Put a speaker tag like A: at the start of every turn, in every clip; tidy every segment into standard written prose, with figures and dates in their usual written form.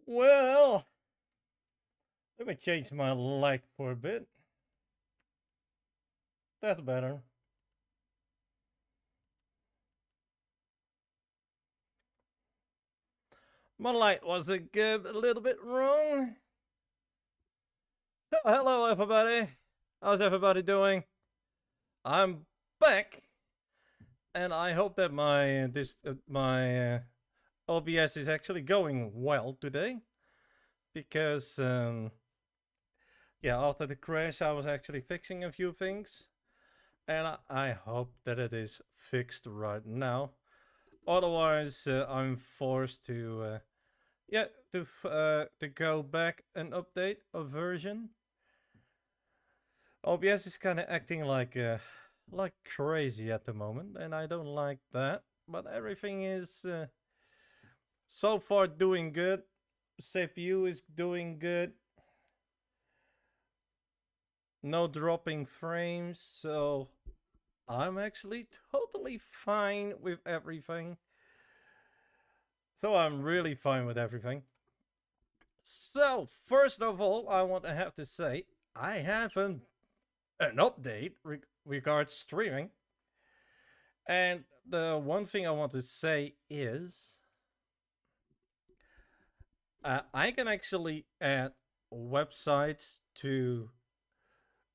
A: Well, let me change my light for a bit. That's better. My light was a little bit wrong. So, hello, everybody. How's everybody doing? I'm back, and I hope that my OBS is actually going well today, because yeah, after the crash, I was actually fixing a few things, and I hope that it is fixed right now. Otherwise, I'm forced to yeah to go back and update a version. OBS is kind of acting like crazy at the moment, and I don't like that. But everything is so far doing good. CPU is doing good. No dropping frames, so I'm actually totally fine with everything. So I'm really fine with everything. So first of all, I want to have to say I have an update regards streaming. And the one thing I want to say is I can actually add websites to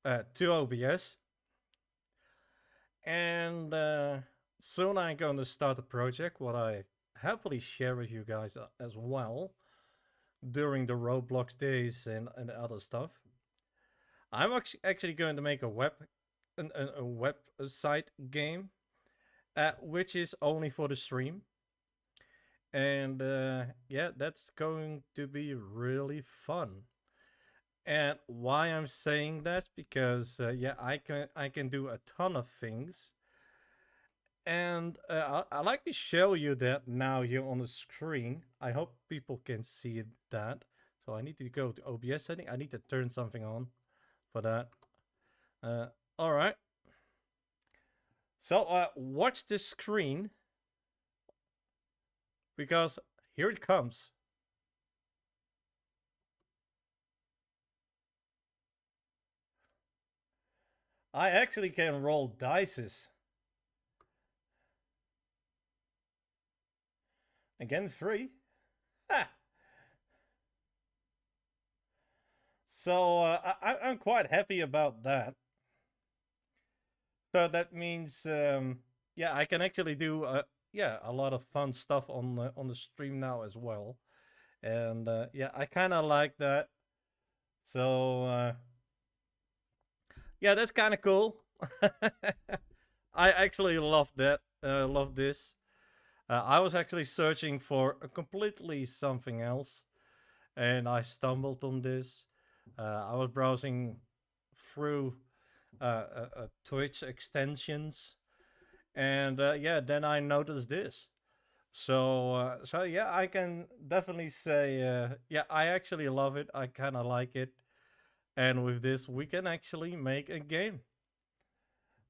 A: OBS, and soon I'm going to start a project what I happily share with you guys as well during the Roblox days and other stuff. I'm actually going to make a website game, which is only for the stream. And yeah, that's going to be really fun. And why I'm saying that, because yeah, I can do a ton of things, and I like to show you that now here on the screen. I hope people can see that. So I need to go to OBS setting. I need to turn something on for that. All right. So watch this screen, because here it comes. I actually can roll dices. Again, 3. Ha! So I'm quite happy about that. So that means, yeah, I can actually do, yeah, a lot of fun stuff on the stream now as well, and yeah, I kind of like that. So yeah, that's kind of cool. I actually love that. Love this. I was actually searching for a completely something else, and I stumbled on this. I was browsing through Twitch extensions, and yeah, then I noticed this. So yeah, I can definitely say yeah, I actually love it. I kind of like it, and with this, we can actually make a game.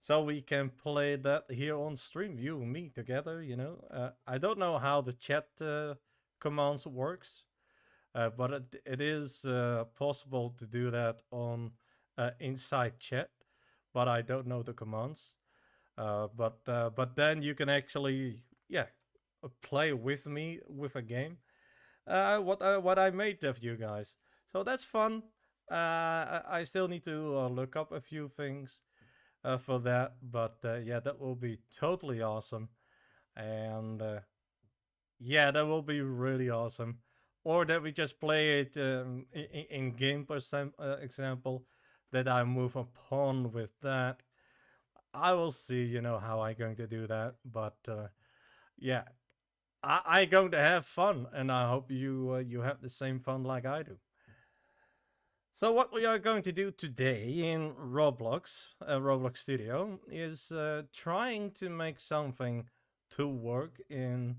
A: So we can play that here on stream, you and me together. I don't know how the chat commands works, but it is possible to do that on inside chat. But I don't know the commands. But then you can actually, yeah, play with me with a game. What I made of you guys. So that's fun. I still need to look up a few things for that, but yeah, that will be totally awesome. And yeah, that will be really awesome. Or that we just play it in game example, that I move upon with that. I will see, how I'm going to do that. But yeah, I going to have fun, and I hope you have the same fun like I do. So what we are going to do today in Roblox Studio, is trying to make something to work in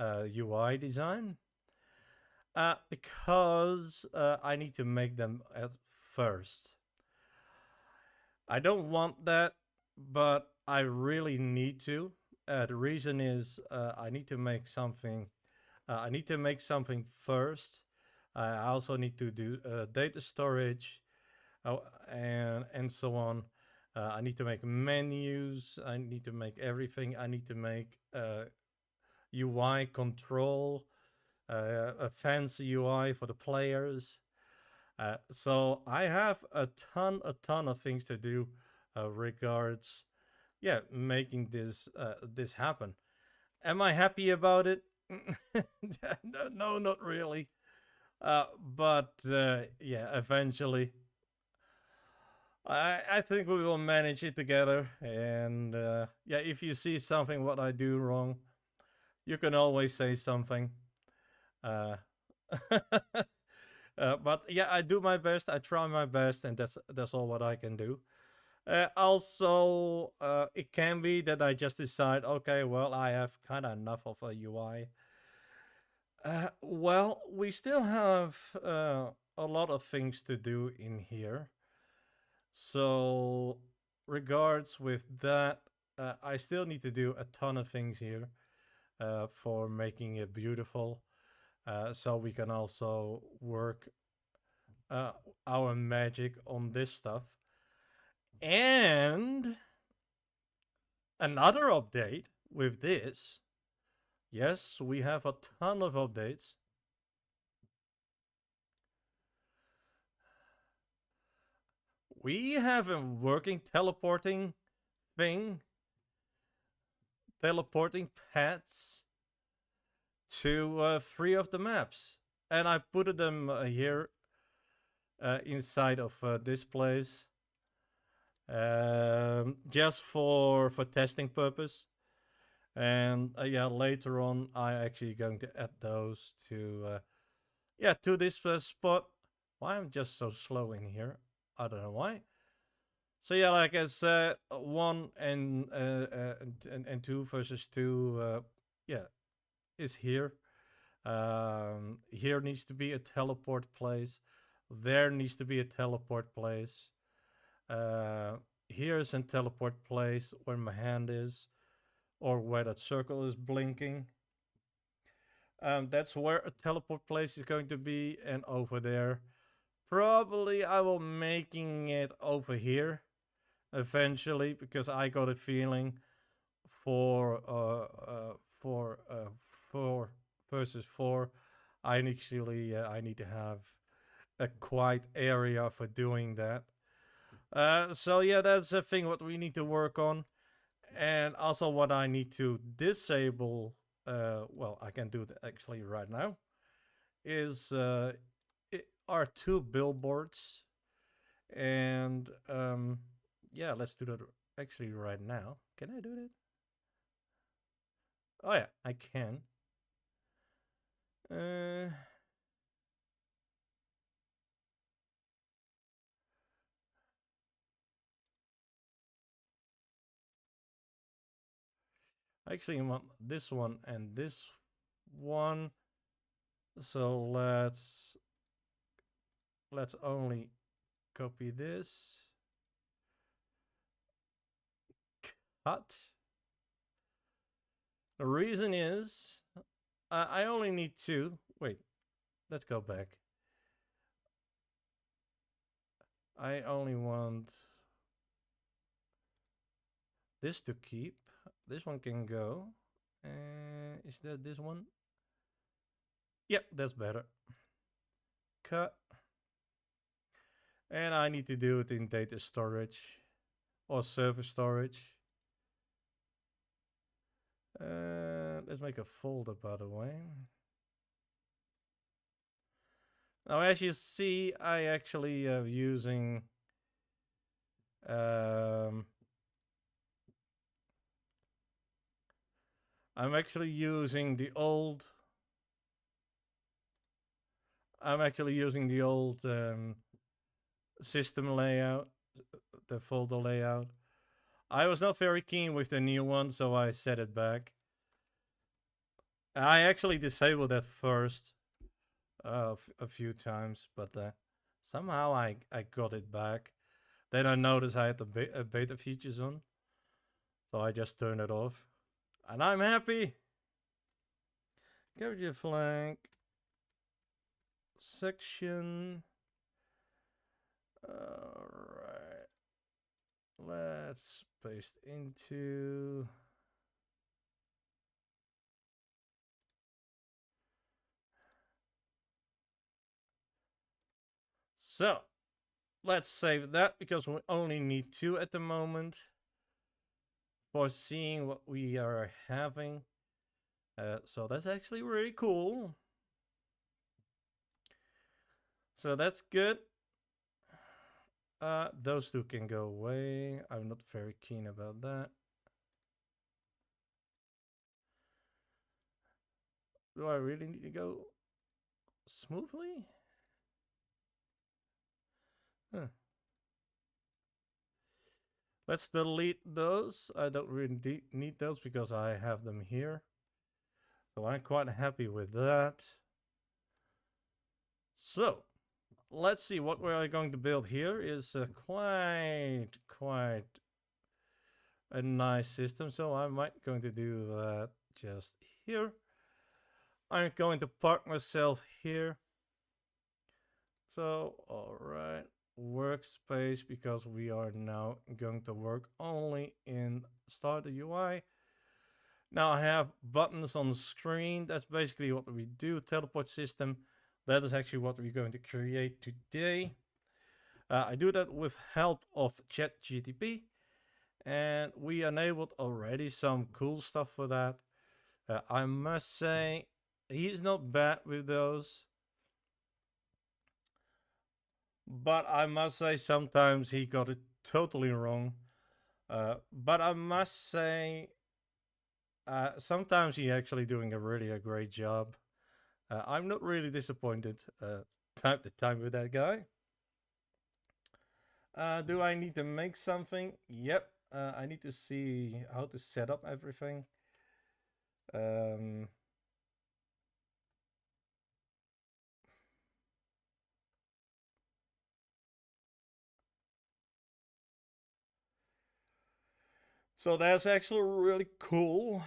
A: UI design, because I need to make them at first. I don't want that, but I really need to. The reason is I need to make something. I need to make something first, I also need to do data storage, oh, and so on. I need to make menus. I need to make everything. I need to make UI control, a fancy UI for the players. So I have a ton of things to do regards, yeah, making this happen. Am I happy about it? No, not really. But yeah, eventually, I think we will manage it together. And yeah, if you see something what I do wrong, you can always say something. Uh, but yeah, I do my best. I try my best, and that's all what I can do. Also, it can be that I just decide, okay, well, I have kind of enough of a UI. Well, we still have a lot of things to do in here. So, regards with that, I still need to do a ton of things here for making it beautiful. So we can also work uh, our magic on this stuff. And another update with this. Yes, we have a ton of updates. We have a working teleporting thing, teleporting paths to 3 of the maps. And I put them here inside of this place just for testing purpose. And yeah, later on, I actually going to add those to yeah, to this spot. Why I'm just so slow in here? I don't know why. So yeah, like I said, 1 and 2 versus 2, yeah, is here. Here needs to be a teleport place. There needs to be a teleport place. Here's a teleport place where my hand is, or where that circle is blinking. That's where a teleport place is going to be, and over there. Probably I will making it over here eventually, because I got a feeling for 4 versus 4, I actually I need to have a quiet area for doing that. So yeah, that's a thing what we need to work on, and also what I need to disable. Well, I can do it actually right now. Is are 2 billboards, and yeah, let's do that actually right now. Can I do that? Oh yeah, I can. Uh, I actually want this one and this one. So let's only copy this. Cut. The reason is I only need 2. Wait, let's go back. I only want this to keep. This one can go. Is that this one? Yep, that's better. Cut. And I need to do it in data storage or server storage. Let's make a folder, by the way. Now, as you see, I actually using I'm actually using the old. I'm actually using the old system layout, the folder layout. I was not very keen with the new one, so I set it back. I actually disabled that first a few times, but somehow I got it back. Then I noticed I had the beta features on, so I just turned it off. And I'm happy. Capture flank. section. Alright. Let's paste into. So, let's save that because we only need 2 at the moment for seeing what we are having. So that's actually really cool. So that's good. Those 2 can go away. I'm not very keen about that. Do I really need to go smoothly? Huh. Let's delete those. I don't really need those because I have them here. So I'm quite happy with that. So, let's see what we're going to build here is quite a nice system. So I might going to do that just here. I'm going to park myself here. So, all right, workspace, because we are now going to work only in start the UI. Now I have buttons on the screen. That's basically what we do. Teleport system. That is actually what we're going to create today. I do that with help of ChatGTP, and we enabled already some cool stuff for that. I must say, he's not bad with those. But I must say sometimes he got it totally wrong. But I must say sometimes he actually doing a great job. I'm not really disappointed time to time with that guy. Do I need to make something? Yep. I need to see how to set up everything. So that's actually really cool.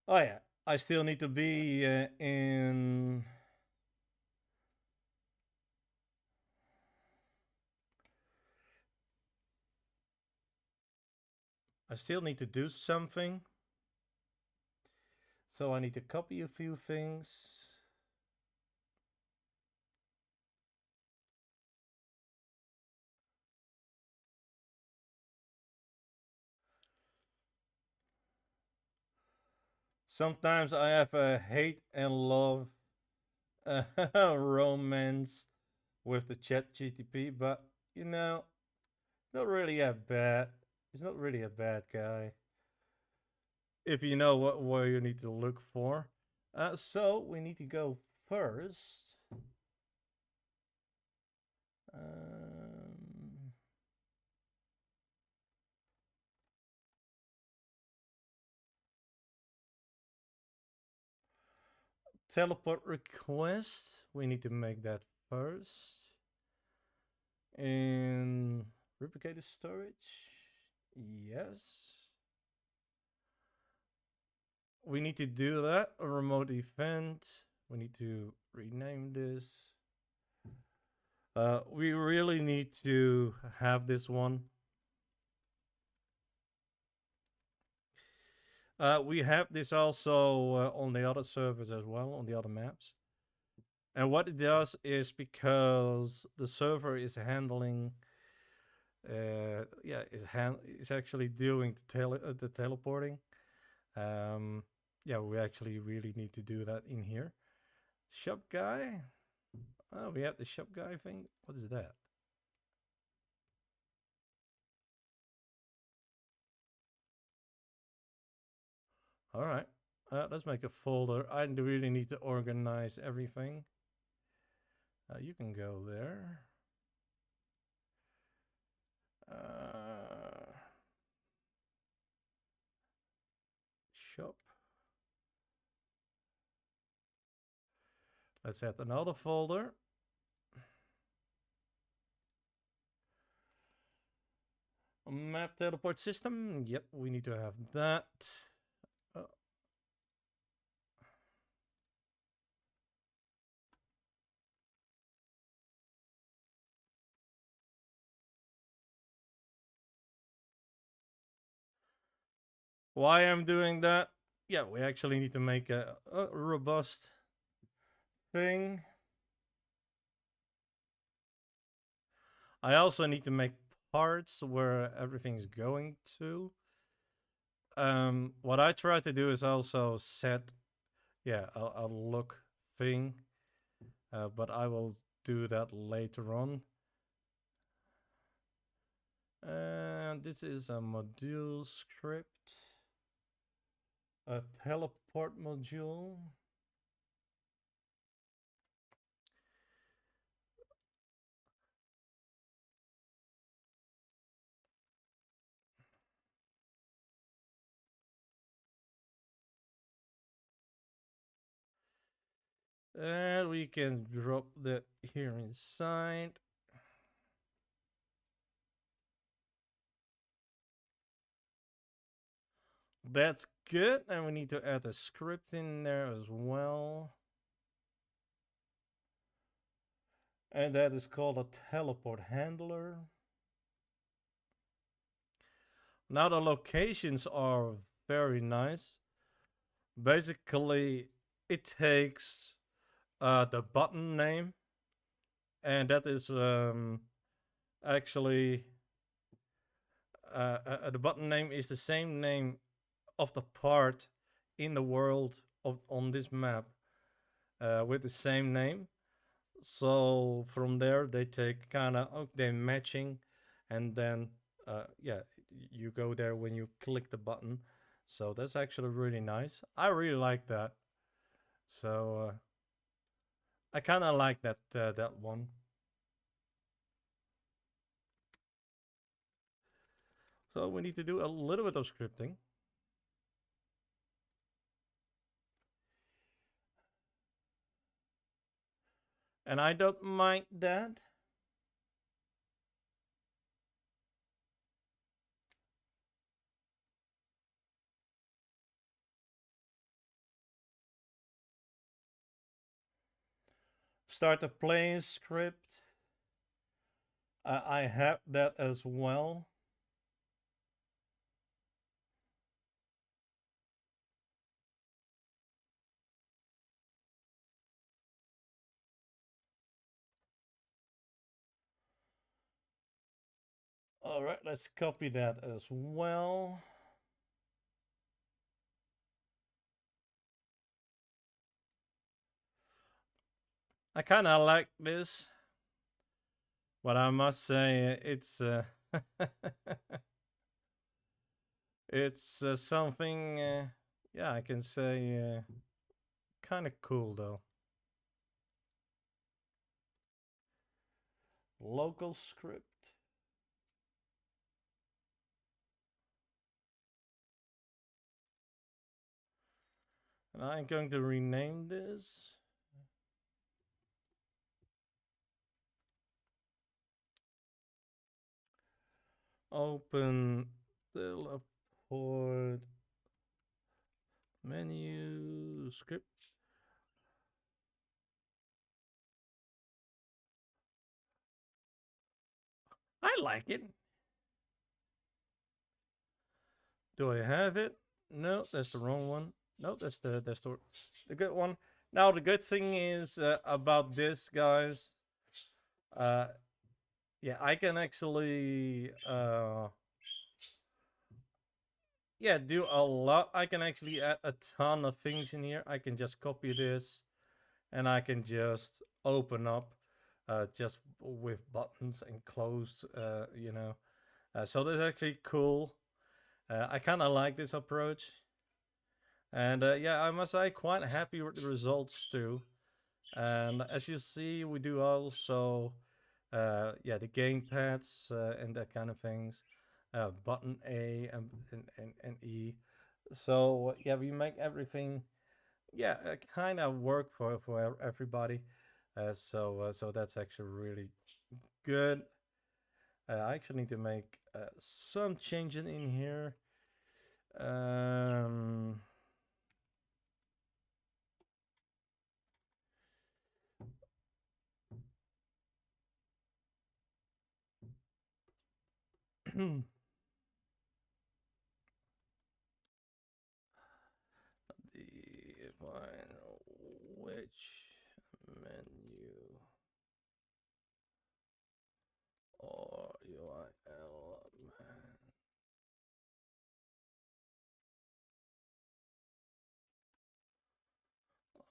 A: Oh yeah, I still need to be in. I still need to do something. So I need to copy a few things. Sometimes I have a hate and love romance with the chat GTP, but you know, not really a bad. He's not really a bad guy. If you know where you need to look for. So we need to go first. Teleport request. We need to make that first. And replicated storage. Yes. We need to do that. A remote event. We need to rename this. We really need to have this one. We have this also on the other servers as well, on the other maps. And what it does is because the server is handling, is actually doing the teleporting. Yeah, we actually really need to do that in here. Shop guy. Oh, we have the shop guy thing. What is that? All right. Let's make a folder. I really need to organize everything. You can go there. Shop. Let's add another folder. Map teleport system. Yep, we need to have that. Uh, why I'm doing that? Yeah, we actually need to make a robust thing. I also need to make parts where everything's going to. What I try to do is also set, yeah, a look thing, but I will do that later on. And this is a module script, a teleport module. And we can drop that here inside. That's good. And we need to add a script in there as well. And that is called a teleport handler. Now the locations are very nice. Basically, it takes the button name, and that is actually the button name is the same name of the part in the world of on this map with the same name. So from there they take kind of they're matching, and then yeah, you go there when you click the button. So that's actually really nice. I really like that. So I kind of like that one. So we need to do a little bit of scripting. And I don't mind that. Start a playing script. I have that as well. All right, let's copy that as well. I kind of like this, but I must say it's something. Yeah, I can say kind of cool though. Local script. And I'm going to rename this. Open teleport menu script. I like it. Do I have it? No, that's the wrong one. No, that's the good one. Now the good thing is about this, guys. Uh, yeah, I can actually yeah, do a lot. I can actually add a ton of things in here. I can just copy this, and I can just open up just with buttons and close. You know, so that's actually cool. I kind of like this approach. And yeah, I must say, quite happy with the results too. And as you see, we do also, yeah, the gamepads and that kind of things. Button A and E. So yeah, we make everything, yeah, kind of work for everybody. So that's actually really good. I actually need to make some changes in here. Um, define which menu or URL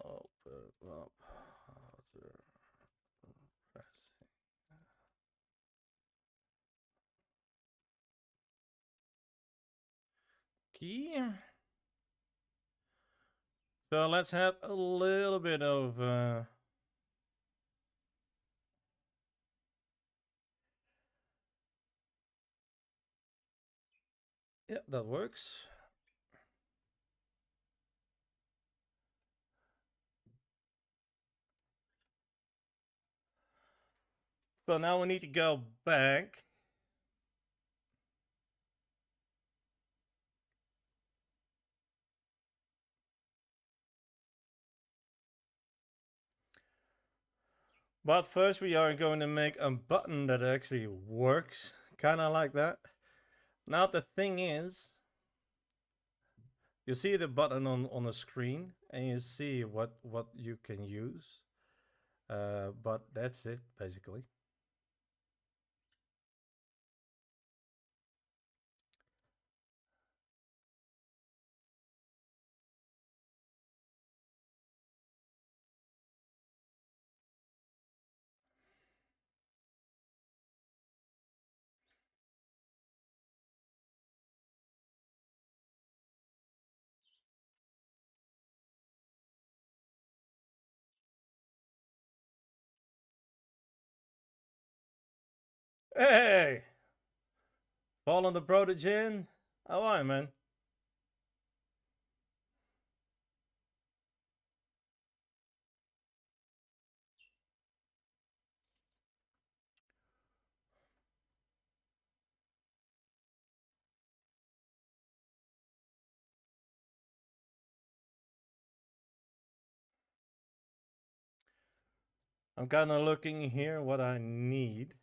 A: open up other pressing. Key. So let's have a little bit of yeah, that works. So now we need to go back. But first we are going to make a button that actually works. Kind of like that. Now the thing is, you see the button on the screen and you see what you can use. But that's it basically. Hey! Fallen the Protegen? How are you, man? I'm kind of looking here what I need.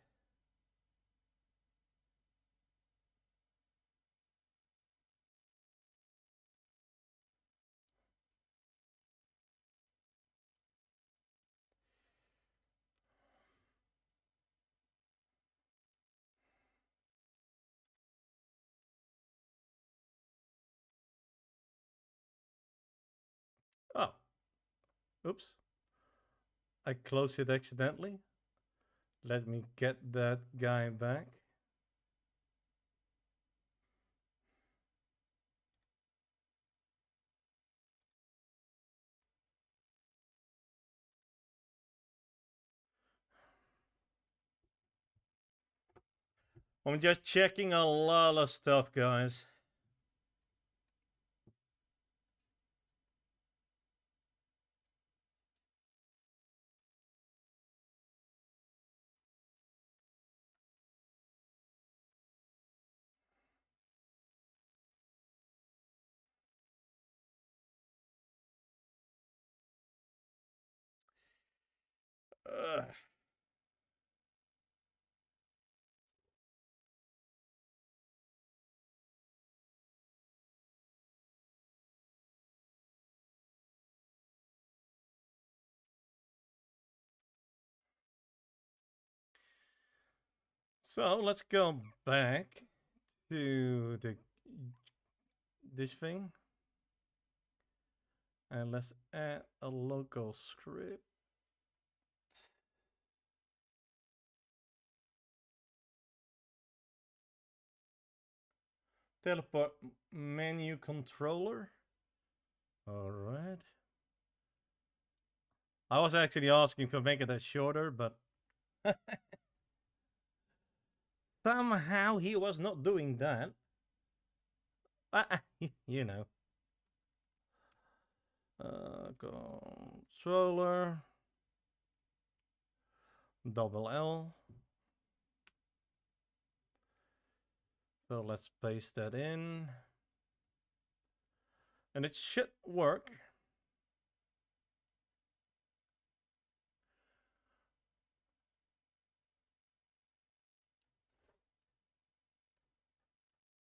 A: Oh, oops. I closed it accidentally. Let me get that guy back. I'm just checking a lot of stuff, guys. Ugh. So let's go back to this thing. And let's add a local script. Teleport menu controller. All right. I was actually asking for making that shorter, but somehow he was not doing that. You know. Controller. Double L. So let's paste that in. And it should work.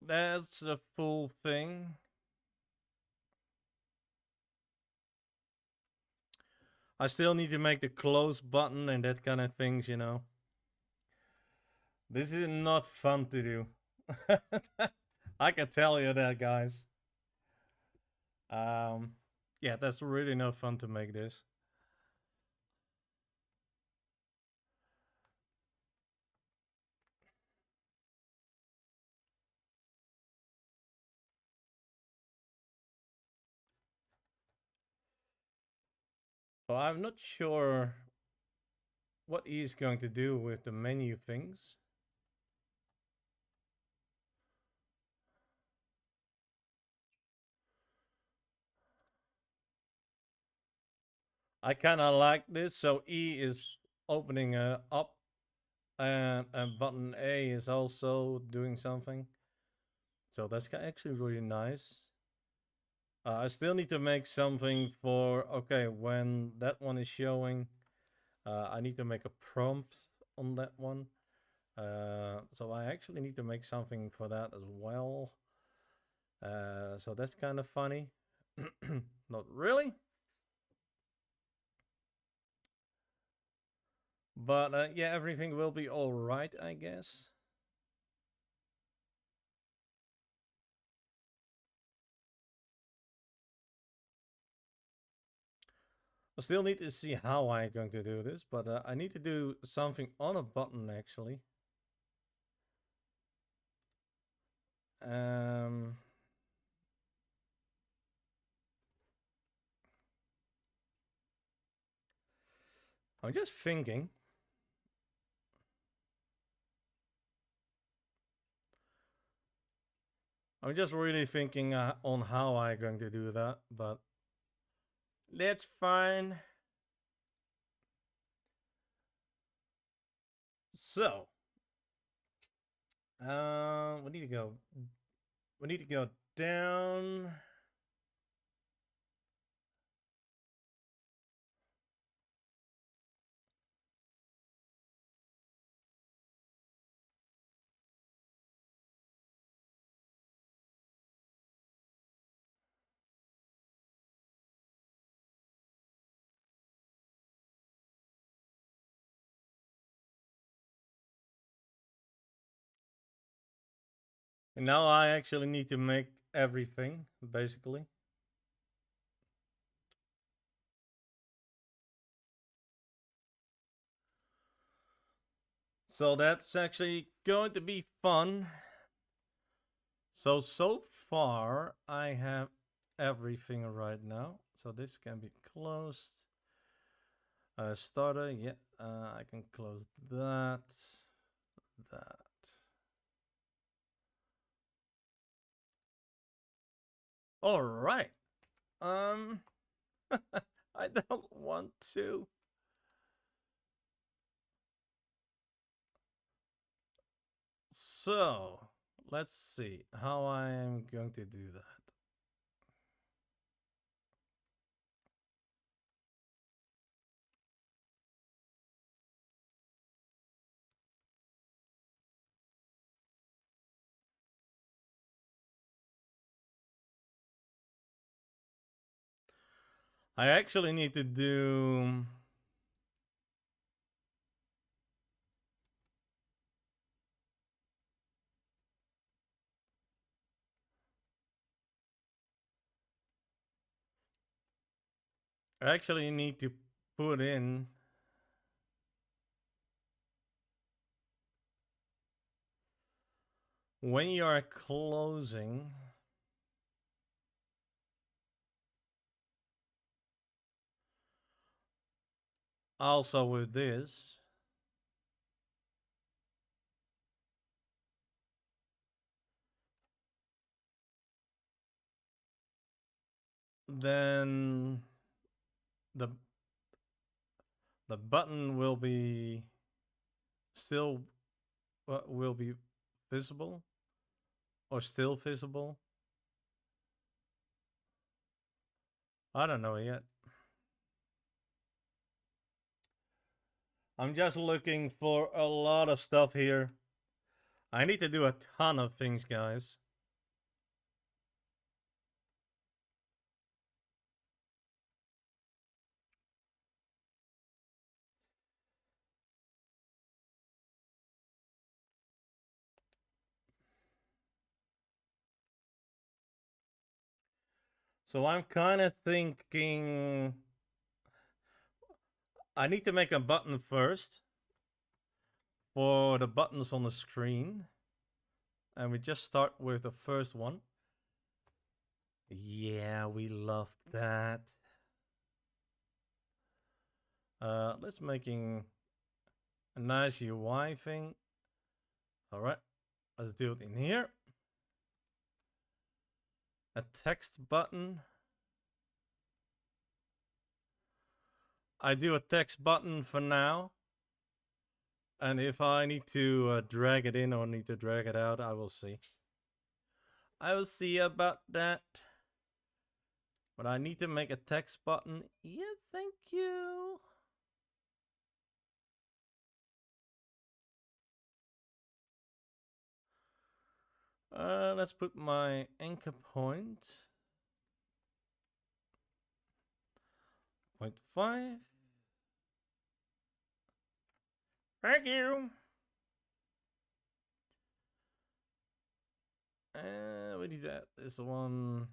A: That's the full thing. I still need to make the close button and that kind of things, you know. This is not fun to do. I can tell you that, guys. Yeah, that's really not fun to make this. So I'm not sure what he's going to do with the menu things. I kind of like this. So E is opening up, and button A is also doing something. So that's actually really nice. I still need to make something for, okay, when that one is showing, I need to make a prompt on that one. So I actually need to make something for that as well. So that's kind of funny. Not really. But yeah, everything will be all right, I guess. I still need to see how I'm going to do this, but I need to do something on a button actually. Um, I'm just thinking. I'm just really thinking on how I'm going to do that, but that's fine. So, we need to go. We need to go down. And now I actually need to make everything, basically. So that's actually going to be fun. So far, I have everything right now. So this can be closed. Starter, yeah, I can close that. That. All right. Um, I don't want to. So, let's see how I am going to do that. I actually need to do. I actually need to put in. When you are closing. Also with this. Then the the button will be still will be visible. Or still visible? I don't know yet. I'm just looking for a lot of stuff here. I need to do a ton of things, guys. So I'm kind of thinking I need to make a button first for the buttons on the screen. And we just start with the first one. Yeah, we love that. Let's making a nice UI thing. All right, let's do it in here. A text button. I do a text button for now. And if I need to drag it in or need to drag it out, I will see. I will see about that. But I need to make a text button. Yeah, thank you. Let's put my anchor point. 0.5. Thank you. We need that. This one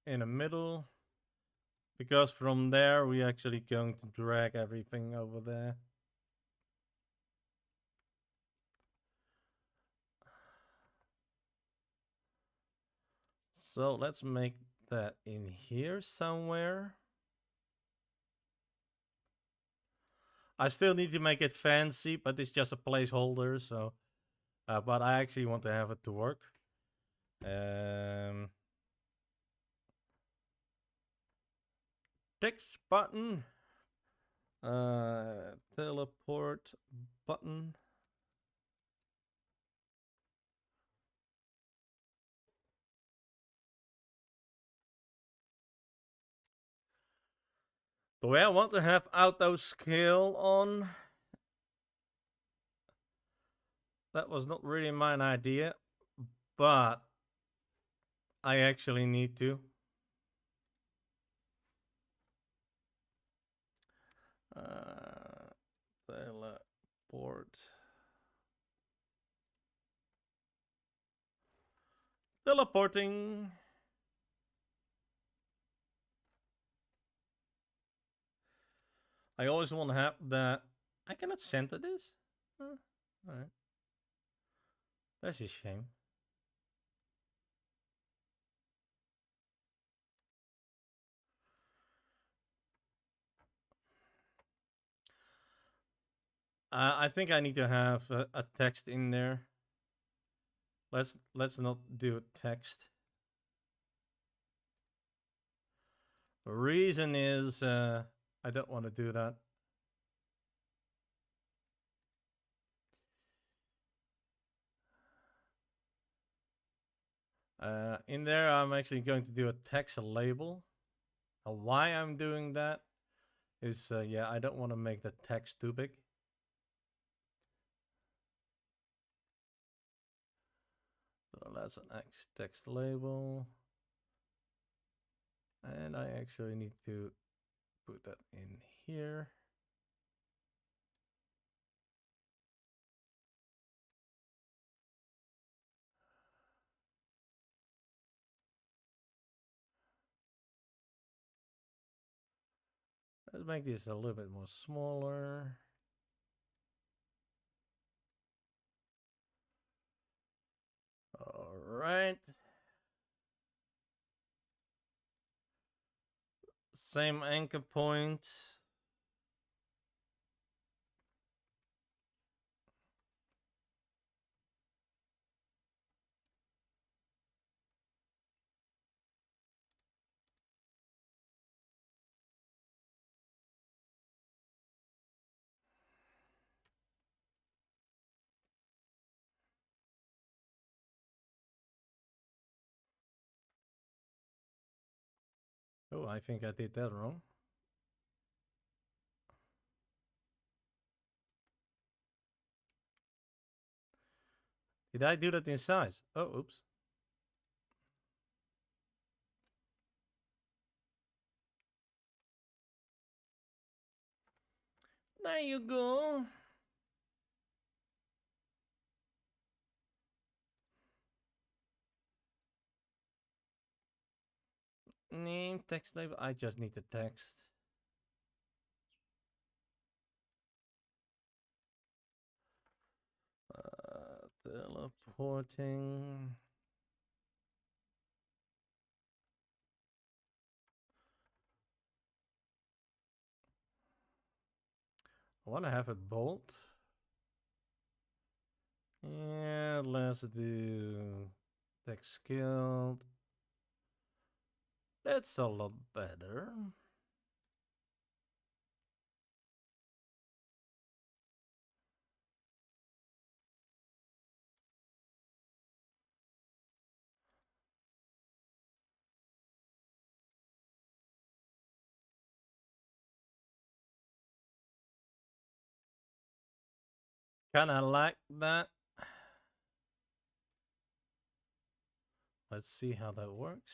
A: in the middle. Because from there, we're actually going to drag everything over there. So let's make that in here somewhere. I still need to make it fancy, but it's just a placeholder. So, but I actually want to have it to work. Text button. Teleport button. The way I want to have auto scale on. That was not really my idea, but I actually need to. Teleport. Teleporting. I always want to have that. I cannot center this. Alright. That's a shame. I think I need to have a text in there. Let's not do text. The reason is I don't want to do that. In there, I'm actually going to do a text label. Why I'm doing that is, yeah, I don't want to make the text too big. So that's an X text label. And I actually need to put that in here. Let's make this a little bit more smaller. All right. Same anchor point. Oh, I think I did that wrong. Did I do that in size? Oh, oops. There you go. Name, text label. I just need the text. Teleporting. I want to have it bold. Yeah, let's do text skilled. That's a lot better. Kinda like that. Let's see how that works.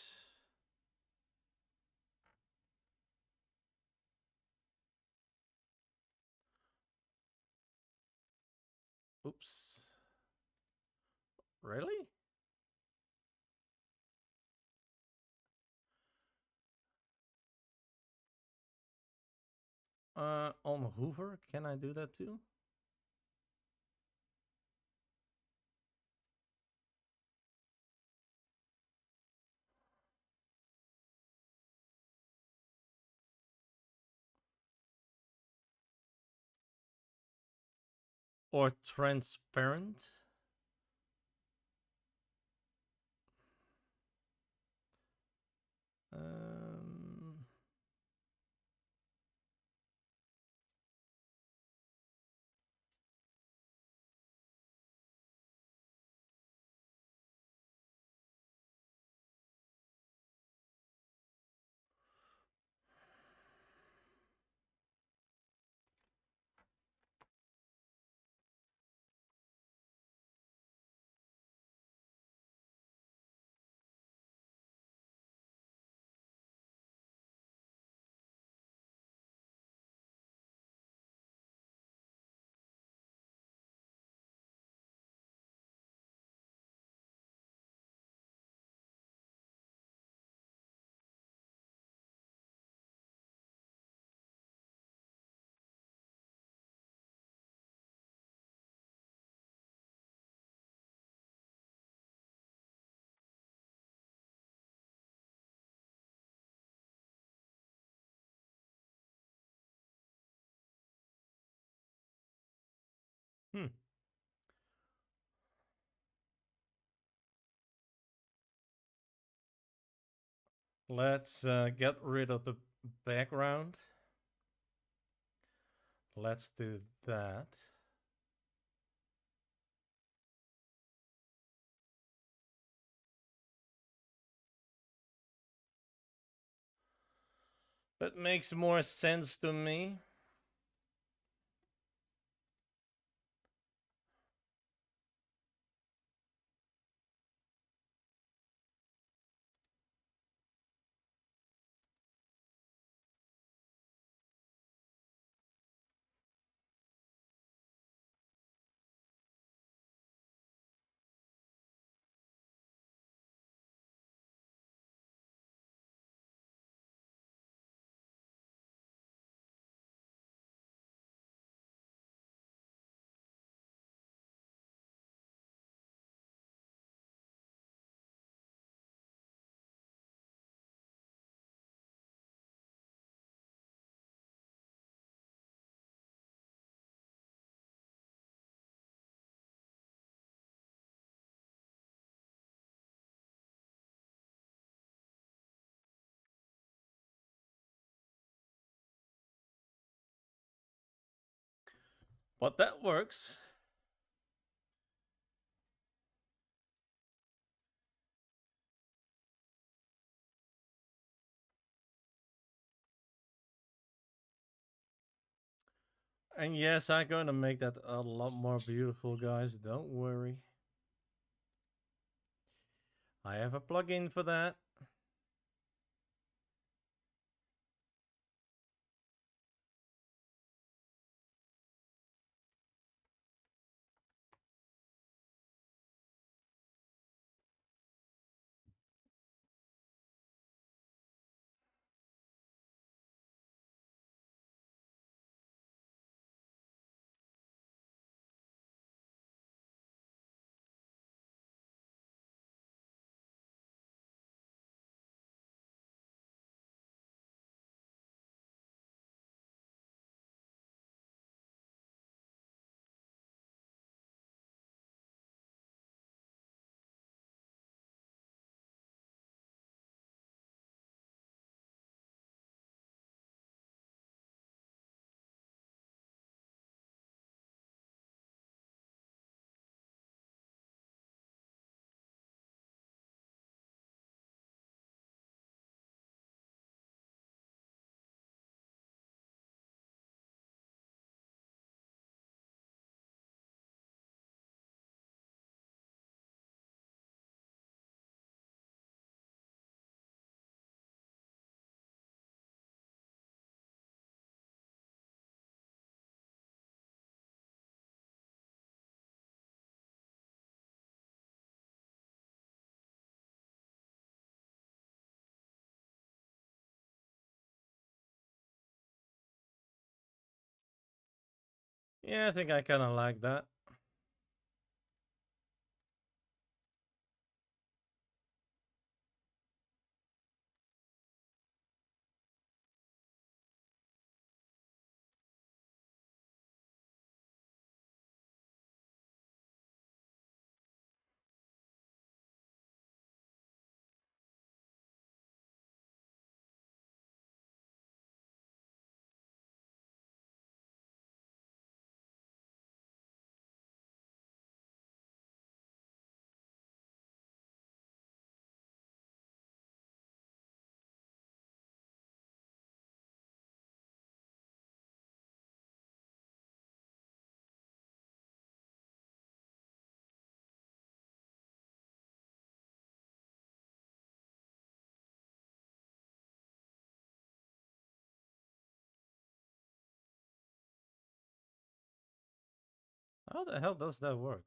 A: Oops. Really? On Hoover, can I do that too? Or transparent? Um, hmm. Let's get rid of the background. Let's do that. That makes more sense to me. But that works. And yes, I'm going to make that a lot more beautiful, guys. Don't worry. I have a plugin for that. Yeah, I think I kind of like that. How the hell does that work?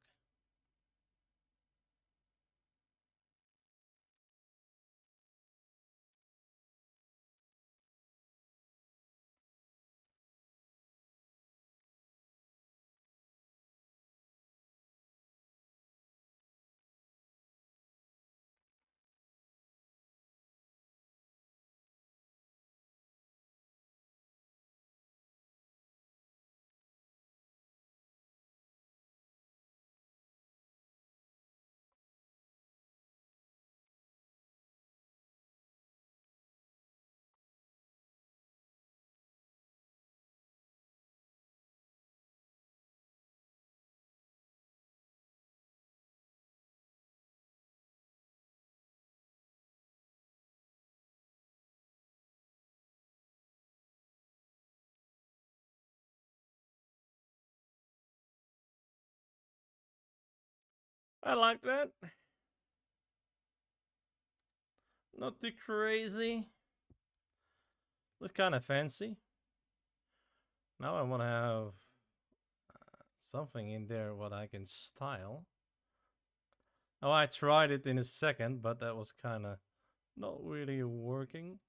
A: I like that. Not too crazy. Looks kind of fancy. Now I want to have something in there what I can style. Oh, I tried it in a second, but that was kind of not really working.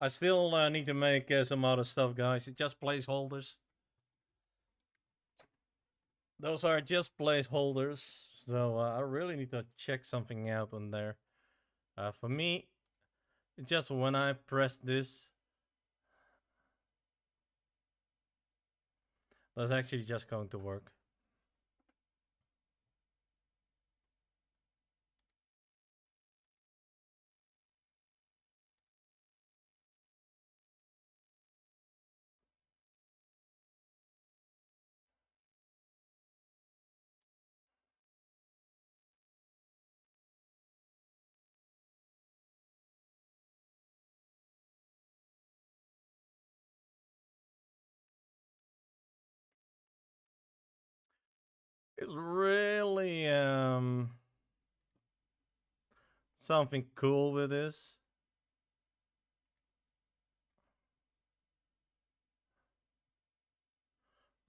A: I still need to make some other stuff, guys. It's just placeholders. Those are just placeholders. So I really need to check something out on there. For me, just when I press this, that's actually just going to work. is really something cool with this.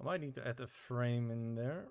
A: I might need to add a frame in there.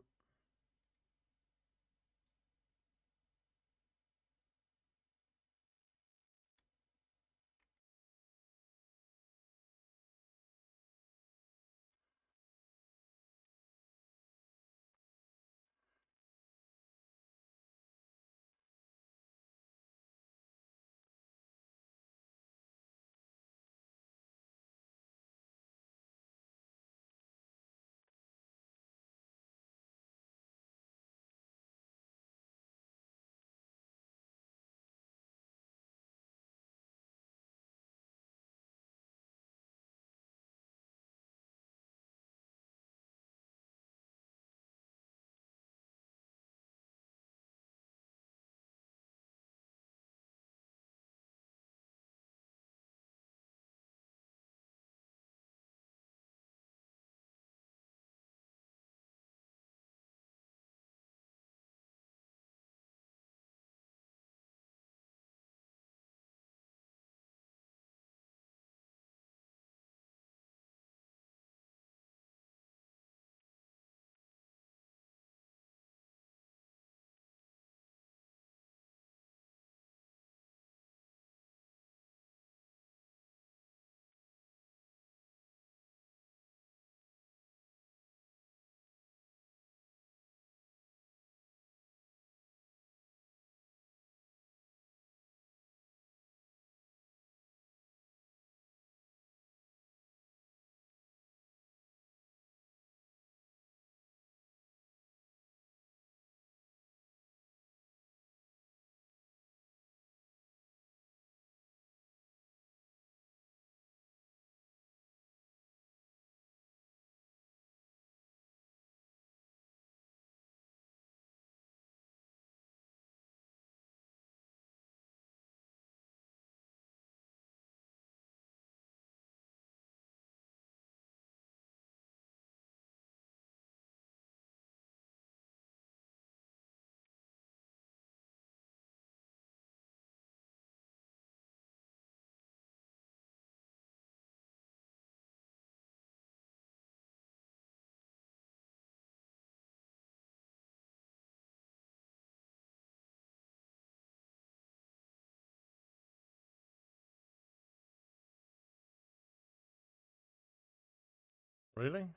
A: Really?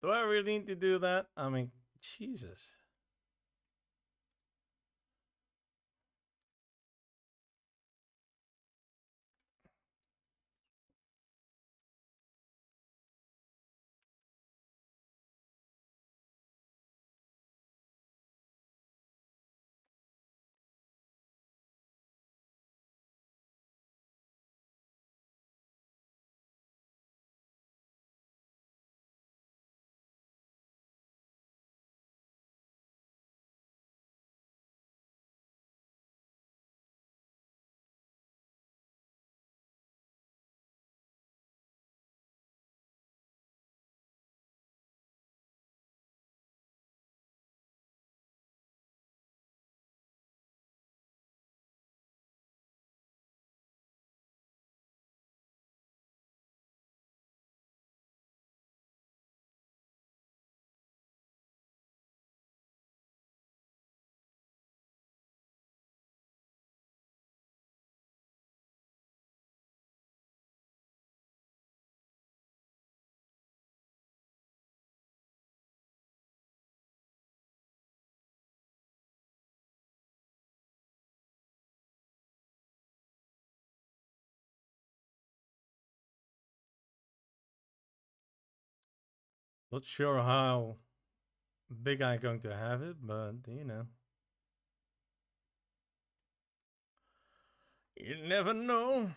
A: Do I really need to do that? I mean, Jesus. Not sure how big I'm going to have it, but you know. You never know.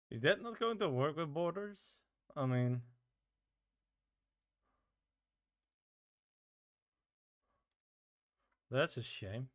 A: Is that not going to work with borders? I mean, that's a shame.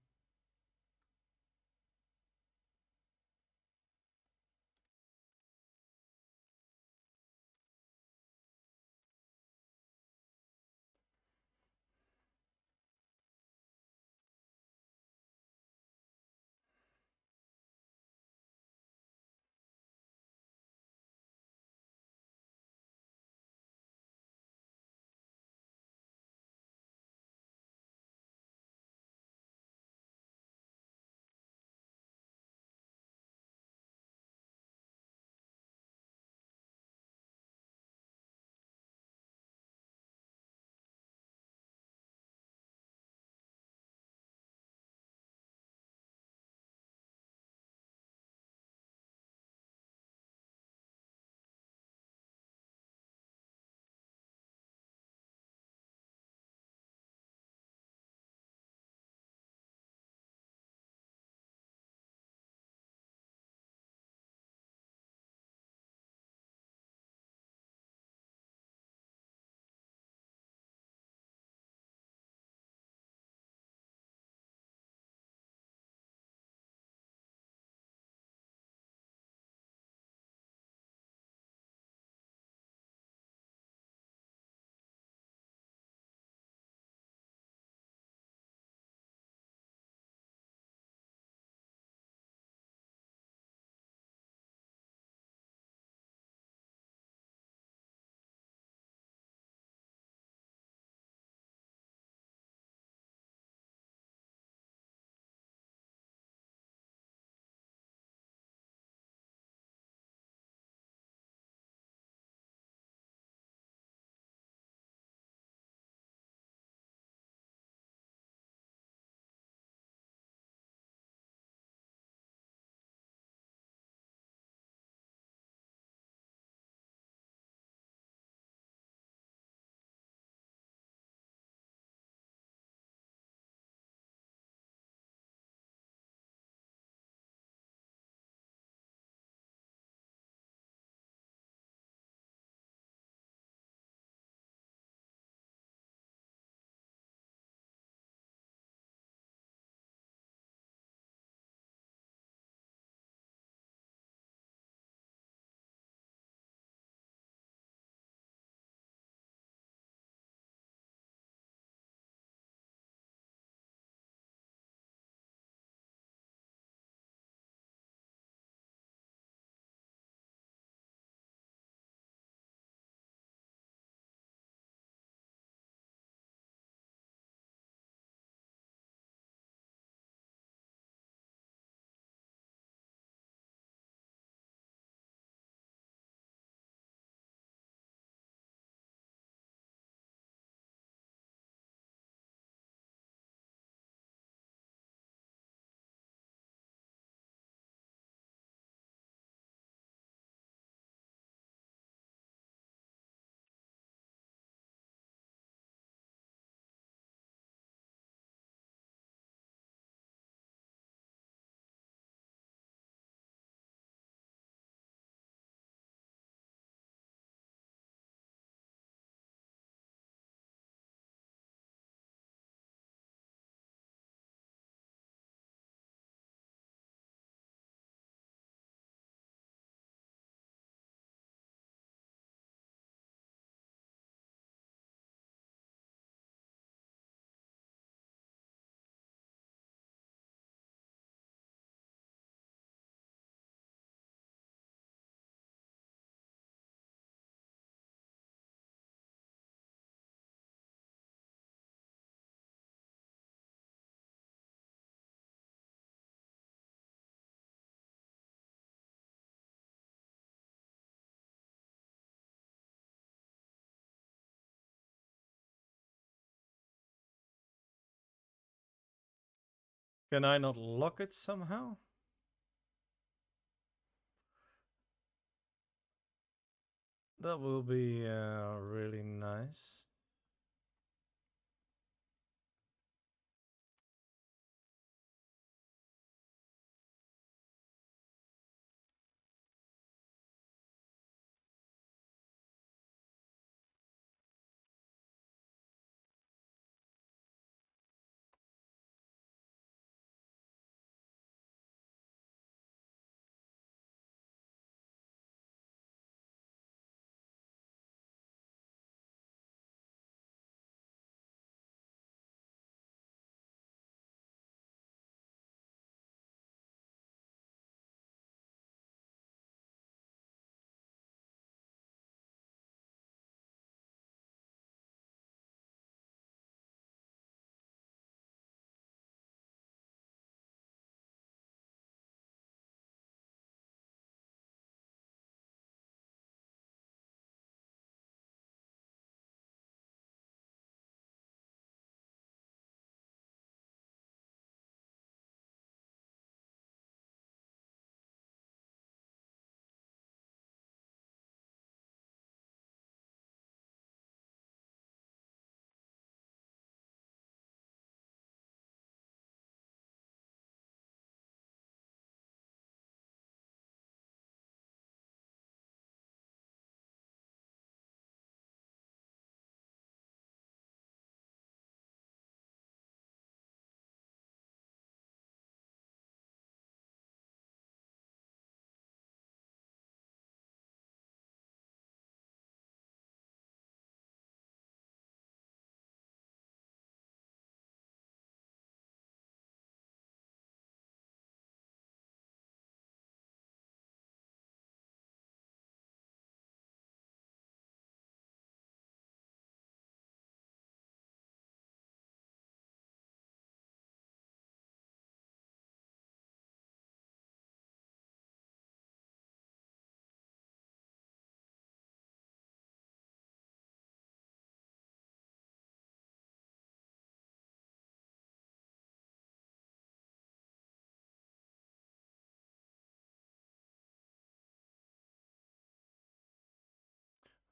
A: Can I not lock it somehow? That will be really nice.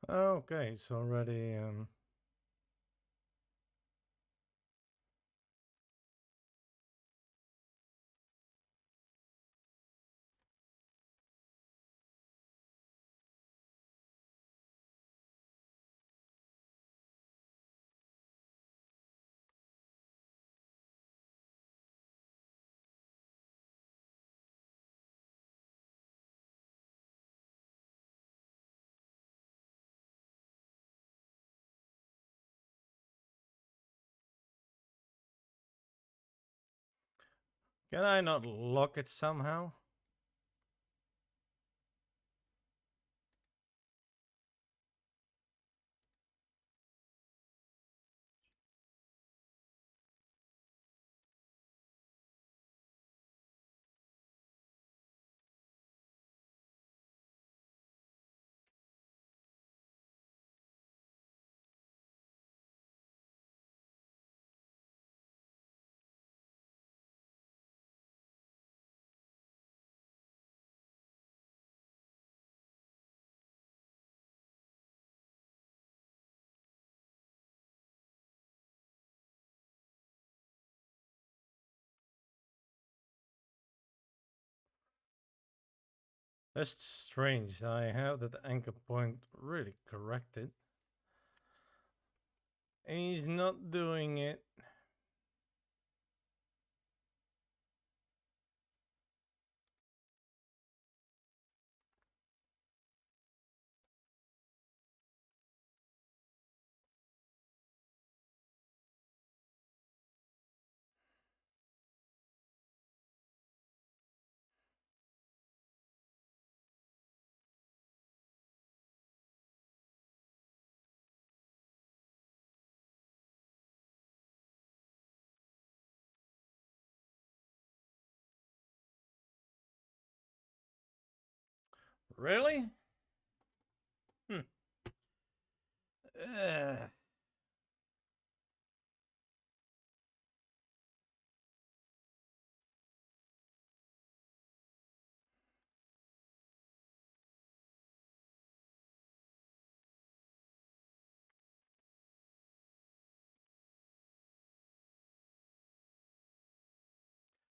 A: Okay, it's already Can I not lock it somehow? That's strange. I have that anchor point really corrected. And he's not doing it. Really? Hmm. Uh,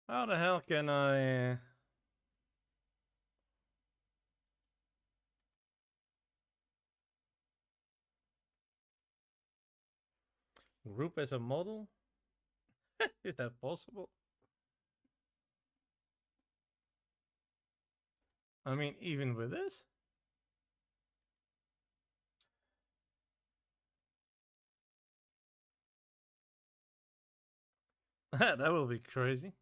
A: How the hell can I... group as a model? Is that possible? I mean, even with this? That will be crazy.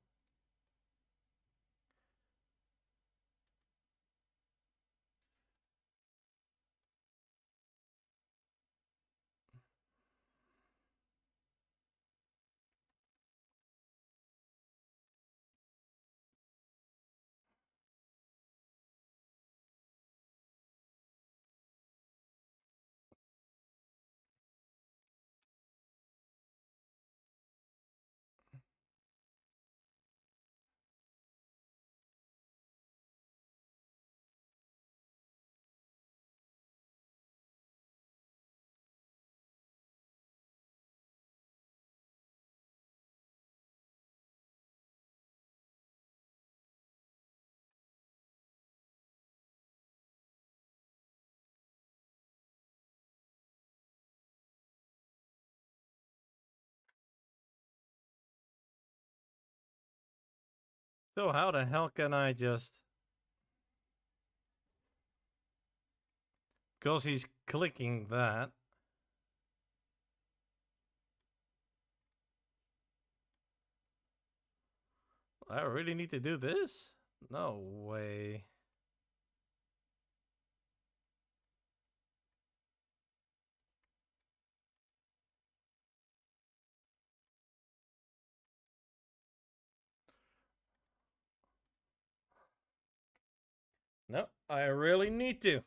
A: So how the hell can I just... Because he's clicking that. I really need to do this? No way. No, I really need to.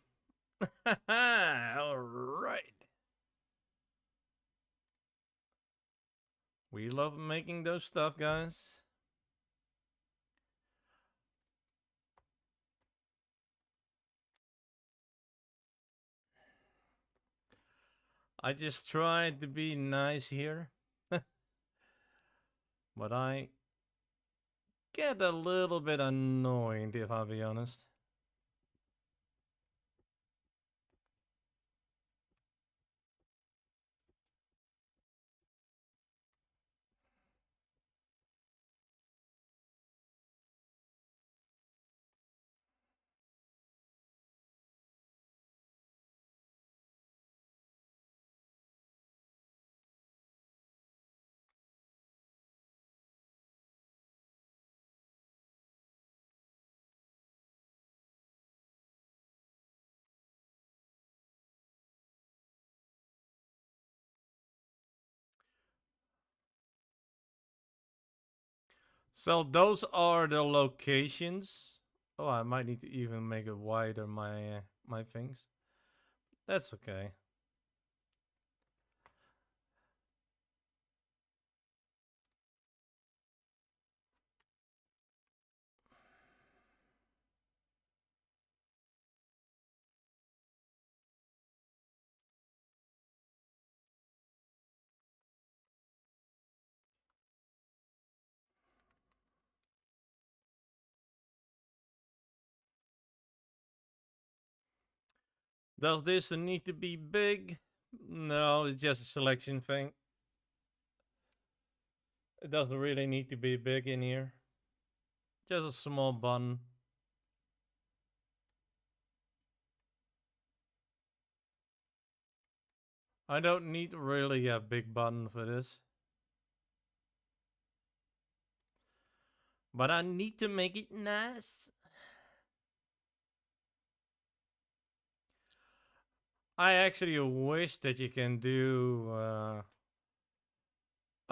A: All right. We love making those stuff, guys. I just tried to be nice here. But I get a little bit annoyed, if I'll be honest. So those are the locations. Oh, I might need to even make it wider, my things. That's okay. Does this need to be big? No, it's just a selection thing. It doesn't really need to be big in here. Just a small button. I don't need really a big button for this. But I need to make it nice. I actually wish that you can do a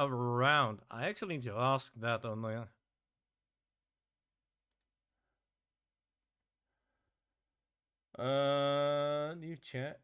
A: round. I actually need to ask that on the... New chat.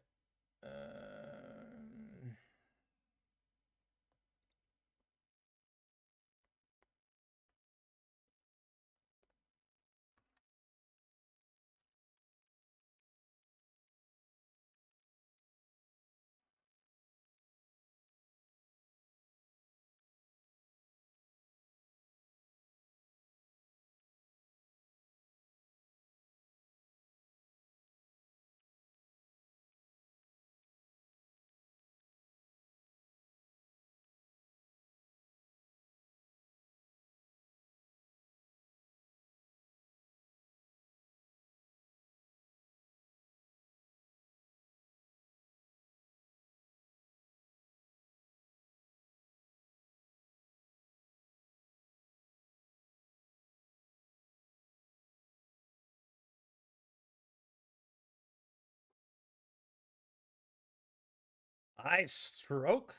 A: I stroke?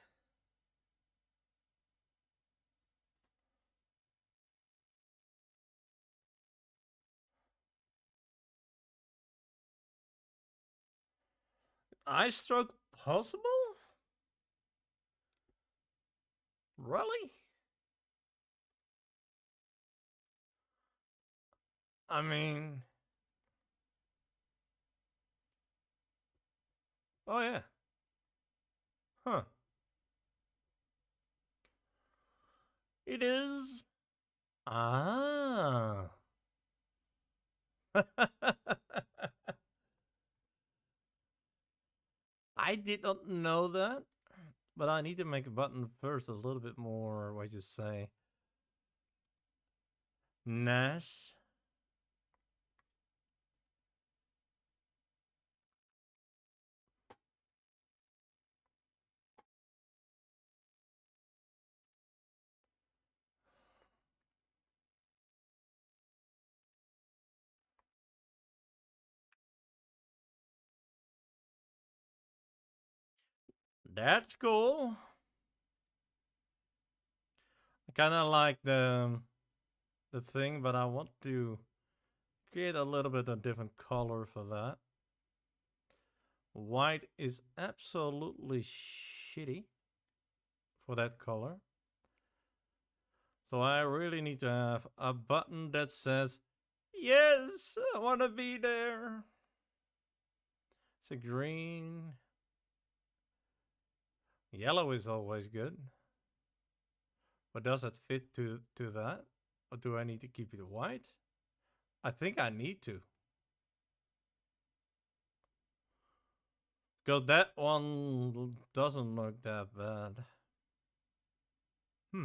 A: Eye stroke possible? Really? I mean, oh yeah. Huh. It is. Ah. I did not know that, but I need to make a button first a little bit more, what you say, Nash. That's cool. I kind of like the thing, but I want to create a little bit of different color for that. White is absolutely shitty for that color. So I really need to have a button that says, yes, I want to be there. It's a green. Yellow is always good. But does it fit to that? Or do I need to keep it white? I think I need to. Because that one doesn't look that bad. Hmm.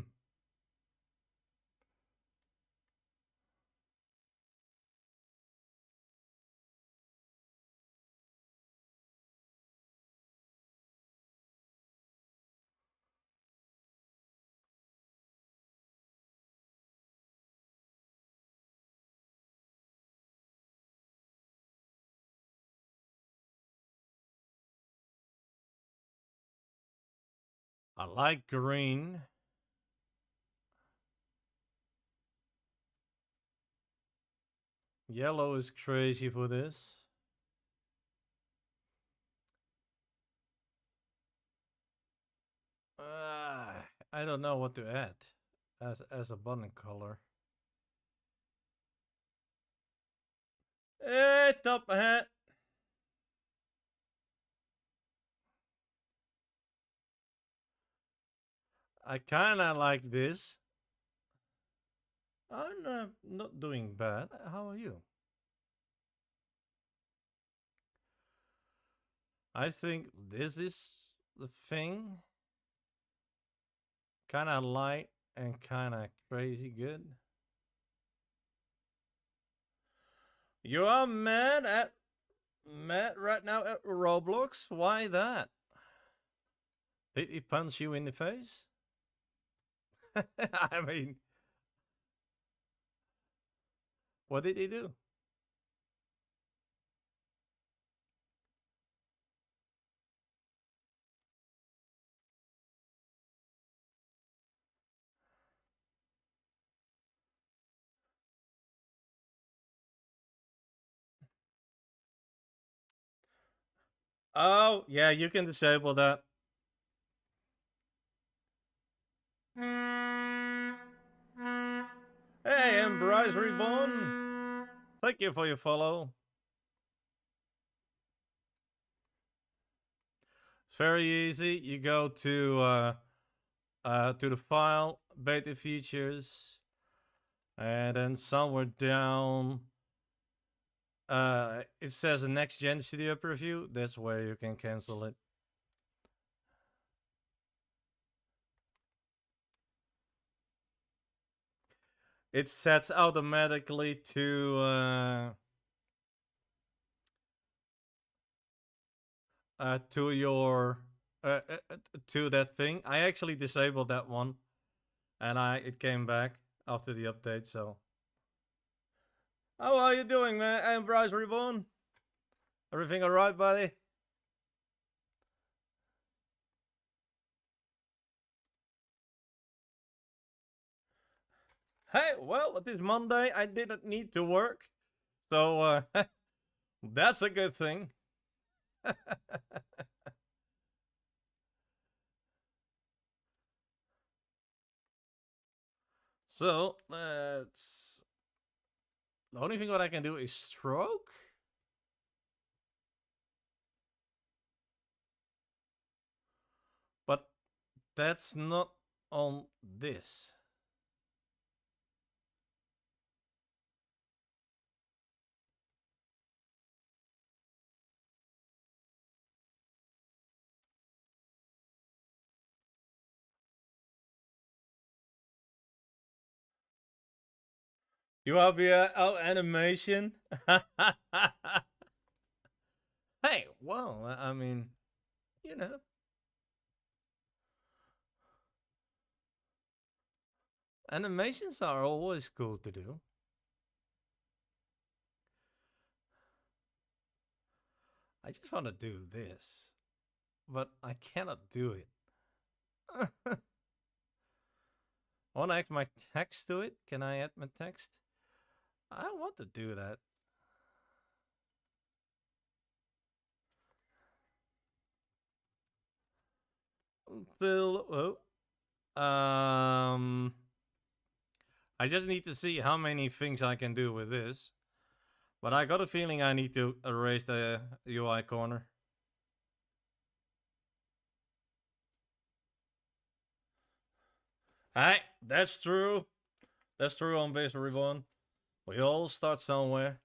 A: I like green. Yellow is crazy for this. I don't know what to add as a button color. Hey, top hat. I kind of like this. I'm not doing bad. How are you? I think this is the thing. Kind of light and kind of crazy good. You are mad right now at Roblox? Why that? Did he punch you in the face? I mean, what did he do? Oh, yeah, you can disable that. Hey, I'm Bryce Reborn. Thank you for your follow. It's very easy. You go to the file, beta features, and then somewhere down it says a next gen studio preview. That's where you can cancel it. It sets automatically to your to that thing. I actually disabled that one, and it came back after the update. So, how are you doing, man? I'm Bryce Reborn. Everything all right, buddy? Hey, well, it is Monday. I didn't need to work. So, that's a good thing. So, let's. The only thing what I can do is stroke. But that's not on this. You have your animation. Hey, well, I mean, you know, animations are always cool to do. I just want to do this, but I cannot do it. I want to add my text to it. Can I add my text? I want to do that. Until I just need to see how many things I can do with this. But I got a feeling I need to erase the UI corner. Hey, that's true. That's true on base everyone. We all start somewhere.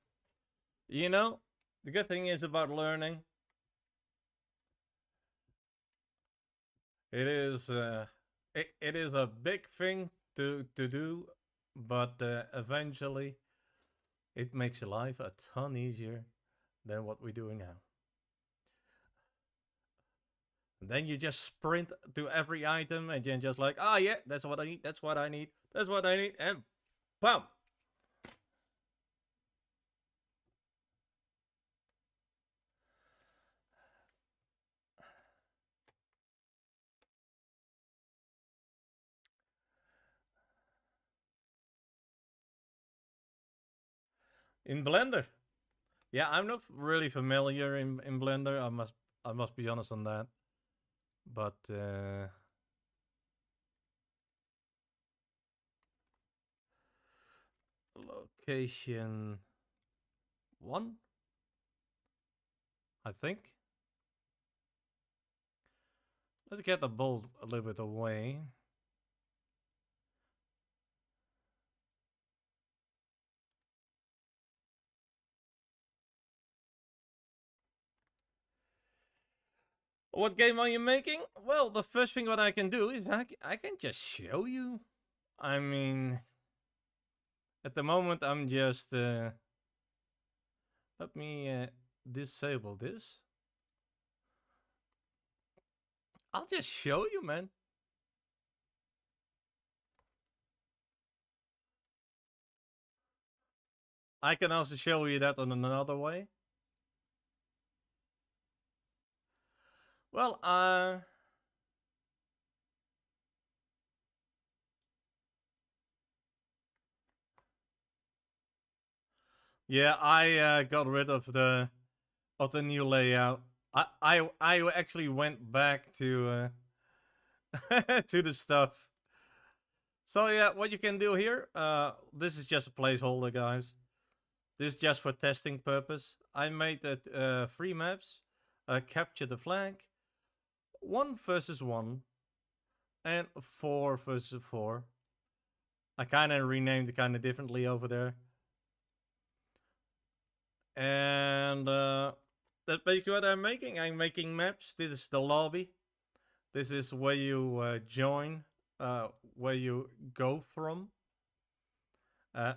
A: You know, the good thing is about learning. It is it is a big thing to do, but eventually it makes your life a ton easier than what we're doing now. And then you just sprint to every item and then just like, ah, yeah, that's what I need, that's what I need, that's what I need, and bam! In Blender. Yeah, I'm not really familiar in Blender. I must be honest on that. But location 1, I think. Let's get the bolt a little bit away. What game are you making? Well, the first thing what I can do is I can just show you. I mean, at the moment I'm just let me disable this. I'll just show you, man. I can also show you that on another way. Well, yeah, I got rid of the new layout. I actually went back to to the stuff. So yeah, what you can do here, this is just a placeholder, guys. This is just for testing purpose. I made it 3 maps, capture the flag, 1 versus 1, and 4 versus 4. I kind of renamed it kind of differently over there. And that's basically what I'm making. I'm making maps. This is the lobby. This is where you join, where you go from. Uh,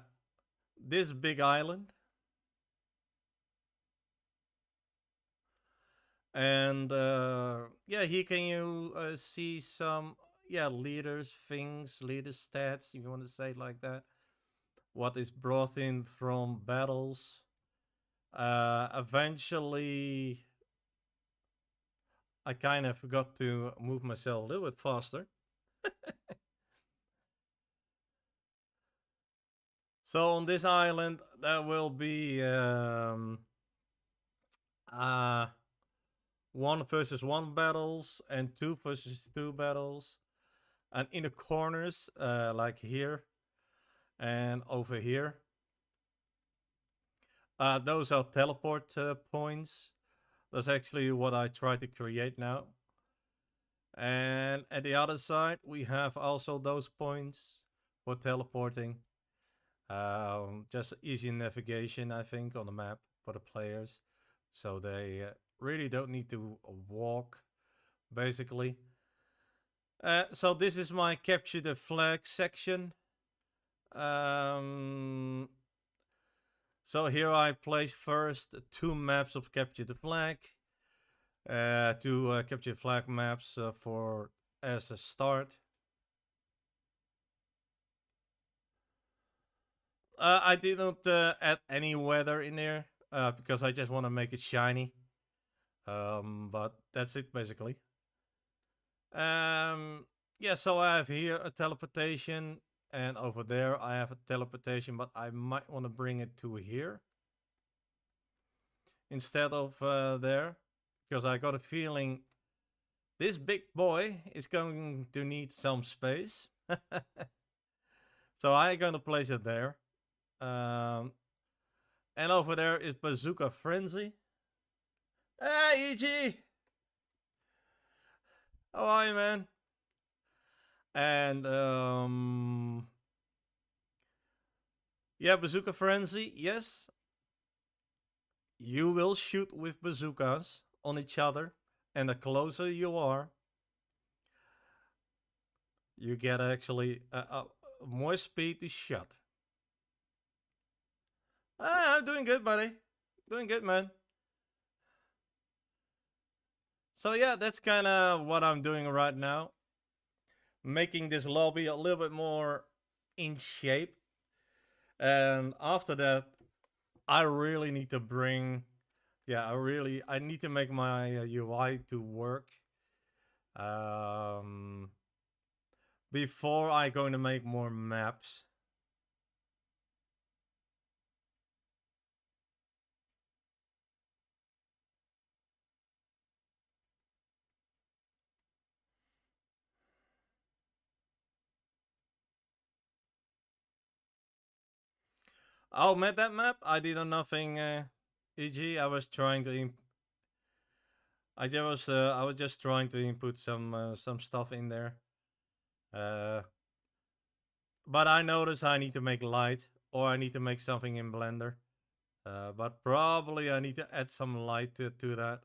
A: this big island. And yeah, here can you see some leaders, things, leader stats, if you want to say it like that. What is brought in from battles. Eventually, I kind of forgot to move myself a little bit faster. So on this island, there will be uh, 1 versus 1 battles and 2 versus 2 battles. And in the corners, like here and over here, those are teleport points. That's actually what I try to create now. And at the other side, we have also those points for teleporting. Just easy navigation, I think, on the map for the players. So they really don't need to walk, basically. So this is my capture the flag section. So here I place first 2 maps of capture the flag. 2 capture flag maps for as a start. I didn't add any weather in there because I just want to make it shiny. But that's it basically. Yeah, so I have here a teleportation, and over there I have a teleportation, but I might want to bring it to here instead of there, because I got a feeling this big boy is going to need some space. So I'm going to place it there. And over there is Bazooka Frenzy. Hey, EG! How are you, man? And yeah, Bazooka Frenzy, yes. You will shoot with bazookas on each other, and the closer you are, you get actually more speed to shot. I'm doing good, buddy. Doing good, man. So yeah, that's kind of what I'm doing right now. Making this lobby a little bit more in shape. And after that, I really need to bring... Yeah, I need to make my UI to work. Before I going to make more maps. Oh, met that map? I did nothing. EG, I was trying to. I was just trying to input some stuff in there. But I noticed I need to make light, or I need to make something in Blender. But probably I need to add some light to that.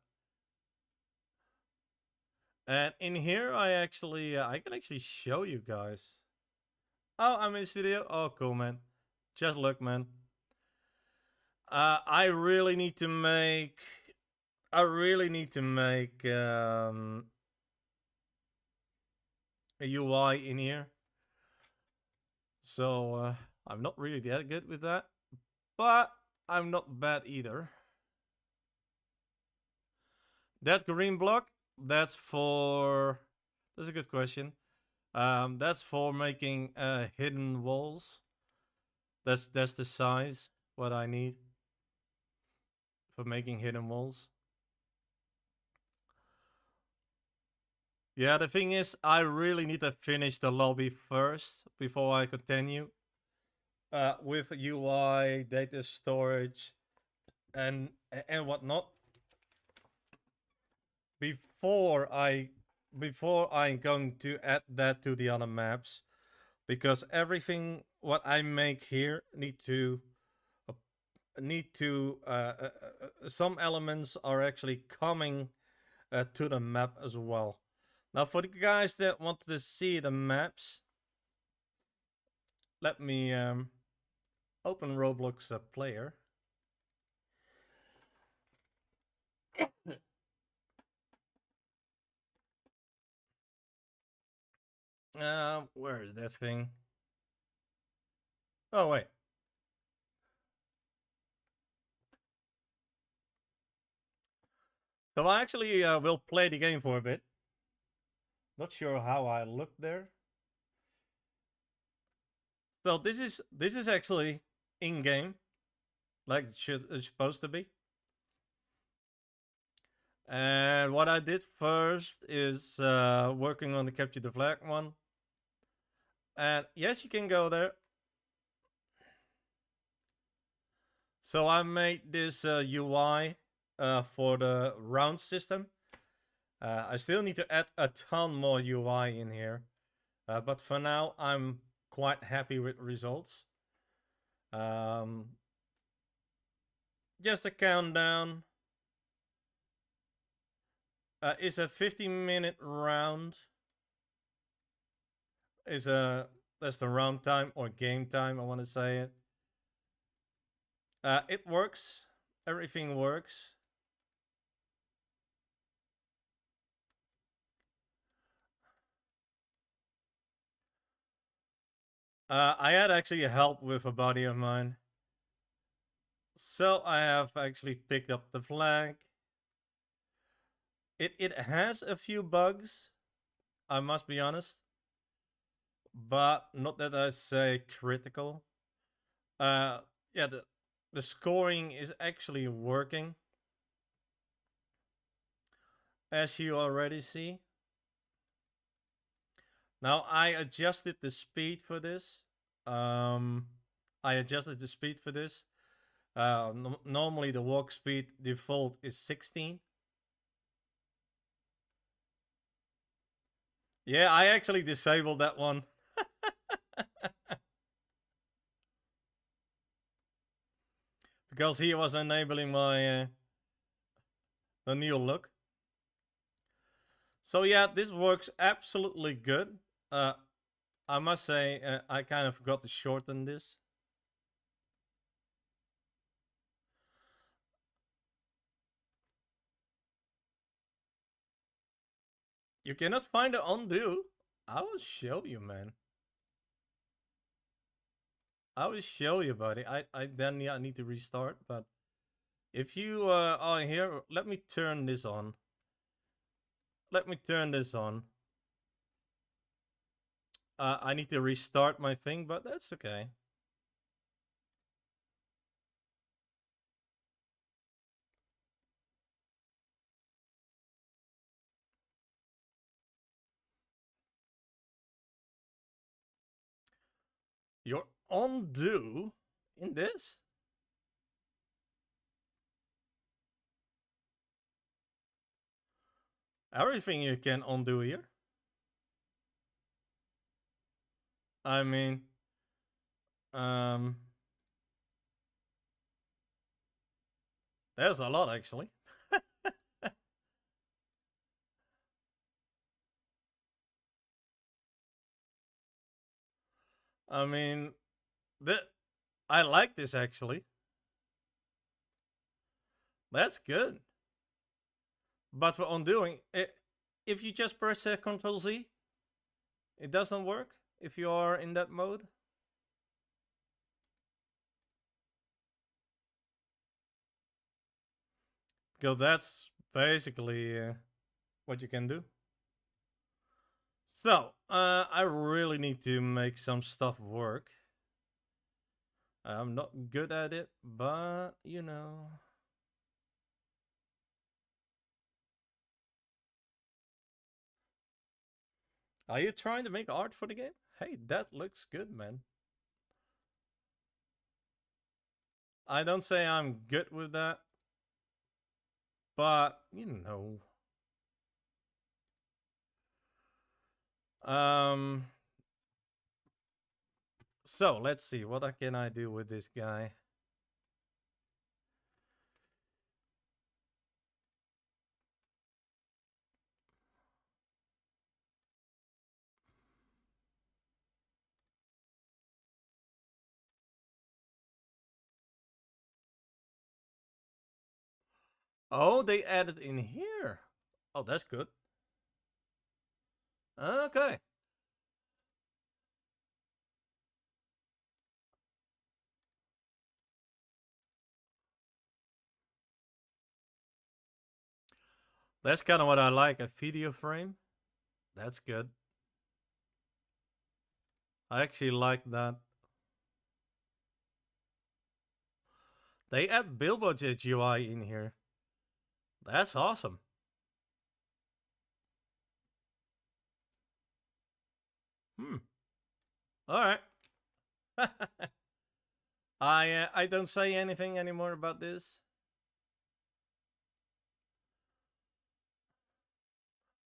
A: And in here, I can actually show you guys. Oh, I'm in studio. Oh, cool, man. Just look, man. I really need to make. A UI in here. So I'm not really that good with that, but I'm not bad either. That green block, that's for... That's a good question. That's for making hidden walls. That's the size what I need for making hidden walls. Yeah, the thing is, I really need to finish the lobby first before I continue with UI, data storage, and whatnot. Before I'm going to add that to the other maps, because everything what I make here need to some elements are actually coming to the map as well. Now, for the guys that want to see the maps, let me open Roblox player. Where is that thing? Oh, wait. So I actually will play the game for a bit. Not sure how I look there. So this is actually in game, like it's supposed to be. And what I did first is working on the capture the flag one. And yes, you can go there. So I made this UI for the round system. I still need to add a ton more UI in here. But for now, I'm quite happy with results. Just a countdown. Is a 50-minute round. That's the round time or game time, I want to say it. It works. Everything works. I had actually help with a buddy of mine. So I have actually picked up the flag. It has a few bugs, I must be honest. But not that I say critical. Yeah, the scoring is actually working. As you already see. Now I adjusted the speed for this. I adjusted the speed for this. Normally the walk speed default is 16. Yeah, I actually disabled that one. Because he was enabling my the new look. So yeah, this works absolutely good. I must say, I kind of forgot to shorten this. You cannot find the undo. I will show you, man. I will show you, buddy. I need to restart, but if you are here, let me turn this on. Let me turn this on. I need to restart my thing, but that's okay. Your undo in this? Everything you can undo here. I mean, there's a lot actually. I mean, I like this actually. That's good. But for undoing, if you just press Ctrl Z, it doesn't work if you are in that mode. Because that's basically what you can do. So, I really need to make some stuff work. I'm not good at it, but you know. Are you trying to make art for the game? Hey, that looks good, man. I don't say I'm good with that, but you know. So let's see, what can I do with this guy? Oh, they added in here. Oh, that's good. Okay. That's kind of what I like, a video frame. That's good. I actually like that. They add Bilbojet UI in here. That's awesome. All right. I don't say anything anymore about this.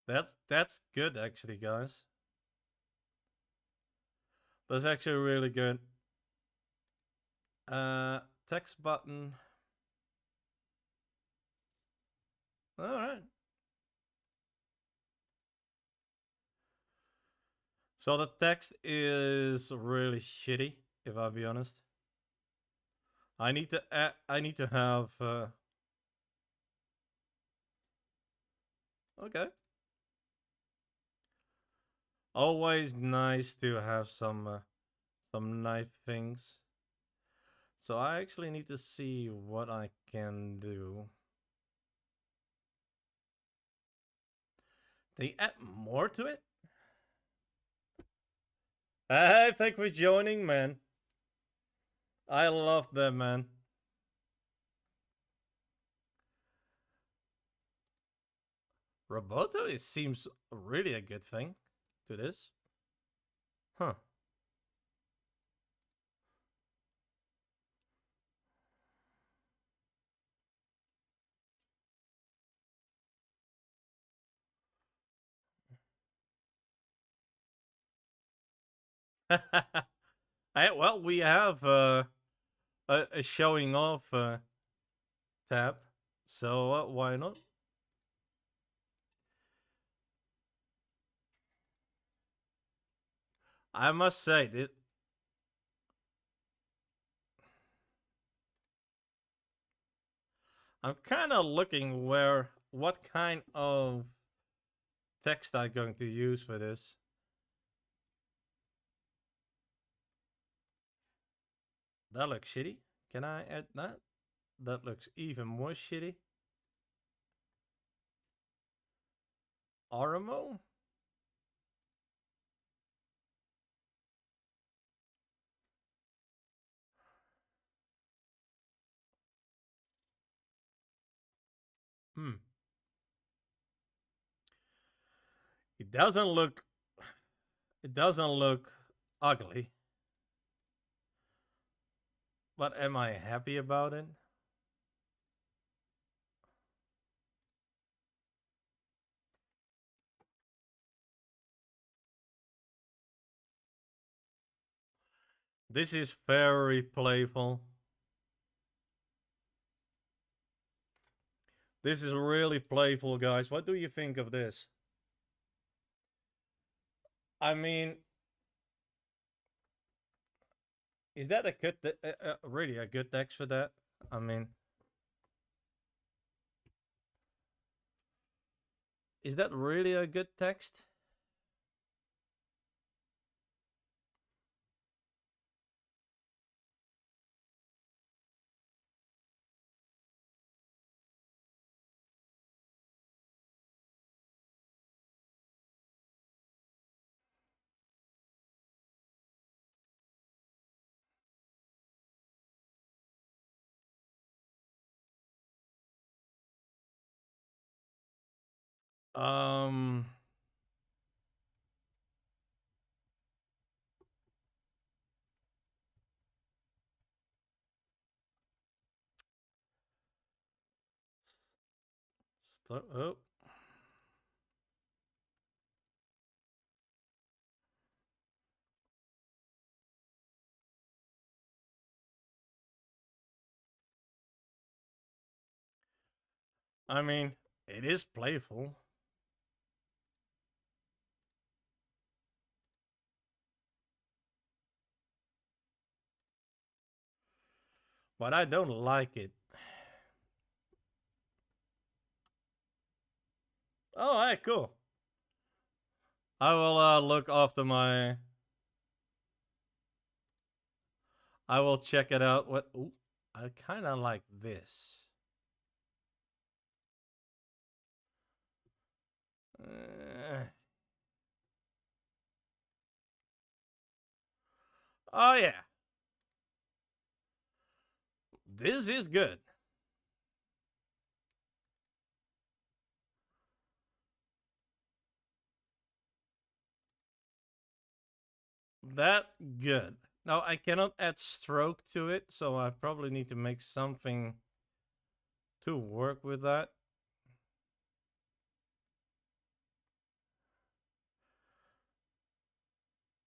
A: That's good actually, guys. That's actually really good. Text button. All right. So the text is really shitty, if I'll be honest. I need to have. Okay. Always nice to have some nice things. So I actually need to see what I can do. They add more to it? Hey, thanks for joining, man. I love that, man. Roboto, it seems really a good thing to this. Huh. Well, we have a showing off tab, so why not? I must say that I'm kind of looking what kind of text I'm going to use for this. That looks shitty. Can I add that? That looks even more shitty. Aramo? Hmm. It doesn't look. It doesn't look ugly. But am I happy about it? This is very playful. This is really playful, guys. What do you think of this? I mean, is that a good, really a good text for that? I mean, is that really a good text? Um, oh. I mean, it is playful. But I don't like it. Oh, alright, cool. I will look after my. I will check it out. What? Ooh, I kind of like this. Oh yeah, This is good. That good. Now I cannot add stroke to it, so I probably need to make something to work with that.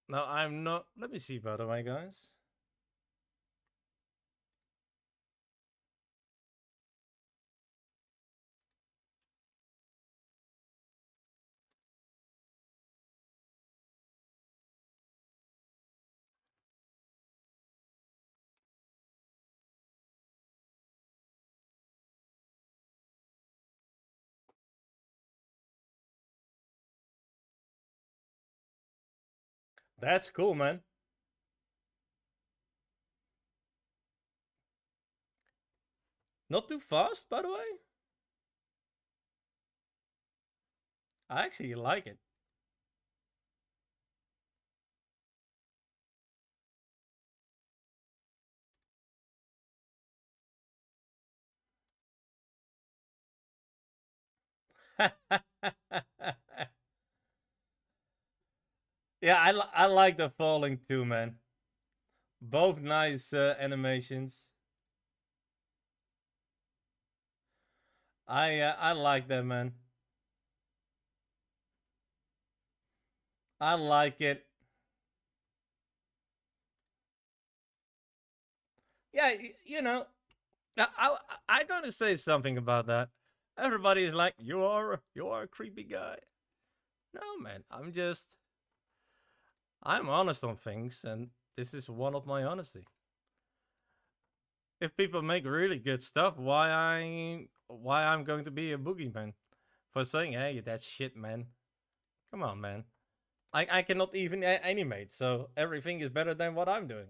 A: Now I'm not. Let me see, by the way, guys. That's cool, man. Not too fast, by the way. I actually like it. Yeah, I like the falling too, man. Both nice animations. I like that, man. I like it. Yeah, you know, I gonna say something about that. Everybody is like, you are a creepy guy. No, man, I'm honest on things, and this is one of my honesty. If people make really good stuff, why I'm going to be a boogeyman for saying, hey, that's shit, man. Come on, man. I cannot even animate, so everything is better than what I'm doing.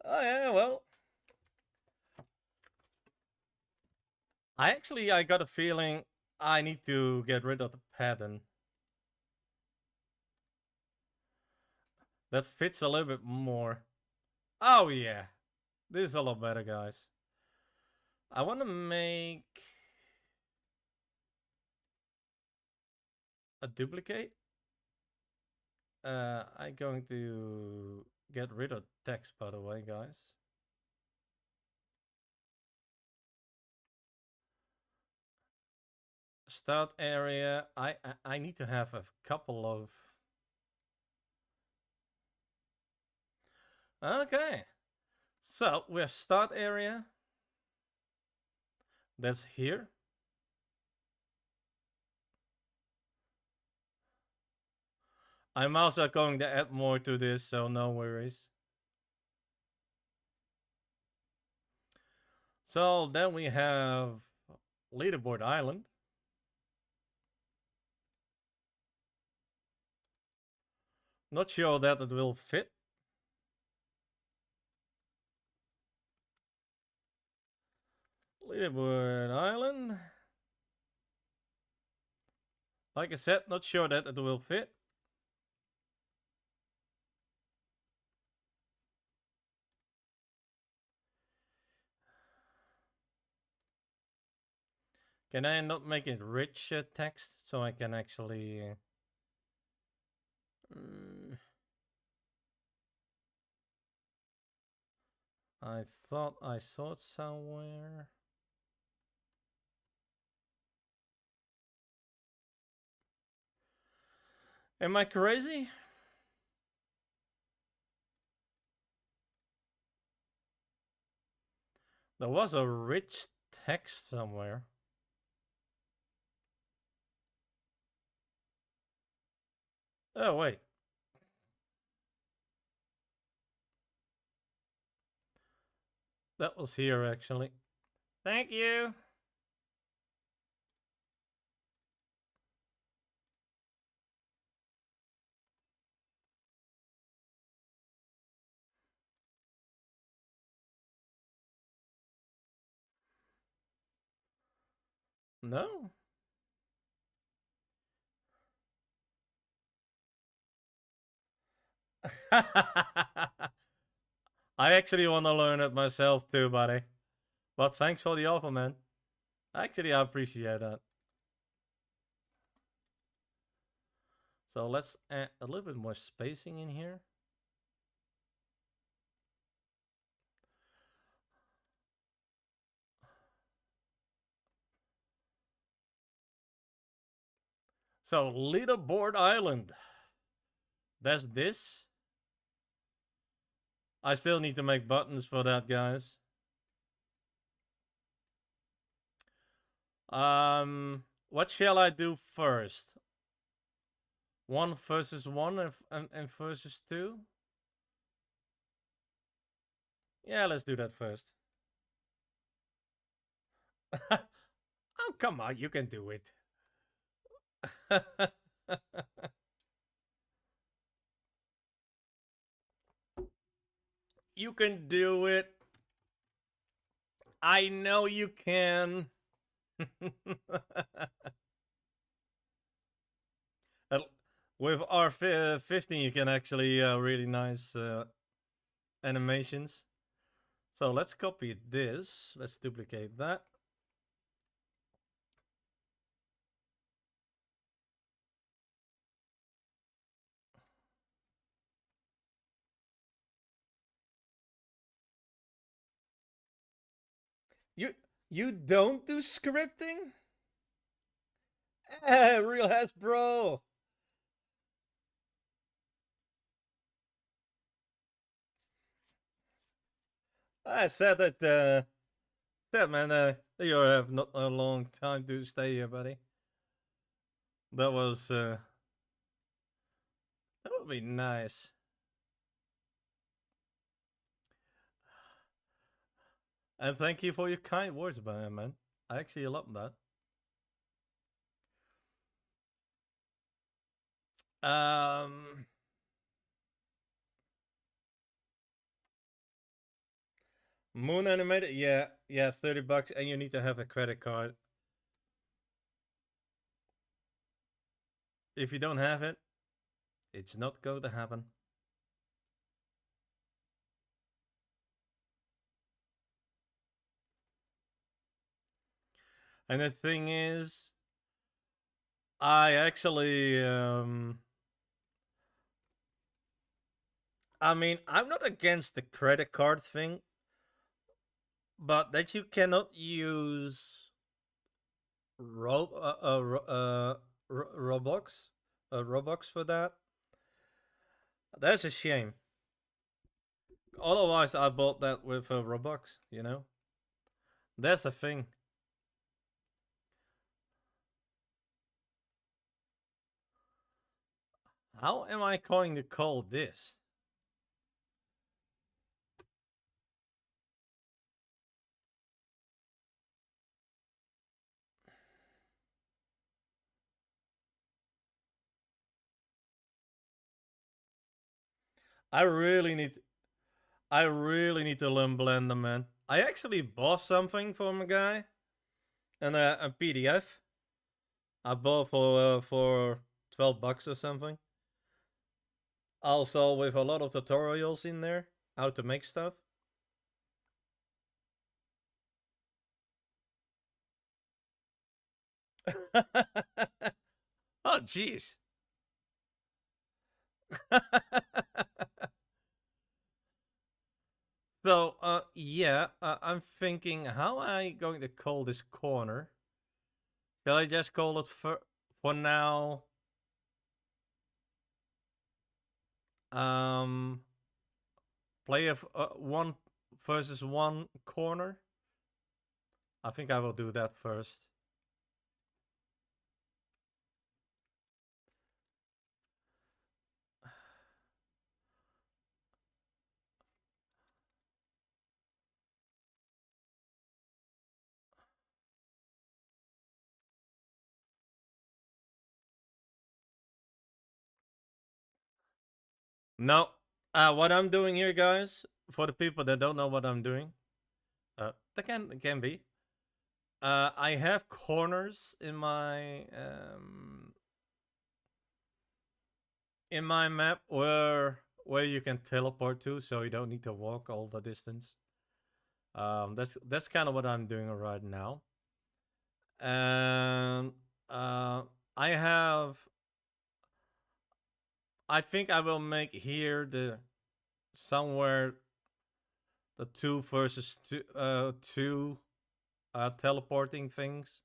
A: Oh yeah, well, I got a feeling I need to get rid of the pattern. That fits a little bit more. Oh yeah, this is a lot better, guys. I want to make a duplicate. I'm going to get rid of text, by the way, guys. Start area. I need to have a couple of. Okay, so we have start area. That's here. I'm also going to add more to this, so no worries. So then we have leaderboard island. Not sure that it will fit. Leaderboard island. Like I said, not sure that it will fit. Can I not make it rich text so I can actually... I thought I saw it somewhere. Am I crazy? There was a rich text somewhere. Oh, wait. That was here, actually. Thank you. No. I actually want to learn it myself too, buddy. But thanks for the offer, man. Actually, I appreciate that. So let's add a little bit more spacing in here. So leaderboard island. That's this. I still need to make buttons for that, guys. What shall I do first? 1 versus 1 and versus 2? Yeah, let's do that first. Oh, come on, you can do it. You can do it. I know you can. With R15, you can actually really nice animations. So let's copy this. Let's duplicate that. You don't do scripting? Real has bro. I said that man, you have not a long time to stay here, buddy. That was that would be nice. And thank you for your kind words about him, man. I actually love that. Moon animated, yeah, $30, and you need to have a credit card. If you don't have it, it's not going to happen. And the thing is, I actually, I mean, I'm not against the credit card thing, but that you cannot use Roblox, Roblox for that. That's a shame. Otherwise, I bought that with Roblox. You know, that's the thing. How am I going to call this? I really need. I really need to learn Blender, man. I actually bought something from a guy, and a PDF. I bought for $12 or something. Also with a lot of tutorials in there, how to make stuff. Oh, jeez. So, yeah, I'm thinking, how am I going to call this corner? Shall I just call it for now? Play a 1 versus 1 corner. I think I will do that first. No, what I'm doing here, guys, for the people that don't know what I'm doing, that can be. I have corners in my map where where you can teleport to, so you don't need to walk all the distance. That's kind of what I'm doing right now. And I have. I think I will make here the somewhere the two versus two teleporting things,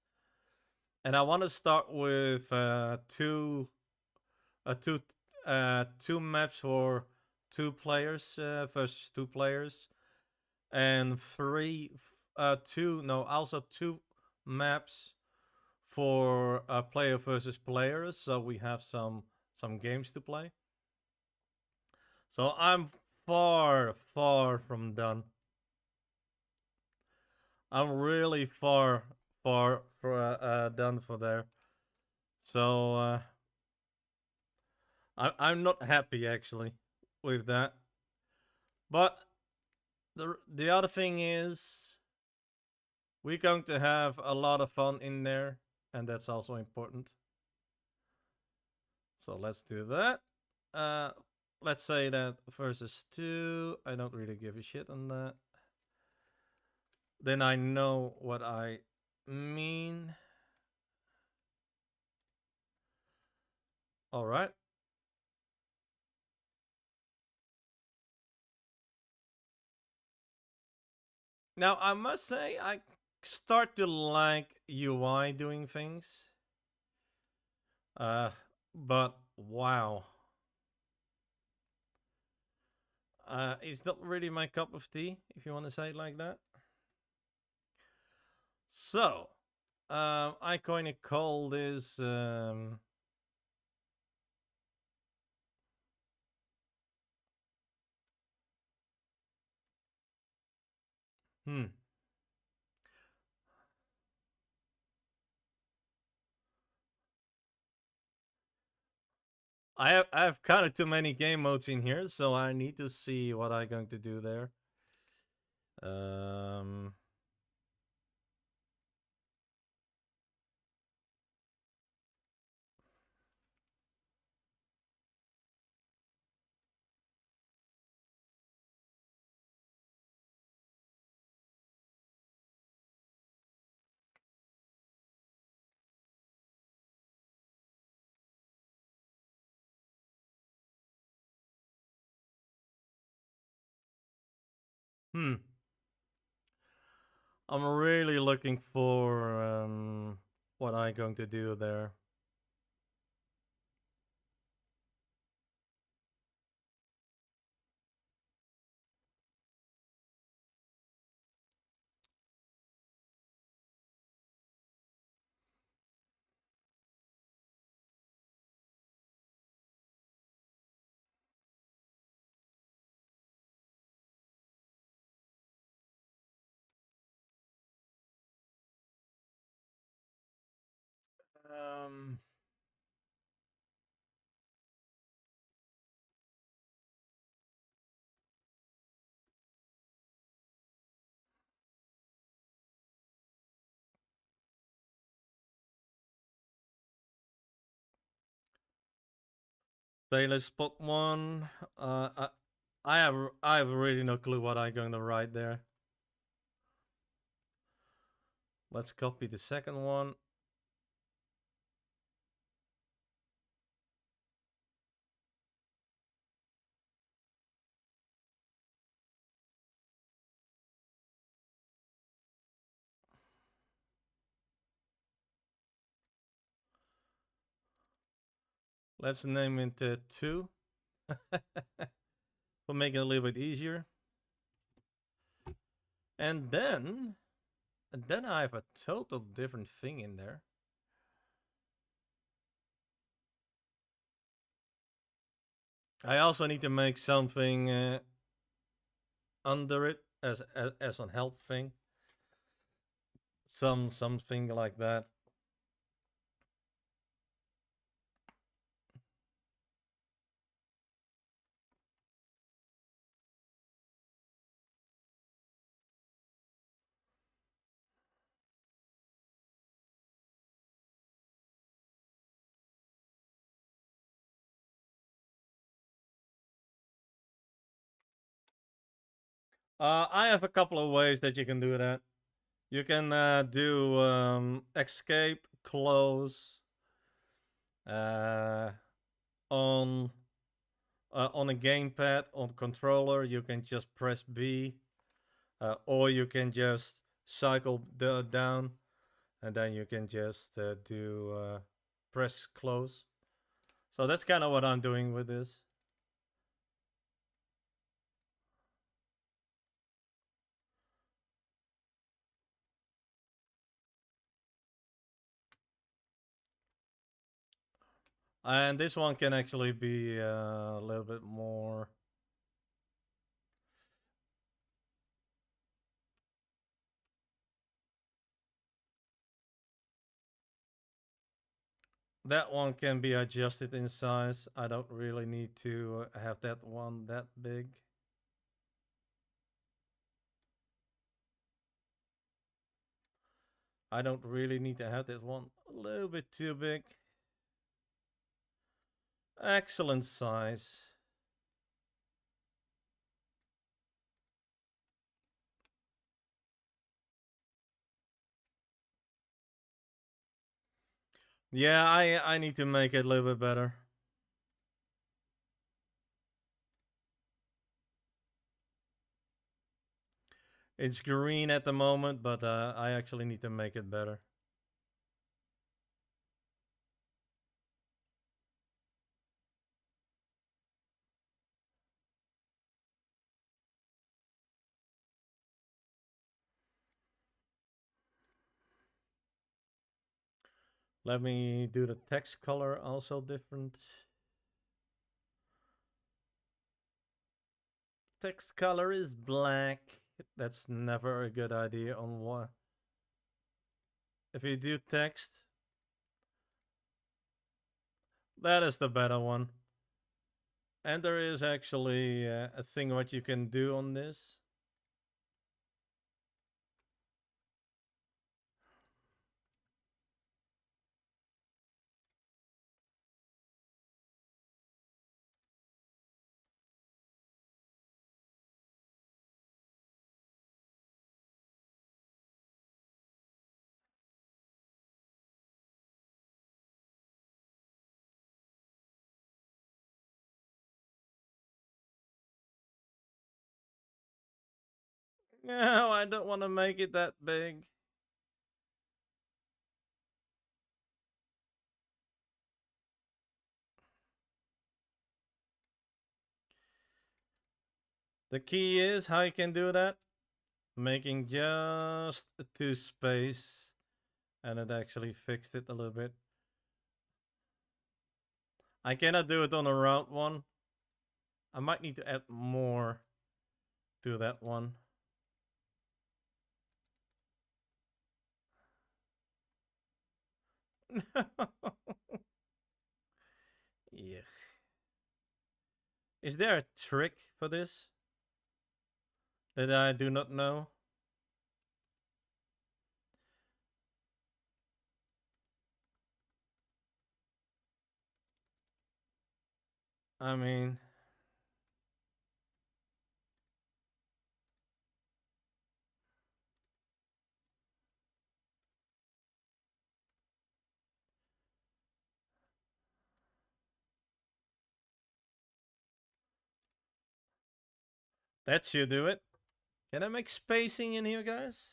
A: and I want to start with two two maps for two players versus two players, and also two maps for player versus players, so we have some games to play. So I'm far from done. I'm really far done for there. So I'm not happy actually with that. But the other thing is we're going to have a lot of fun in there, and that's also important. So let's do that. Let's say that versus two. I don't really give a shit on that. Then I know what I mean. All right. Now I must say I start to like UI doing things. Uh, but wow. It's not really my cup of tea, if you want to say it like that. So, I kind of call this. Hmm. I have kind of too many game modes in here, so I need to see what I'm going to do there. Um. Hmm. I'm really looking for what I'm going to do there. Um. Let's spot one. I have really no clue what I'm going to write there. Let's copy the second one. Let's name it 2. We'll make it a little bit easier. And then I have a total different thing in there. I also need to make something under it as a help thing. Something like that. I have a couple of ways that you can do that. You can do escape, close, uh, on on a gamepad, on controller. You can just press B, or you can just cycle down, and then you can just do press close. So that's kind of what I'm doing with this. And this one can actually be a little bit more. That one can be adjusted in size. I don't really need to have that one that big. I don't really need to have this one a little bit too big. Excellent size. Yeah, I need to make it a little bit better. It's green at the moment, but I actually need to make it better. Let me do the text color also different. Text color is black. That's never a good idea on what. If you do text, that is the better one. And there is actually a thing what you can do on this. No, I don't want to make it that big. The key is how you can do that. Making just two space, and it actually fixed it a little bit. I cannot do it on a round one. I might need to add more to that one. Yeah. Is there a trick for this that I do not know? I mean, that should do it. Can I make spacing in here, guys?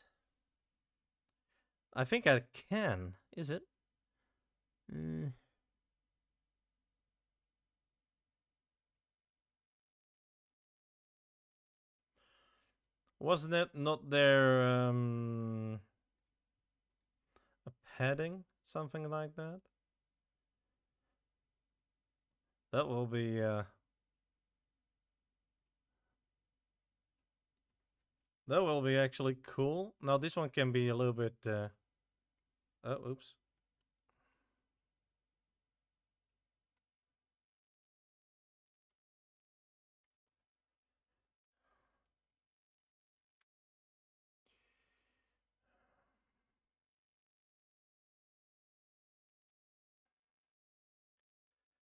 A: I think I can. Is it? Wasn't it not there a padding? Something like that? That will be that will be actually cool. Now this one can be a little bit oh oops.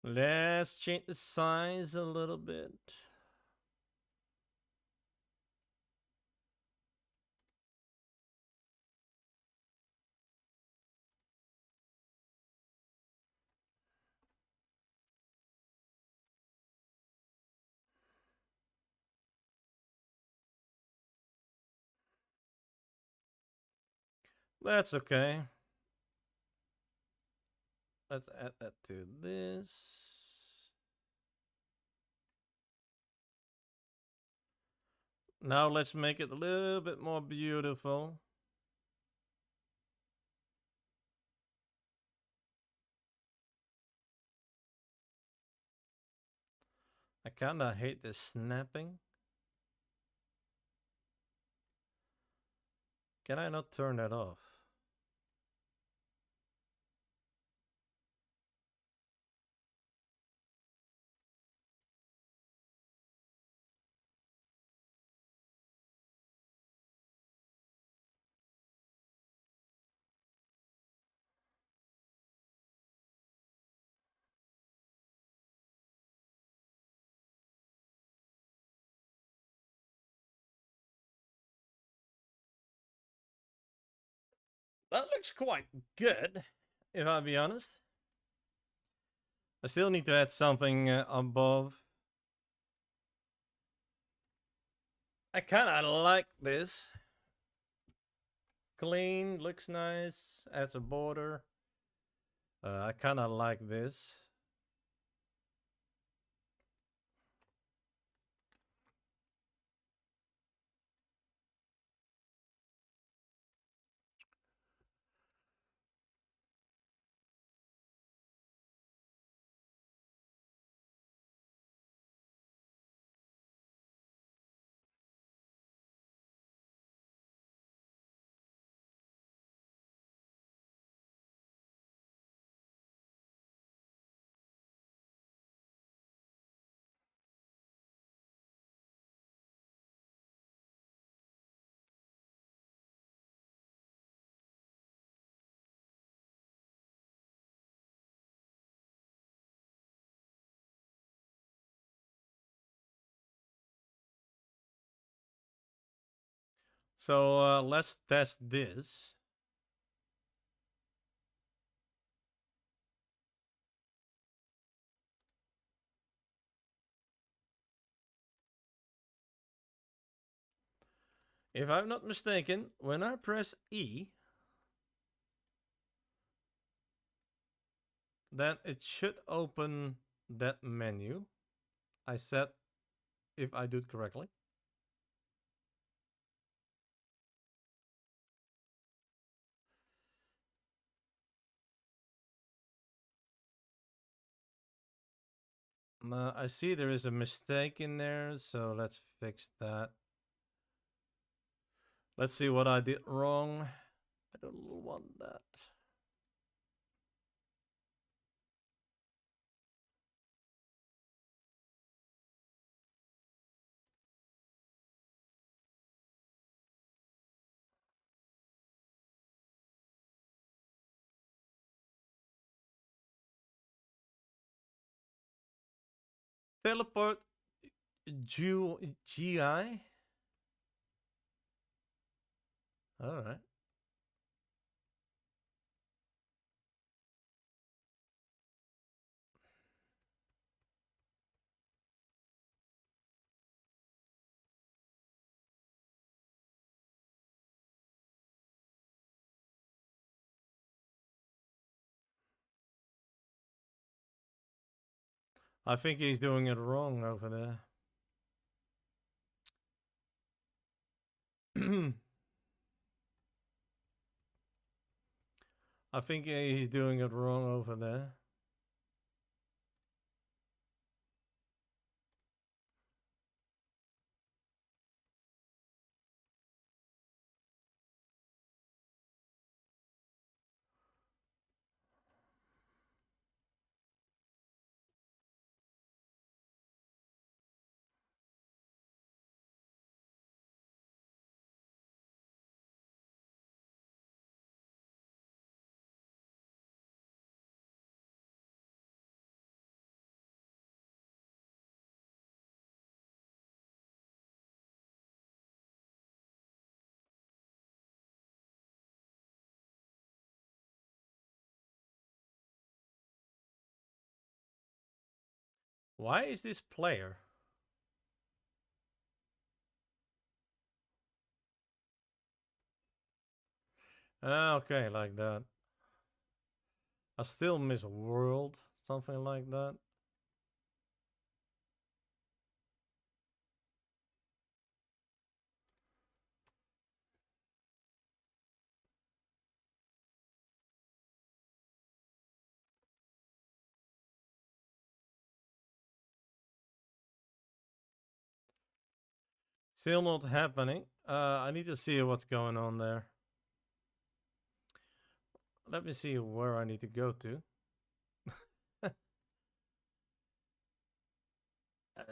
A: Let's change the size a little bit. That's okay. Let's add that to this. Now let's make it a little bit more beautiful. I kinda hate this snapping. Can I not turn that off? That looks quite good, if I'll be honest. I still need to add something above. I kinda like this. Clean, looks nice, as a border. I kinda like this. So let's test this. If I'm not mistaken, when I press E, then it should open that menu. I said if I do it correctly. I see there is a mistake in there, so let's fix that. Let's see what I did wrong. I don't want that. Teleport GI. All right. I think he's doing it wrong over there. I think he's doing it wrong over there. Why is this player? Ah, okay, like that. I still miss world, something like that. Still not happening. I need to see what's going on there. Let me see where I need to go to. uh,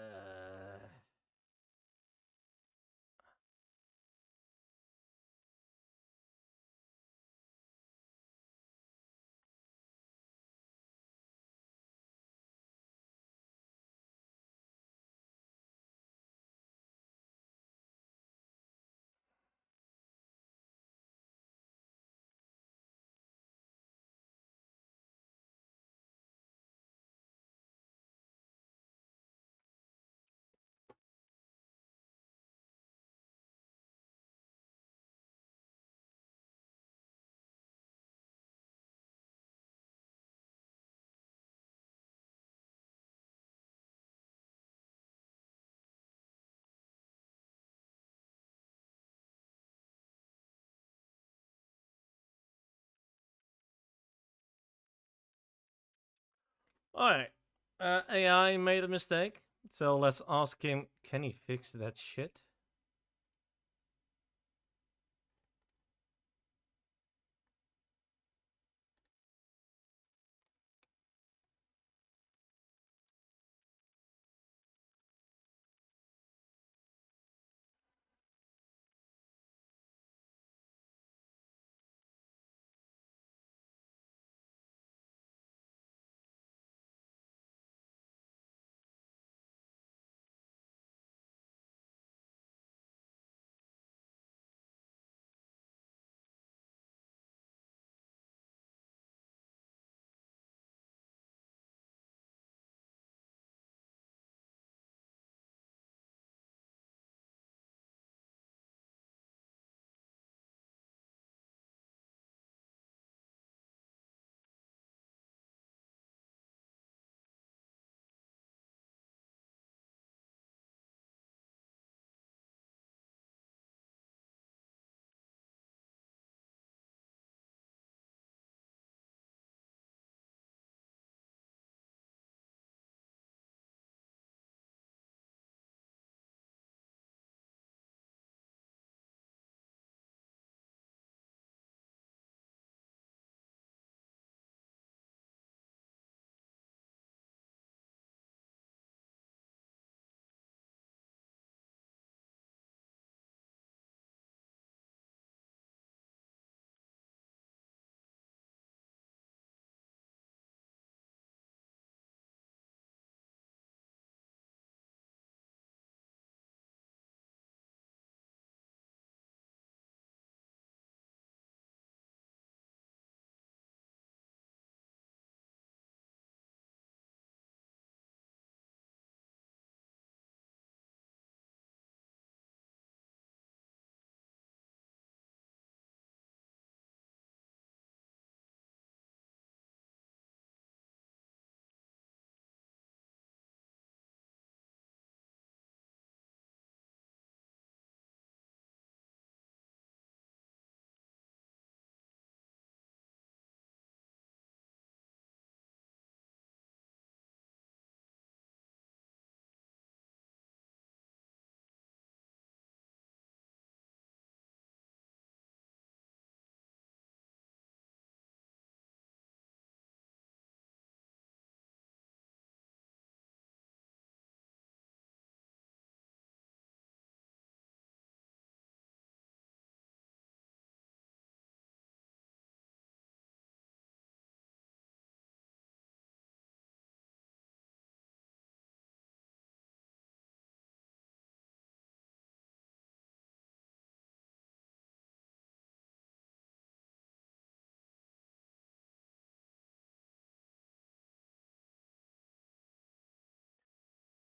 A: Alright. AI made a mistake. So let's ask him, can he fix that shit?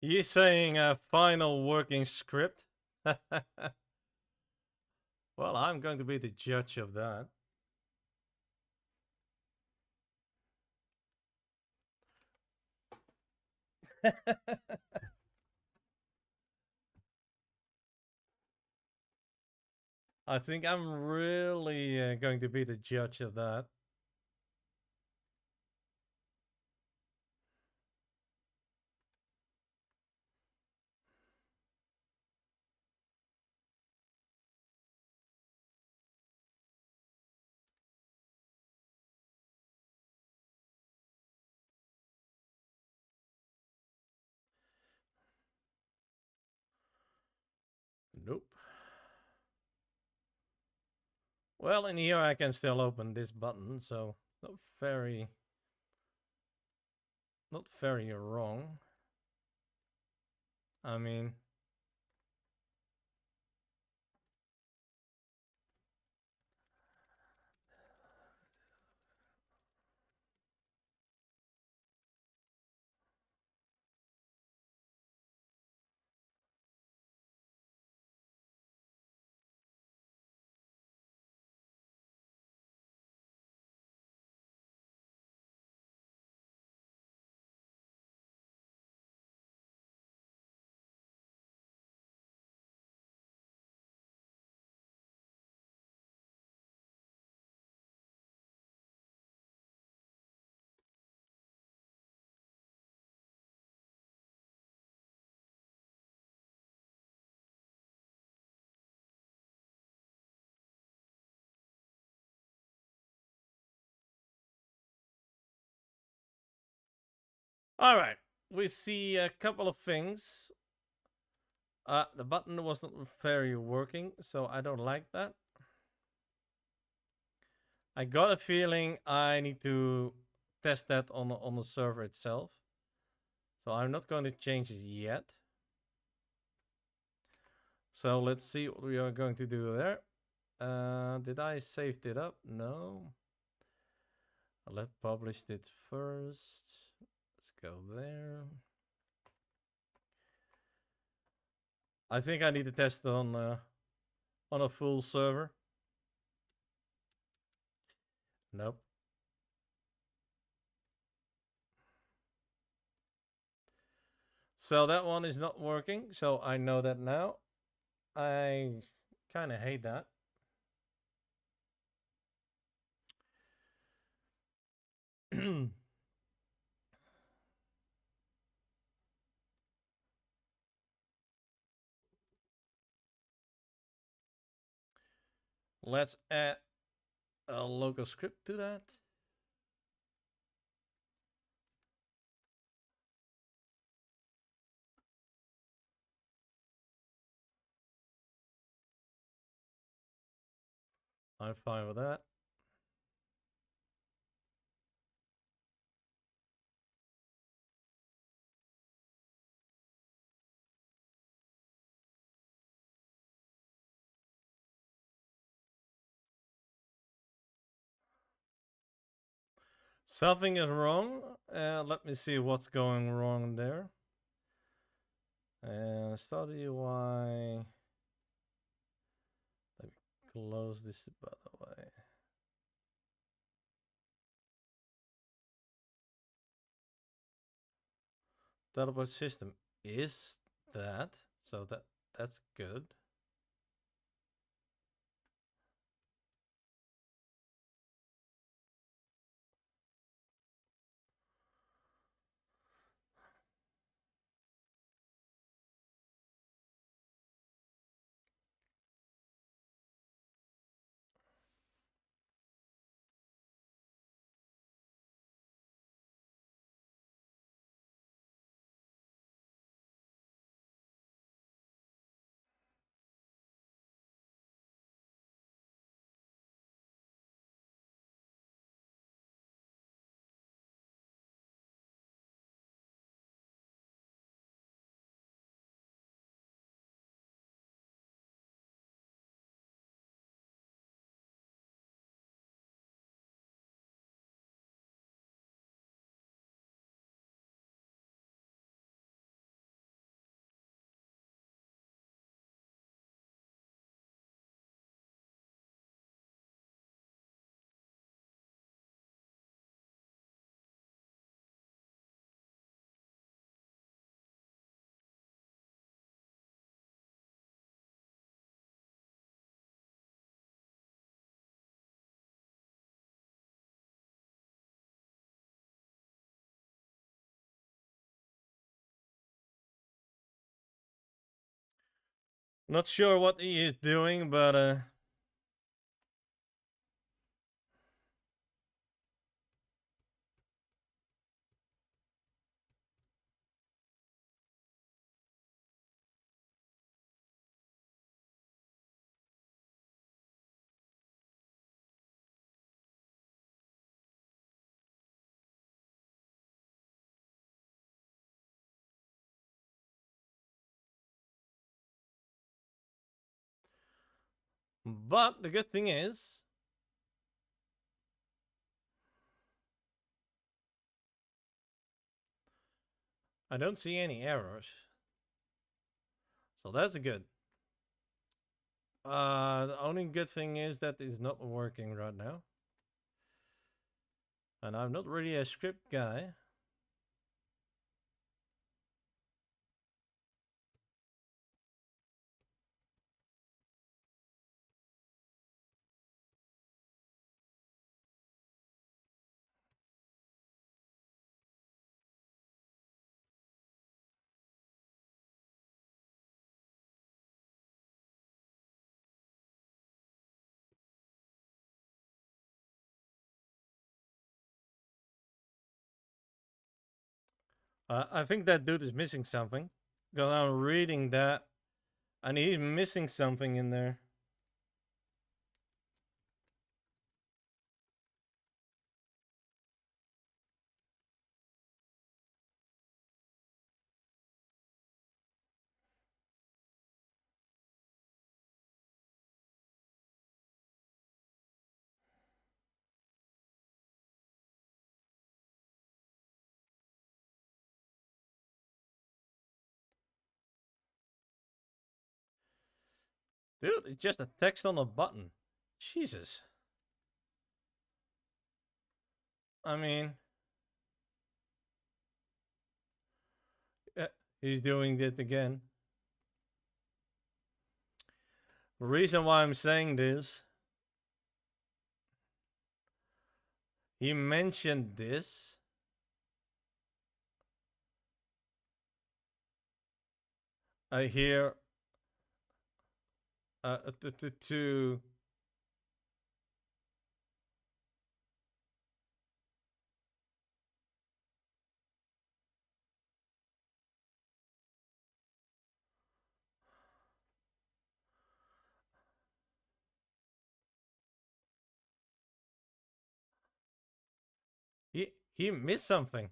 A: You saying a final working script? Well, I'm going to be the judge of that. I think I'm really going to be the judge of that. Nope. Well, in here I can still open this button, so not very, not very wrong. I mean, all right. We see a couple of things. The button wasn't very working, so I don't like that. I got a feeling I need to test that on the server itself. So I'm not going to change it yet. So let's see what we are going to do there. Did I save it up? No. Let's publish it first. Let's go there. I think I need to test it on a full server. Nope. So that one is not working. So I know that now. I kind of hate that. Let's add a local script to that. I'm fine with that. Something is wrong. Let me see what's going wrong there. Start UI. Let me close this by the way. Teleport system is that, so that's good. Not sure what he is doing, but the good thing is, I don't see any errors, so that's good. The only good thing is that it's not working right now, and I'm not really a script guy. I think that dude is missing something. Because I'm reading that, and he's missing something in there. Dude, it's just a text on a button. Jesus. I mean, he's doing it again. The reason why I'm saying this, he mentioned this. I hear to he missed something.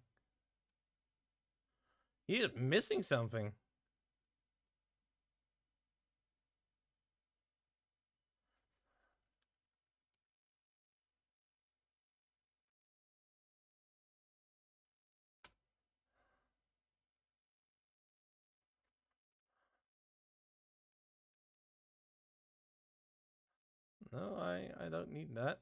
A: He is missing something. No, I don't need that.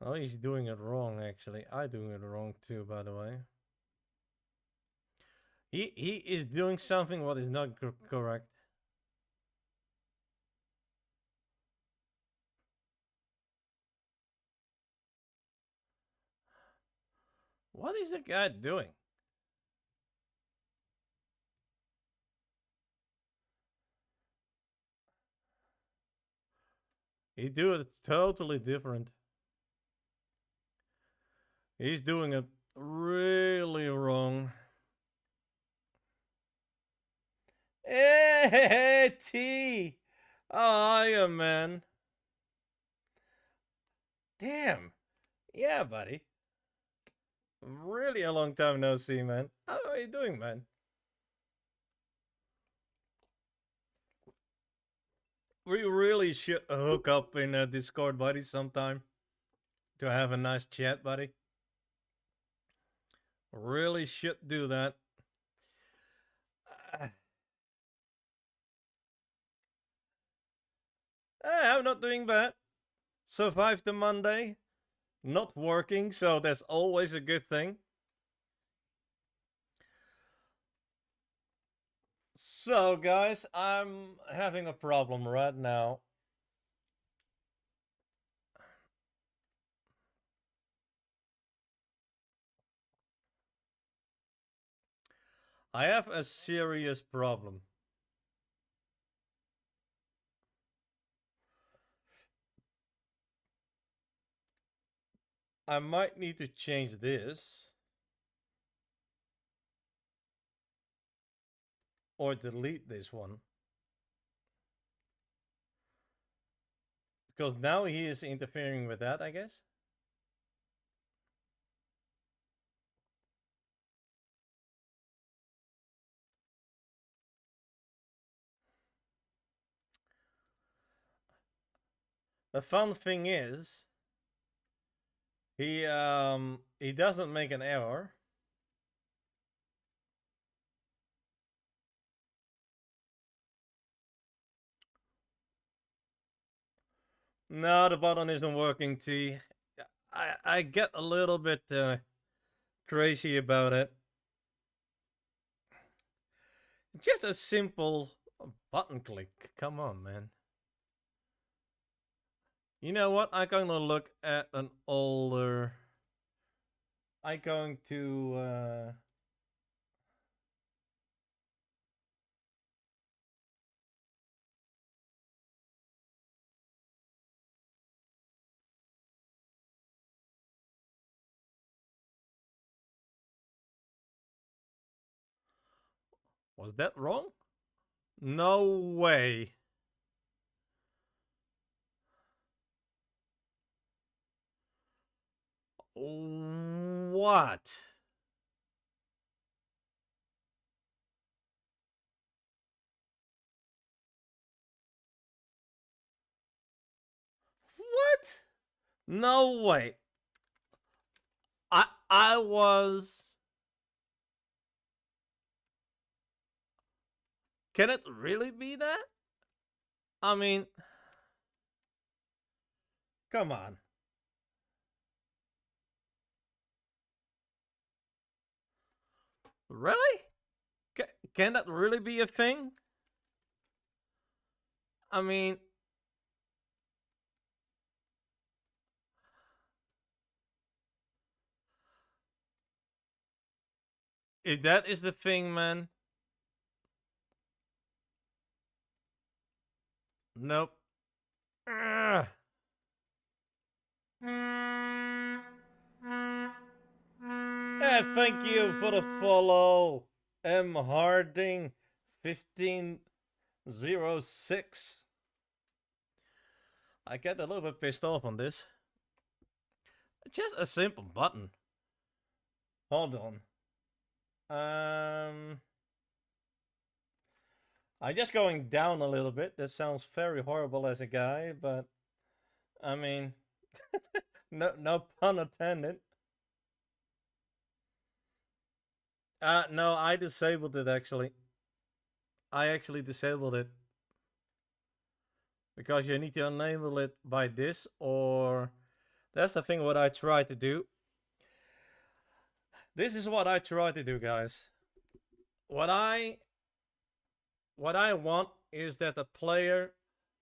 A: Oh, he's doing it wrong, actually. I doing it wrong too, by the way. He is doing something what is not correct. What is the guy doing? He do it totally different. He's doing it really wrong. Hey, T! How are you, man? Damn. Yeah, buddy. Really a long time no see, man. How are you doing, man? We really should hook up in a Discord, buddy, sometime to have a nice chat, buddy. Really should do that. Uh, I'm not doing bad. Survived the Monday. Not working, so that's always a good thing. So, guys, I'm having a problem right now. I have a serious problem. I might need to change this. Or delete this one. Because now he is interfering with that, I guess. The fun thing is, he doesn't make an error. No, the button isn't working, T. I get a little bit crazy about it. Just a simple button click. Come on, man. You know what? I'm going to look at an older. I'm going to. Was that wrong? No way. What? What? No way. I was. Can it really be that? I mean, come on. Really? Can that really be a thing? I mean, if that is the thing, man. Nope. Ugh. Thank you for the follow. M. Harding 1506. I get a little bit pissed off on this. Just a simple button. Hold on. I'm just going down a little bit. That sounds very horrible as a guy, but I mean, no pun intended. No, I disabled it actually. I actually disabled it because you need to enable it by this, or that's the thing. What I try to do. This is what I try to do, guys. What I want is that the player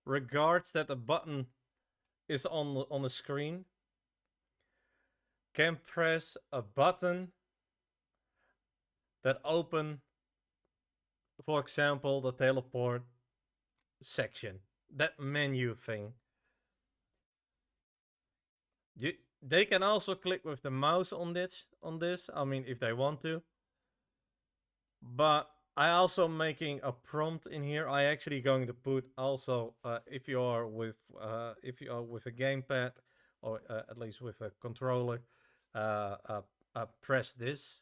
A: regards that the button is on the screen, can press a button that open, for example, the teleport section, that menu thing. They can also click with the mouse on this. I mean, if they want to. But I also making a prompt in here. I actually going to put also if you are with a gamepad or at least with a controller, press this,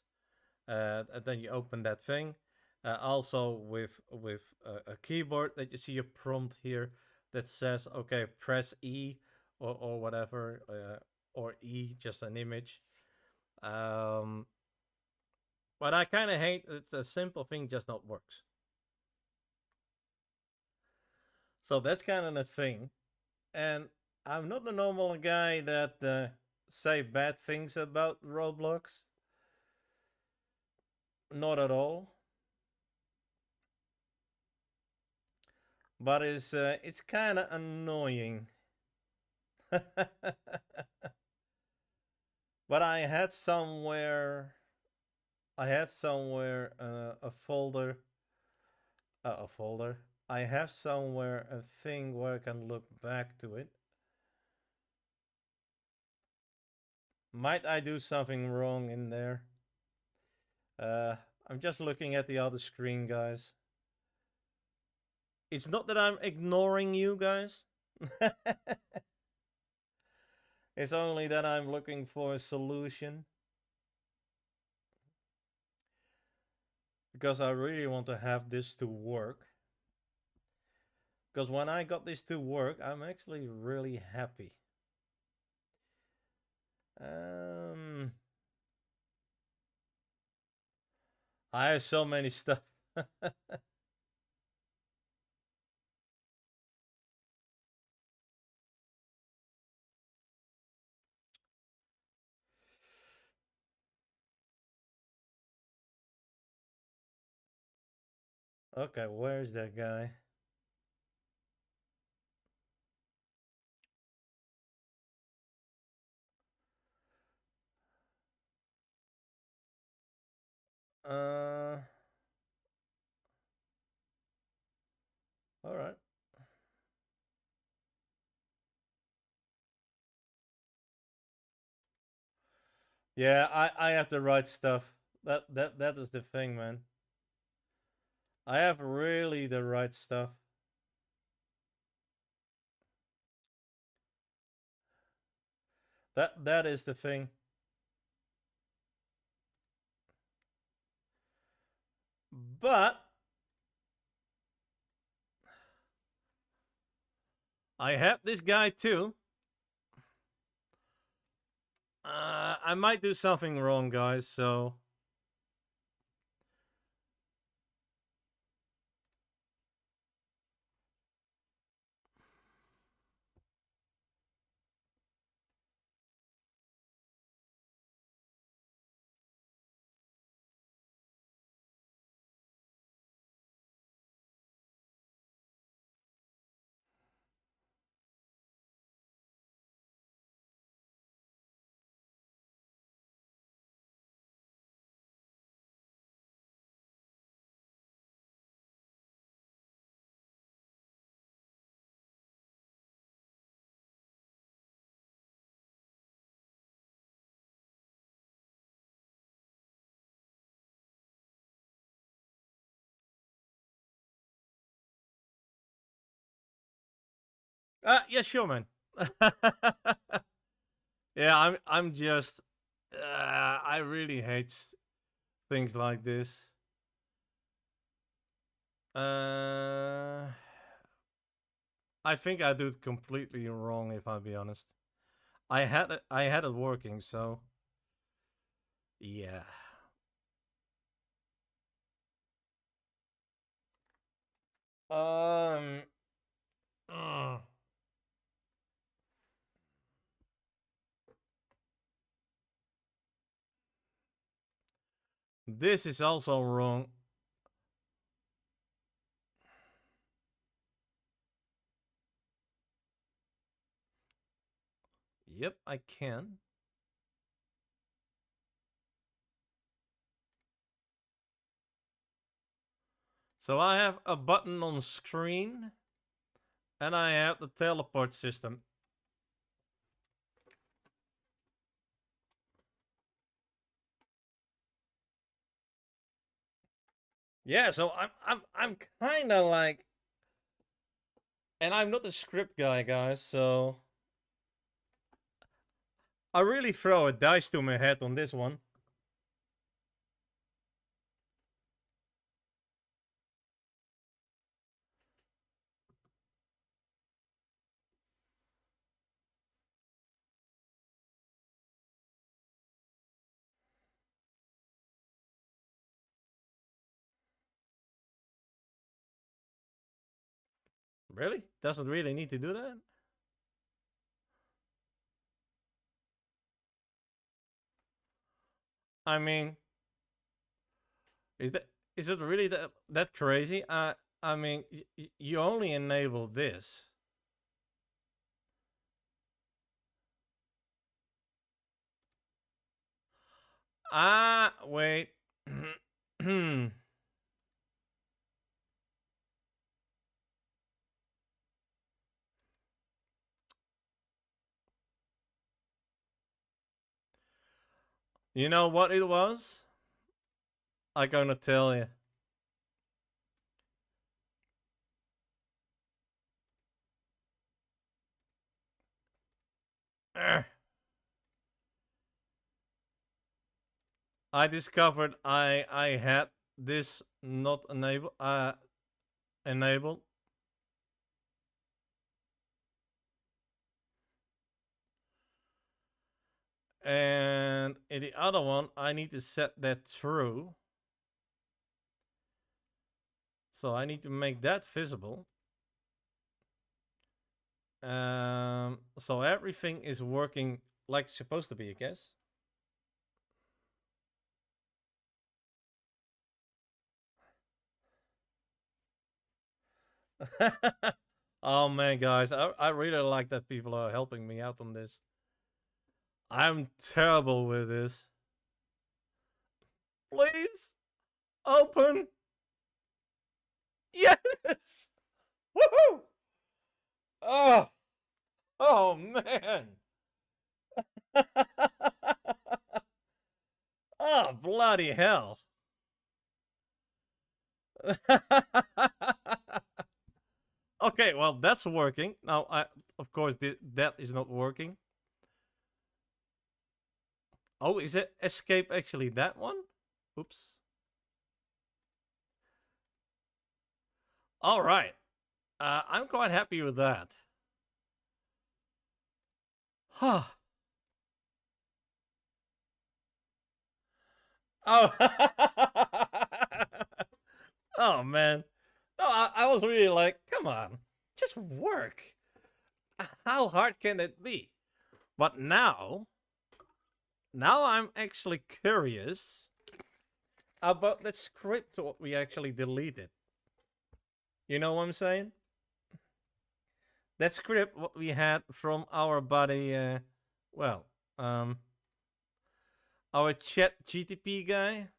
A: and then you open that thing. Also with a keyboard that you see a prompt here that says okay, press E or whatever, or E, just an image. But I kind of hate it's a simple thing just not works. So that's kind of the thing. And I'm not the normal guy that say bad things about Roblox. Not at all. But it's kind of annoying. But I I had somewhere a folder. A folder. I have somewhere a thing where I can look back to it. Might I do something wrong in there? I'm just looking at the other screen, guys. It's not that I'm ignoring you guys. It's only that I'm looking for a solution. Because I really want to have this to work. Because when I got this to work, I'm actually really happy. I have so many stuff. Okay, where's that guy? All right. Yeah, I have the right stuff. That is the thing, man. I have really the right stuff. That is the thing. But I have this guy too. I might do something wrong, guys, so yeah, sure, man. Yeah, I'm just I really hate things like this. Uh I think I do it completely wrong if I be honest. I had it working, so yeah. Um uh, this is also wrong. Yep, I can. So I have a button on screen and I have the teleport system. Yeah, so I'm kind of like, and I'm not a script guy, guys. So I really throw a dice to my head on this one. Really? Doesn't really need to do that? I mean, is that is it really that crazy? I mean, you only enable this. Ah, wait. You know what it was? I'm gonna tell you. I discovered I had this not enabled. And in the other one, I need to set that true. So I need to make that visible. So everything is working like it's supposed to be, I guess. Oh man, guys, I really like that people are helping me out on this. I'm terrible with this. Please open. Yes. Woohoo! Oh, oh man. Oh bloody hell. Okay, well that's working. Now I of course that is not working. Oh, is it escape actually that one? Oops. All right. I'm quite happy with that. Huh. Oh. Oh man. No, I was really like, come on, just work. How hard can it be? But now I'm actually curious about that script what we actually deleted. You know what I'm saying? That script what we had from our buddy, well, our chat GTP guy.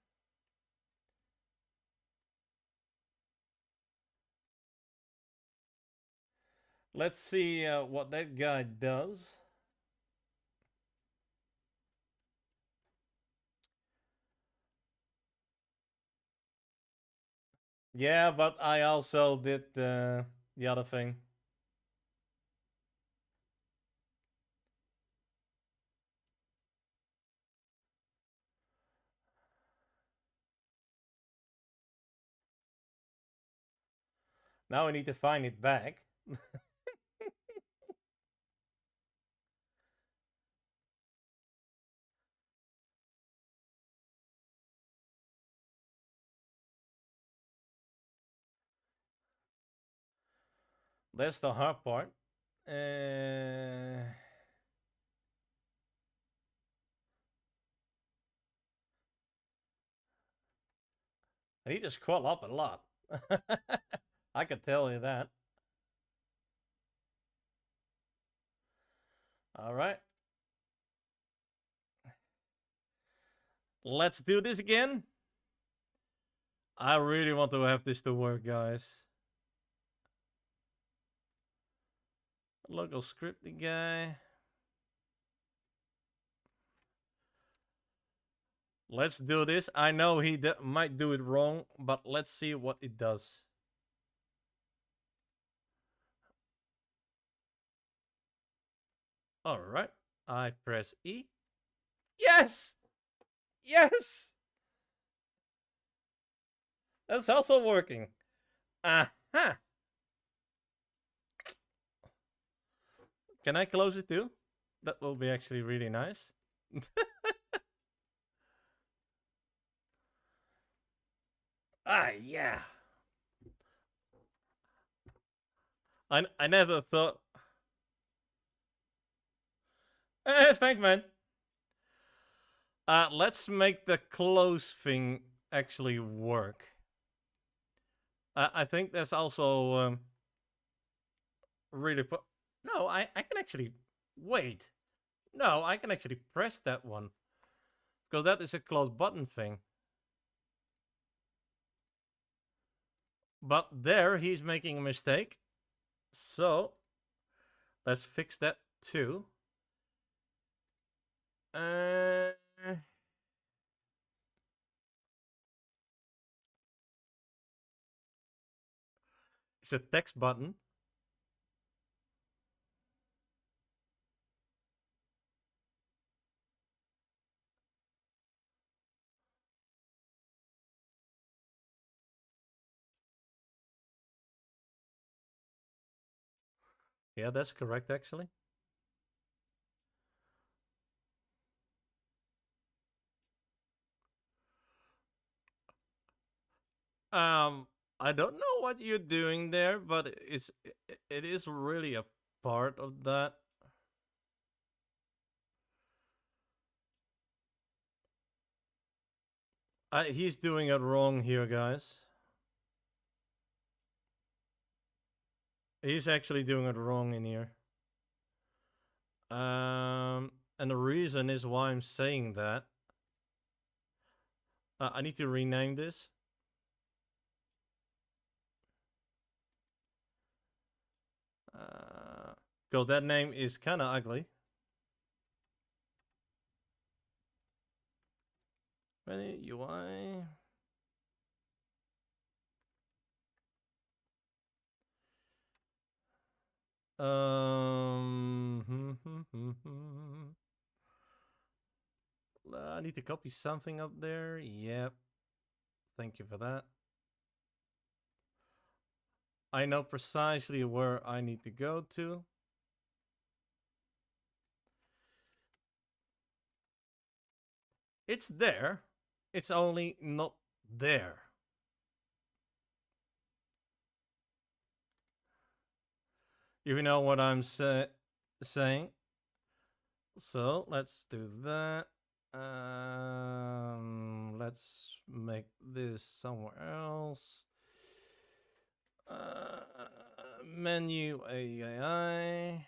A: Let's see what that guy does. Yeah, but I also did the other thing. Now I need to find it back. That's the hard part. I need to scroll up a lot. I can tell you that. All right. Let's do this again. I really want to have this to work, guys. Local scripting guy. Let's do this. I know he might do it wrong, but let's see what it does. All right. I press E. Yes! Yes! That's also working. Aha! Can I close it too? That will be actually really nice. Yeah. I never thought. Thanks, man. Let's make the close thing actually work. I think that's also really. No, I can actually wait. No, I can actually press that one because that is a close button thing. But there he's making a mistake. So let's fix that too. It's a text button. Yeah, that's correct actually. I don't know what you're doing there, but it is really a part of that. He's doing it wrong here, guys. He's actually doing it wrong in here. And the reason is why I'm saying that. I need to rename this. Because that name is kind of ugly. Ready? UI. I need to copy something up there. Yep. Thank you for that. I know precisely where I need to go to. It's there. It's only not there. You know what I'm saying? So let's do that. Let's make this somewhere else. Menu AI.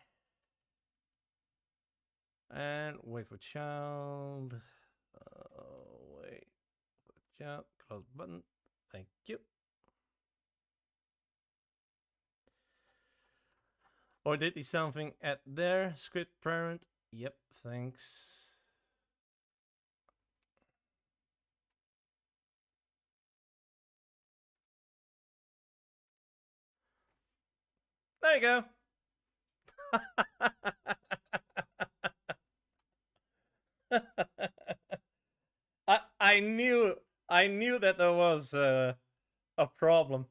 A: And wait for child. Wait for child. Close button. Thank you. Or did he something at there? Script parent. Yep, thanks. There you go. I knew that there was a problem.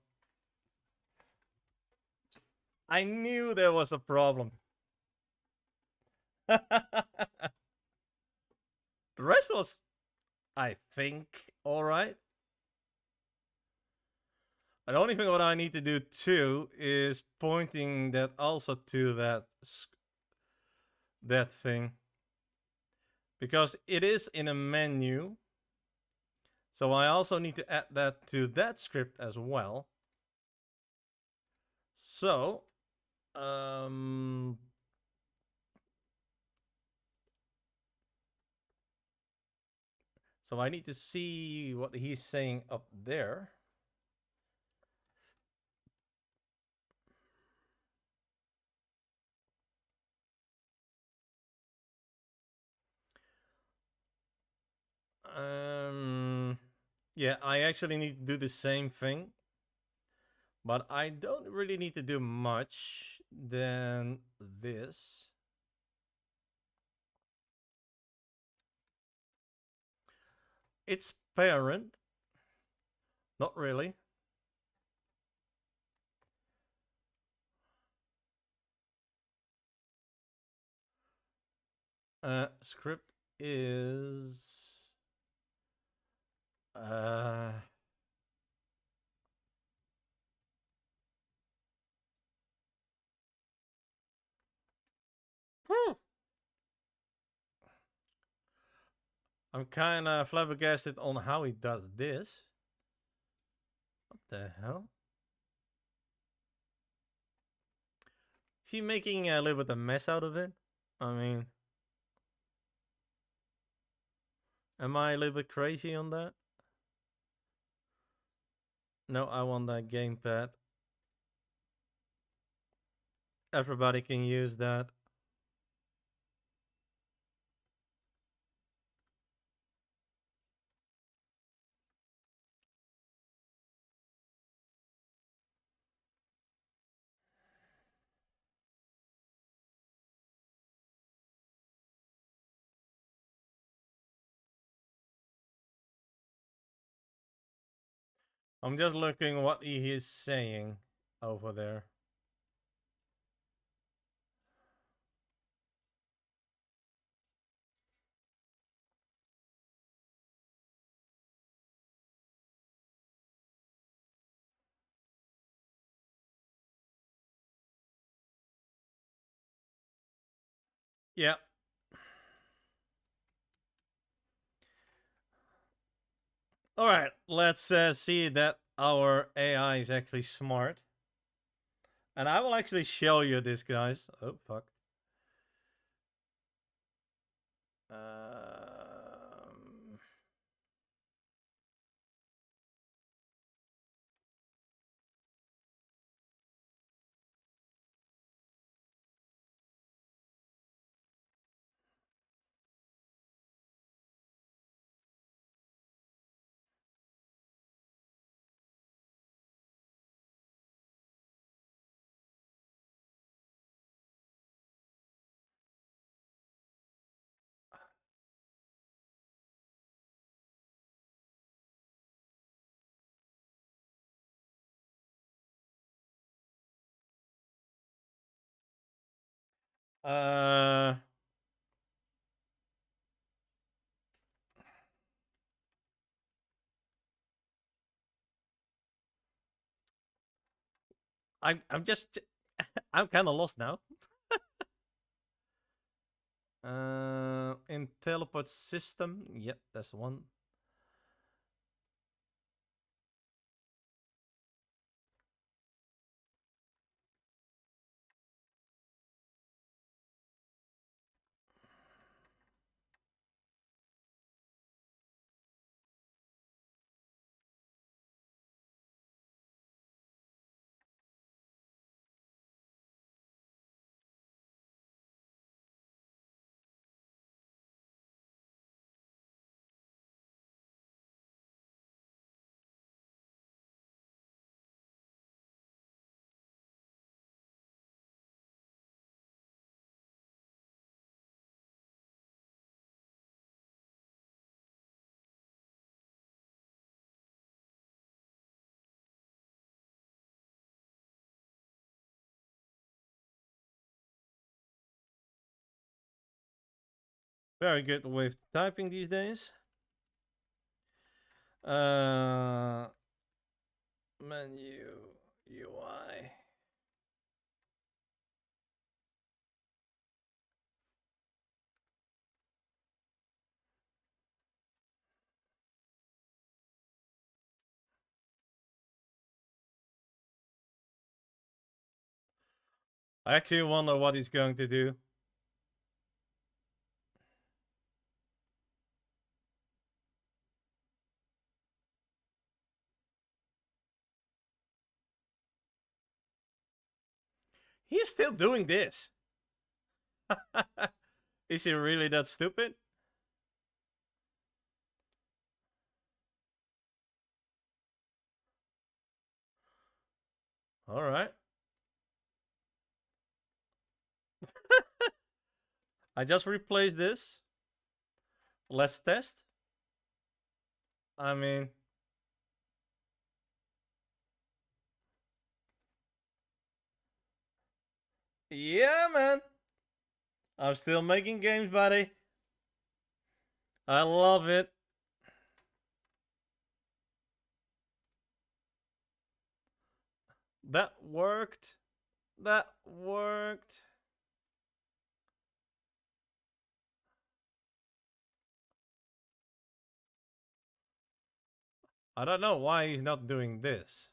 A: I knew there was a problem. The rest was, I think, all right. The only thing what I need to do too is pointing that also to that thing, because it is in a menu. So I also need to add that to that script as well. So, so I need to see what he's saying up there. Yeah, I actually need to do the same thing, but I don't really need to do much than this. It's parent. Not really. Script is uh I'm kind of flabbergasted on how he does this. What the hell? Is he making a little bit of a mess out of it? I mean, am I a little bit crazy on that? No, I want that gamepad. Everybody can use that. I'm just looking what he is saying over there. Yeah. All right. Let's see that our AI is actually smart. And I will actually show you this, guys. Oh, fuck. Um, uh, I'm just I'm kind of lost now. In teleport system, yep, that's one. Very good with typing these days. Uh, Menu UI. I actually wonder what he's going to do. He's still doing this. Is he really that stupid? All right. I just replaced this. Let's test. I mean, yeah, man. I'm still making games, buddy. I love it. That worked. That worked. I don't know why he's not doing this.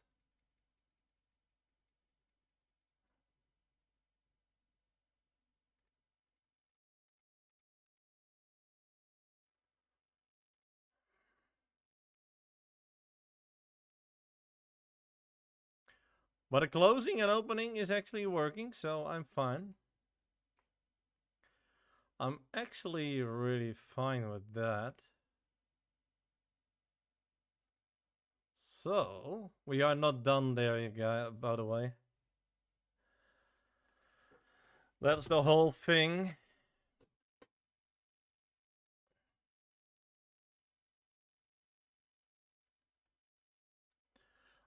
A: But the closing and opening is actually working, so I'm fine. I'm actually really fine with that. So, we are not done there, you guys, by the way. That's the whole thing.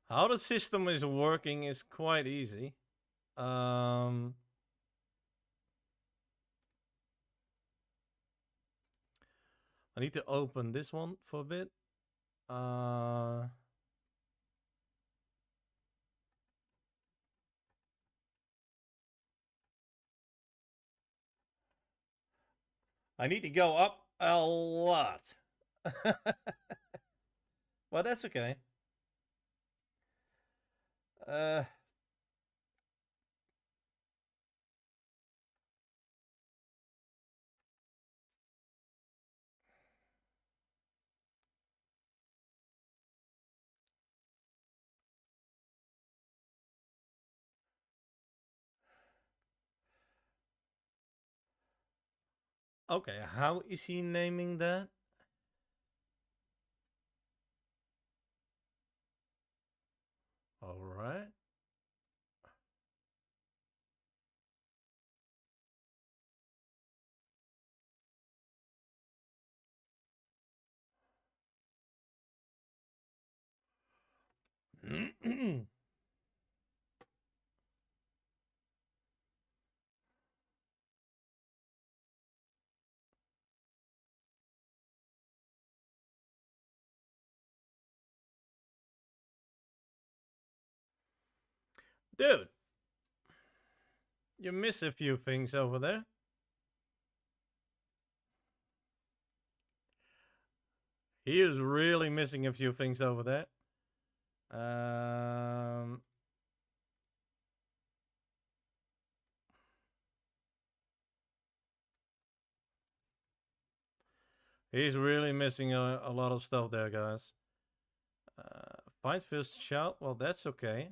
A: How the system is working is quite easy. I need to open this one for a bit. I need to go up a lot. Well, that's okay. Uh, okay, how is he naming that? All right. Dude, you miss a few things over there. He is really missing a few things over there. Um, he's really missing a lot of stuff there, guys. Find first child. Well, that's okay.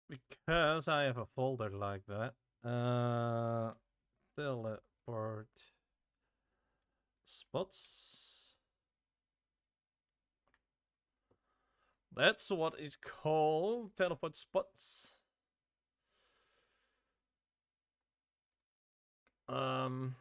A: Because I have a folder like that. Teleport spots. That's what is called teleport spots. Um,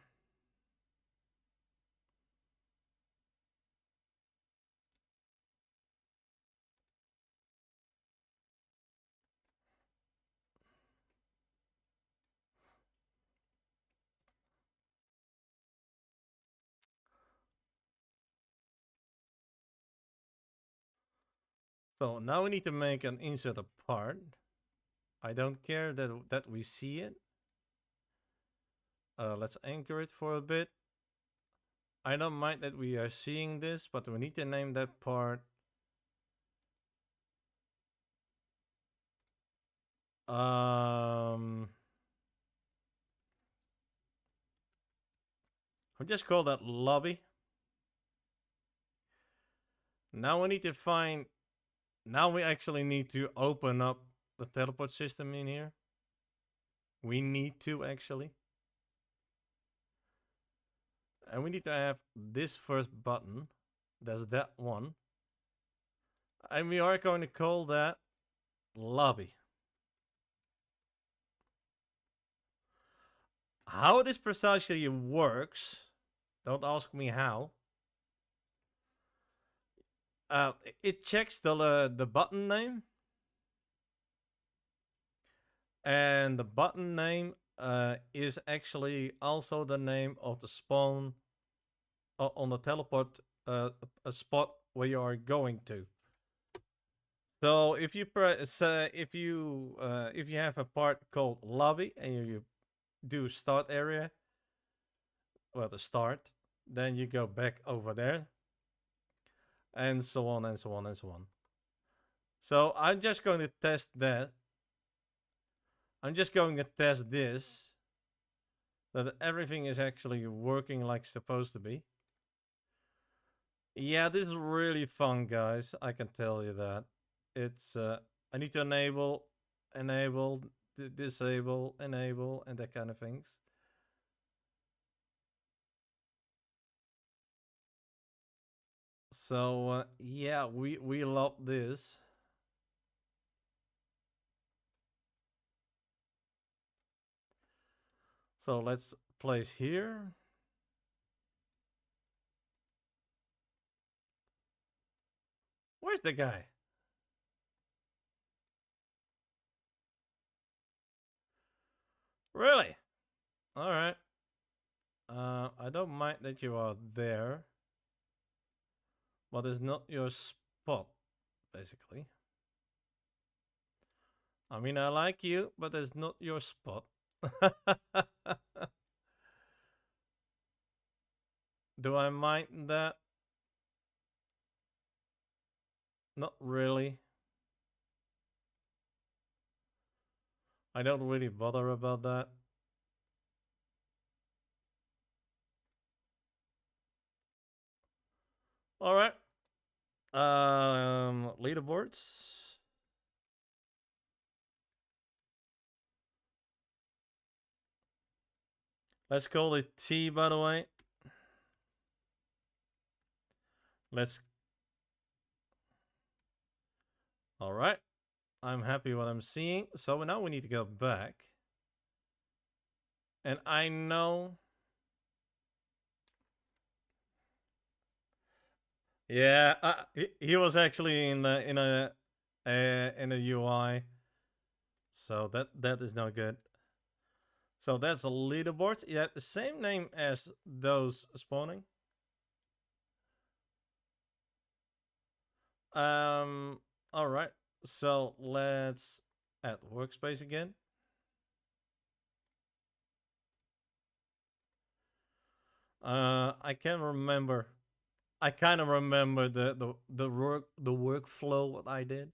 A: so now we need to make an insert a part. I don't care that we see it. Let's anchor it for a bit. I don't mind that we are seeing this, but we need to name that part. I'll just call that lobby. Now we need to find. Now we actually need to open up the teleport system in here. We need to actually. And we need to have this first button. There's that one. And we are going to call that lobby. How this precisely works, don't ask me how. It checks the button name. And the button name is actually also the name of the spawn on the teleport a spot where you are going to. So if you press, if you have a part called lobby and you do start area, well, the start, then you go back over there. and so on and so on and so on. So I'm just going to test that. I'm just going to test this, that everything is actually working like it's supposed to be. Yeah, this is really fun, guys. I can tell you that. It's I need to enable, disable, enable, and that kind of things. So yeah, we love this. So let's place here. Where's the guy? Really? All right. I don't mind that you are there, but it's not your spot, basically. I mean, I like you, but it's not your spot. Do I mind that? Not really. I don't really bother about that. All right. Leaderboards. Let's call it T, by the way. Let's. All right. I'm happy what I'm seeing. So now we need to go back. And I know. Yeah, he was actually in a UI. So that is not good. So that's a leaderboard. Yeah, the same name as those spawning. All right. So let's add workspace again. I can remember. I kind of remember the workflow what I did.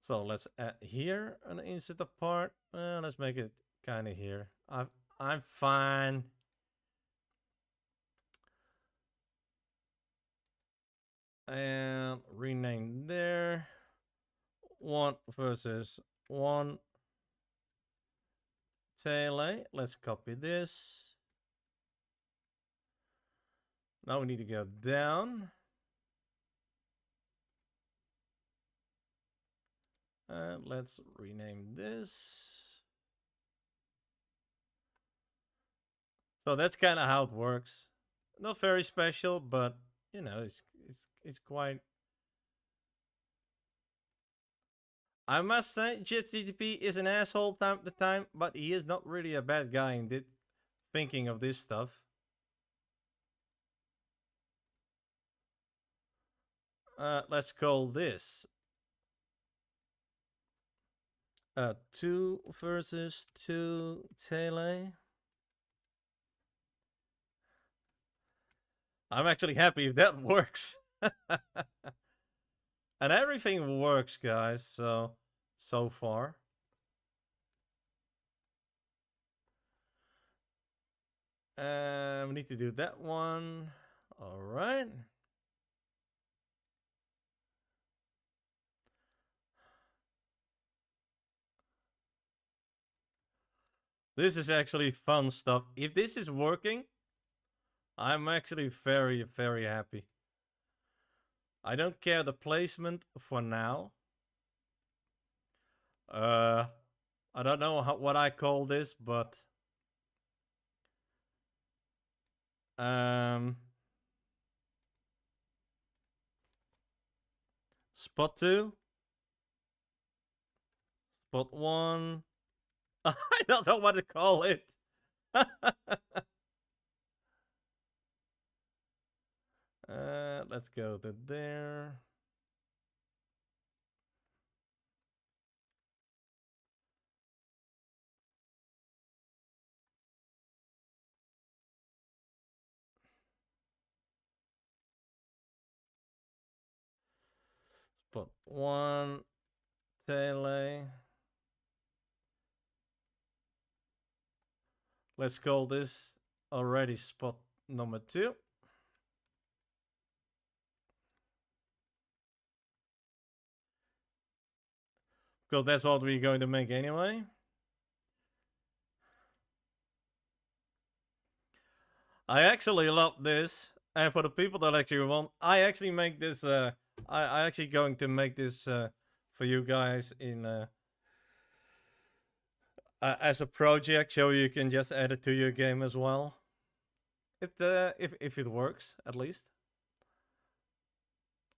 A: So let's add here an insert apart. Let's make it kind of here. I'm fine. And rename there. 1 versus 1. Tele. Let's copy this. Now we need to go down. And let's rename this. So that's kind of how it works. Not very special, but you know, it's quite. I must say, JetGTP is an asshole time to time, but he is not really a bad guy indeed. Thinking of this stuff. Let's call this 2 versus 2 tele. I'm actually happy if that works. And everything works, guys, so far. We need to do that one. All right. This is actually fun stuff. If this is working, I'm actually very, very happy. I don't care the placement for now. I don't know what I call this, but spot 2, spot 1. I don't know what to call it. Let's go to there. spot 1, tele. Let's call this already spot number 2. Because that's what we're going to make anyway. I actually love this. And for the people that actually want, I actually make this, I actually going to make this for you guys in as a project, so you can just add it to your game as well. If it works, at least.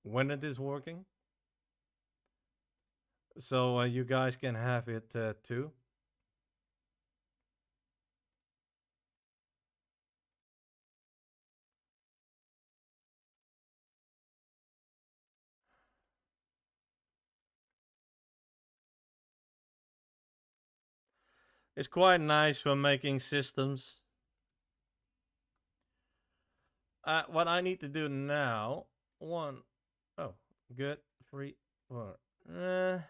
A: When it is working. So you guys can have it too. It's quite nice for making systems. What I need to do now, oh, good, 3, 4. I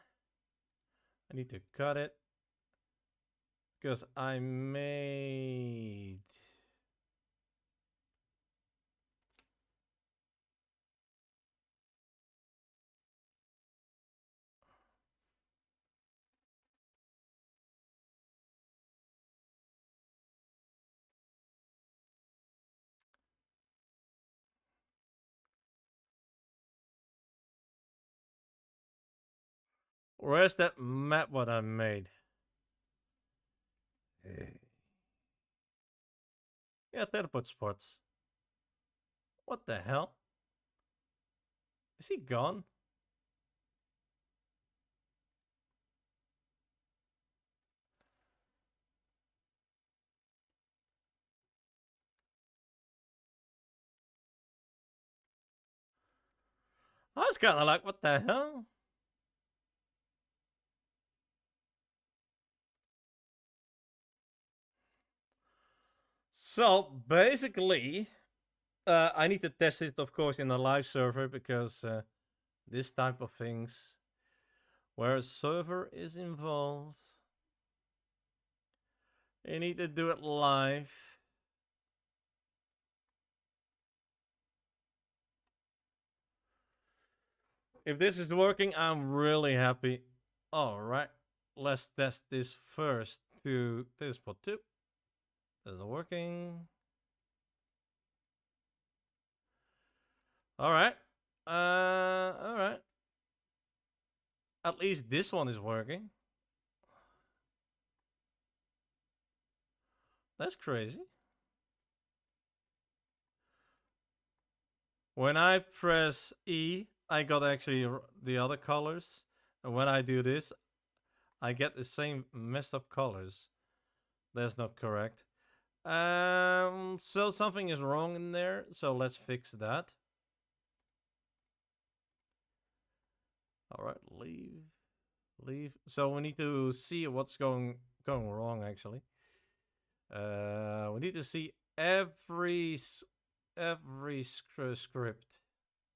A: need to cut it because I made. Where's that map what I made? Yeah, teleport spots. What the hell? Is he gone? I was kind of like, what the hell? So basically, I need to test it, of course, in a live server because this type of things, where a server is involved, you need to do it live. If this is working, I'm really happy. All right, let's test this first to spot 2. Is it working? All right. All right. At least this one is working. That's crazy. When I press E, I got actually the other colors. And when I do this, I get the same messed up colors. That's not correct. So something is wrong in there. So let's fix that. All right, leave. So we need to see what's going wrong actually. We need to see every script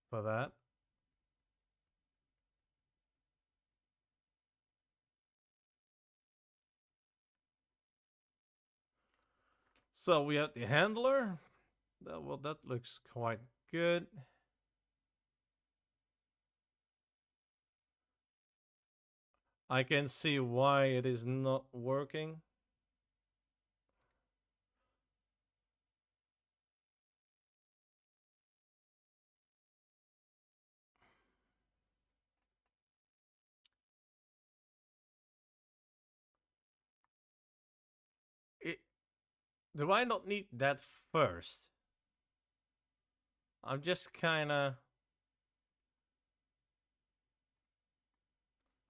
A: for that. So we have the handler. Well, that looks quite good. I can see why it is not working. Do I not need that first? I'm just kinda...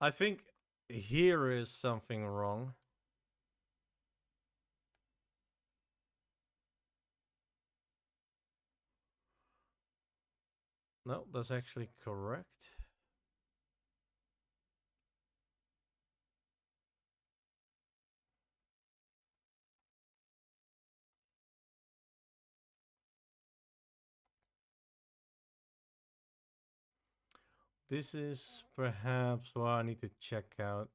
A: I think here is something wrong. No, that's actually correct. This is perhaps what I need to check out.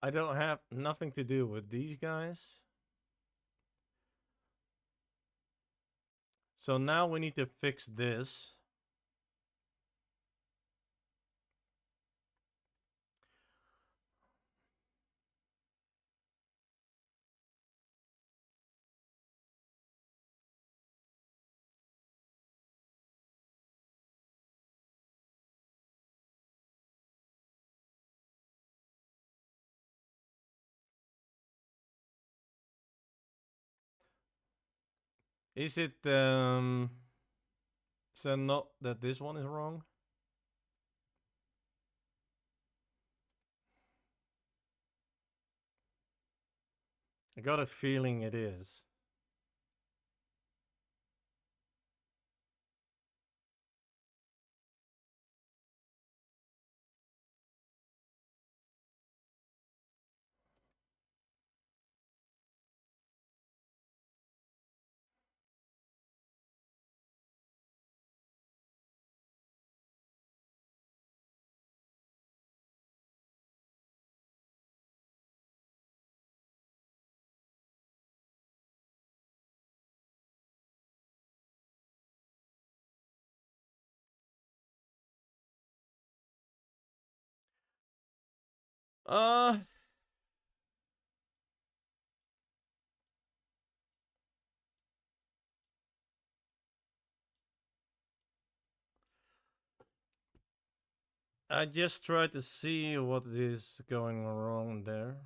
A: I don't have nothing to do with these guys. So now we need to fix this. Is it so not that this one is wrong? I got a feeling it is. Uh I just tried to see what is going wrong there.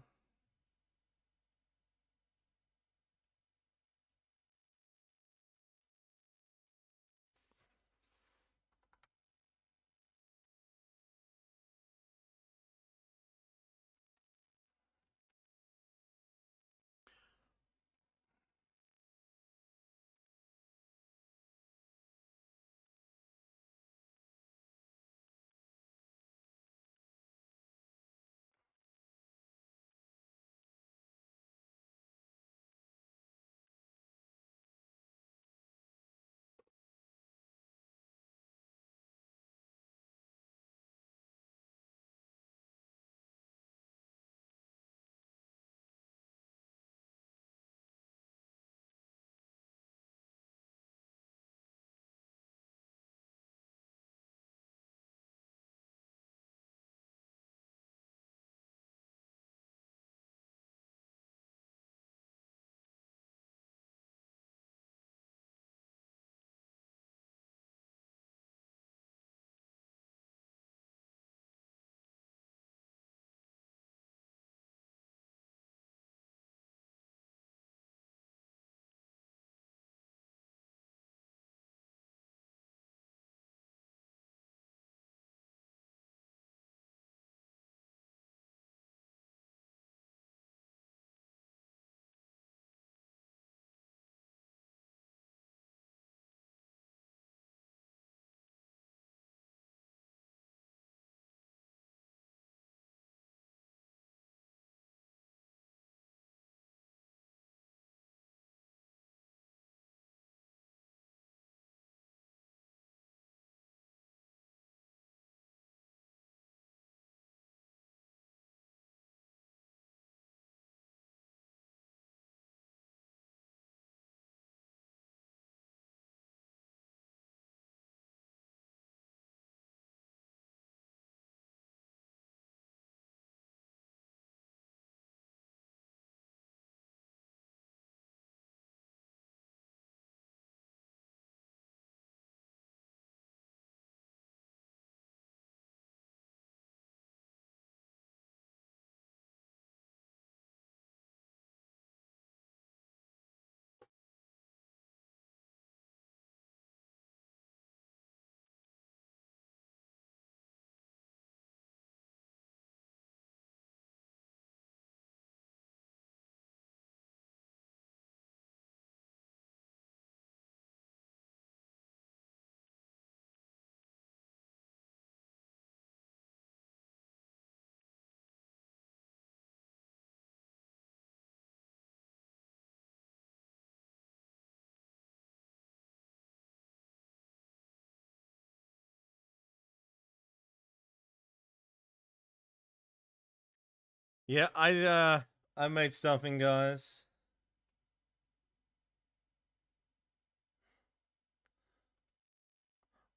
A: Yeah, I made something, guys.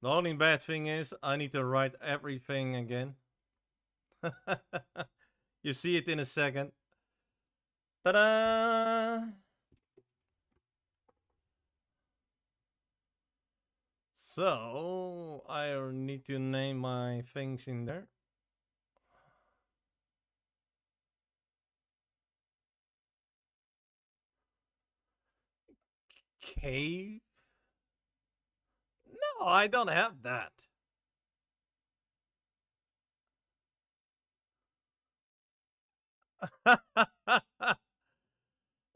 A: The only bad thing is I need to write everything again. You see it in a second. Ta-da! So I need to name my things in there. Cave? No, I don't have that.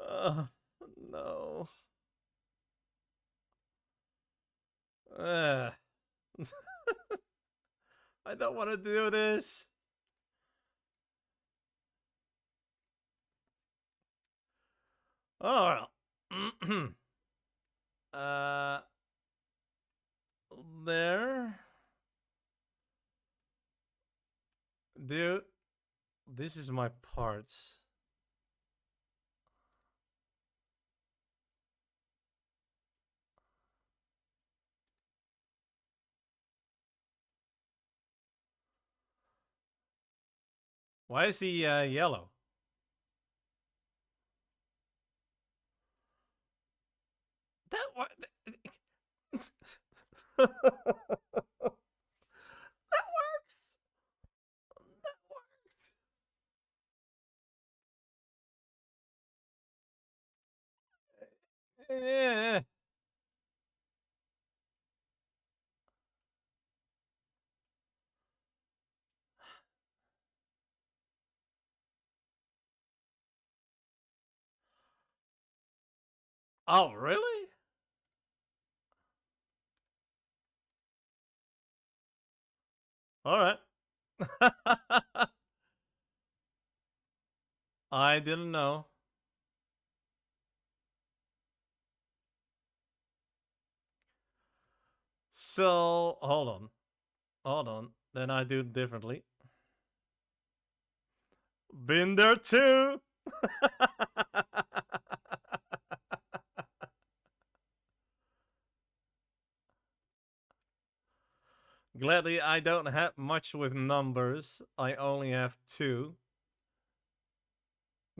A: Oh, no. Uh, I don't want to do this. Oh, uh, there. Dude, this is my parts. Why is he yellow? That what? That works. That works. Yeah. Oh, really? All right. I didn't know. So, hold on. Hold on. Then I do it differently. Been there too. Gladly, I don't have much with numbers. I only have two.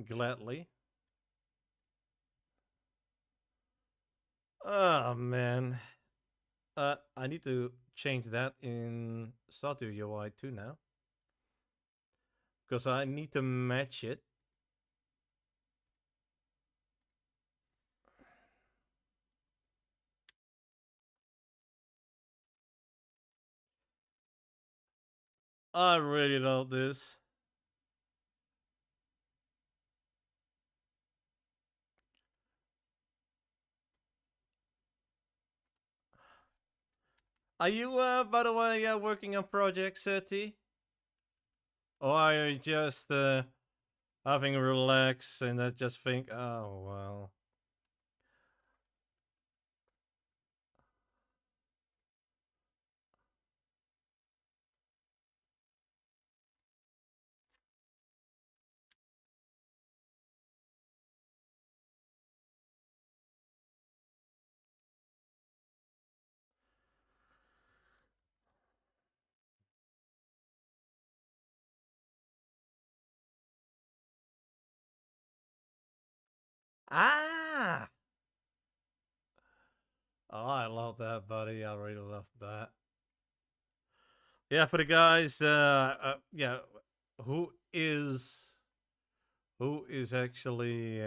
A: Gladly. Oh, man. I need to change that in Satu UI too now. Because I need to match it. I really love this. Are you, by the way, working on projects, T? Or are you just having a relax and just think, oh, well. Ah! Oh, I love that, buddy. I really love that. Yeah, for the guys, yeah, who is who is actually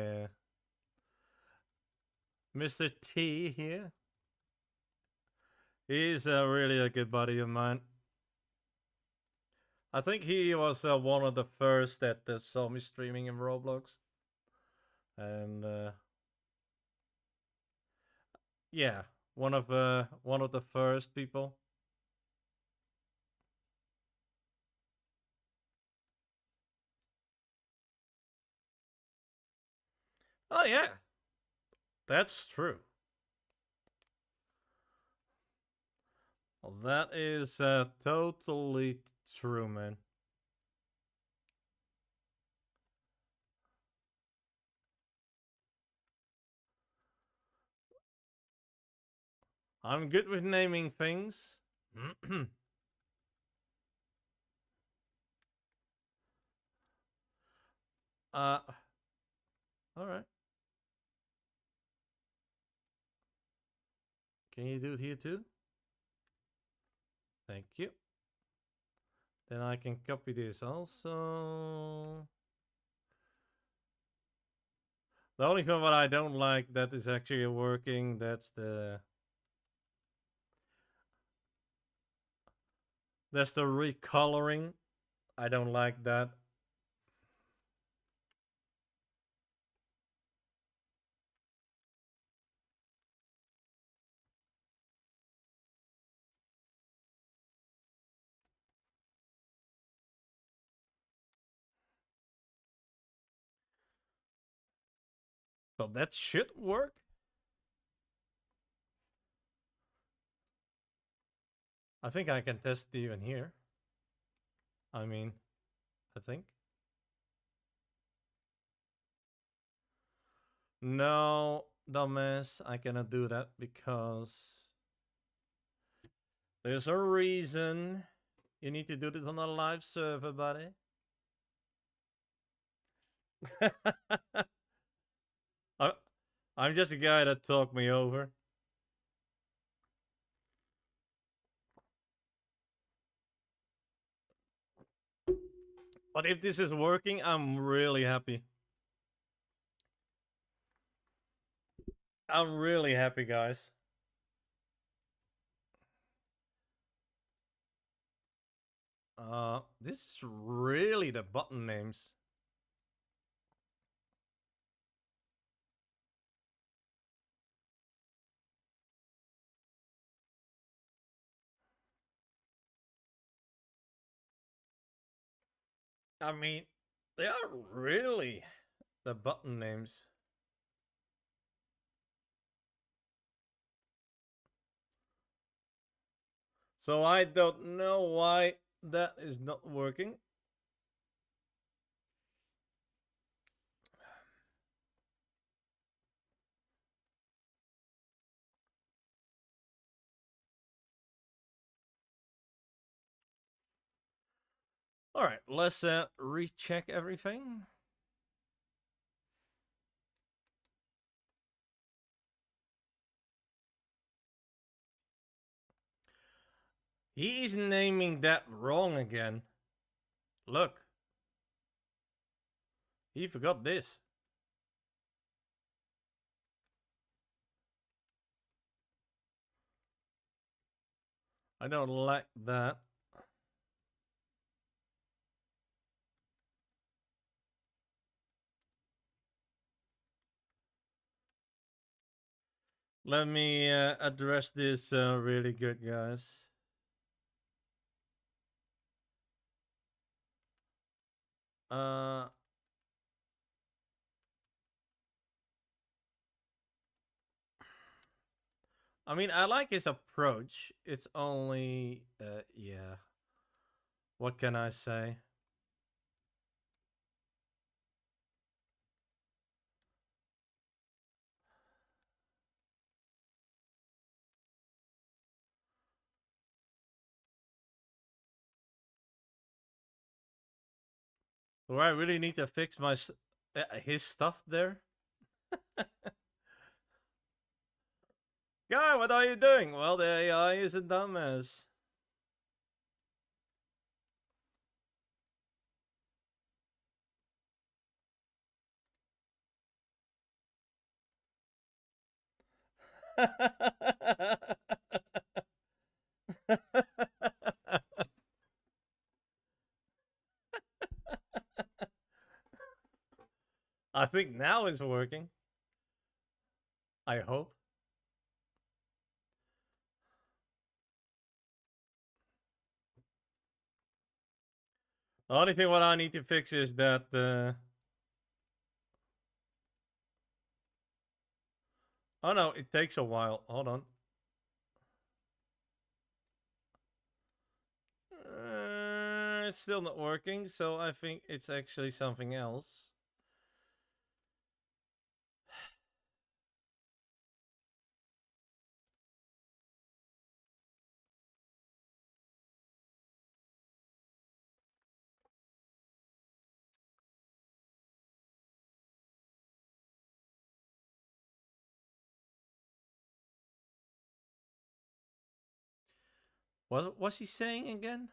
A: Mr. T here? He's really a good buddy of mine. I think he was one of the first that saw me streaming in Roblox, and yeah, one of the first people. Oh yeah, that's true. Well, that is totally true, man. I'm good with naming things. All right. Can you do it here too? Thank you. Then I can copy this also. The only thing what I don't like that is actually working, that's the recoloring. I don't like that. So that should work. I think I can test even here. I mean, I think. No, dumbass, I cannot do that because there's a reason. You need to do this on a live server, buddy. I'm just a guy that talked me over. But if this is working, I'm really happy. I'm really happy, guys. This is really the button names. I mean, they are really the button names. So I don't know why that is not working. All right, let's recheck everything. He is naming that wrong again. Look. He forgot this. I don't like that. Let me address this really good, guys. I mean, I like his approach. It's only, yeah. What can I say? Do I really need to fix my his stuff there? Guy, what are you doing? Well, the AI is a dumbass. I think now it's working. I hope. The only thing what I need to fix is that oh no, it takes a while. Hold on. It's still not working, so I think it's actually something else. What was he saying again?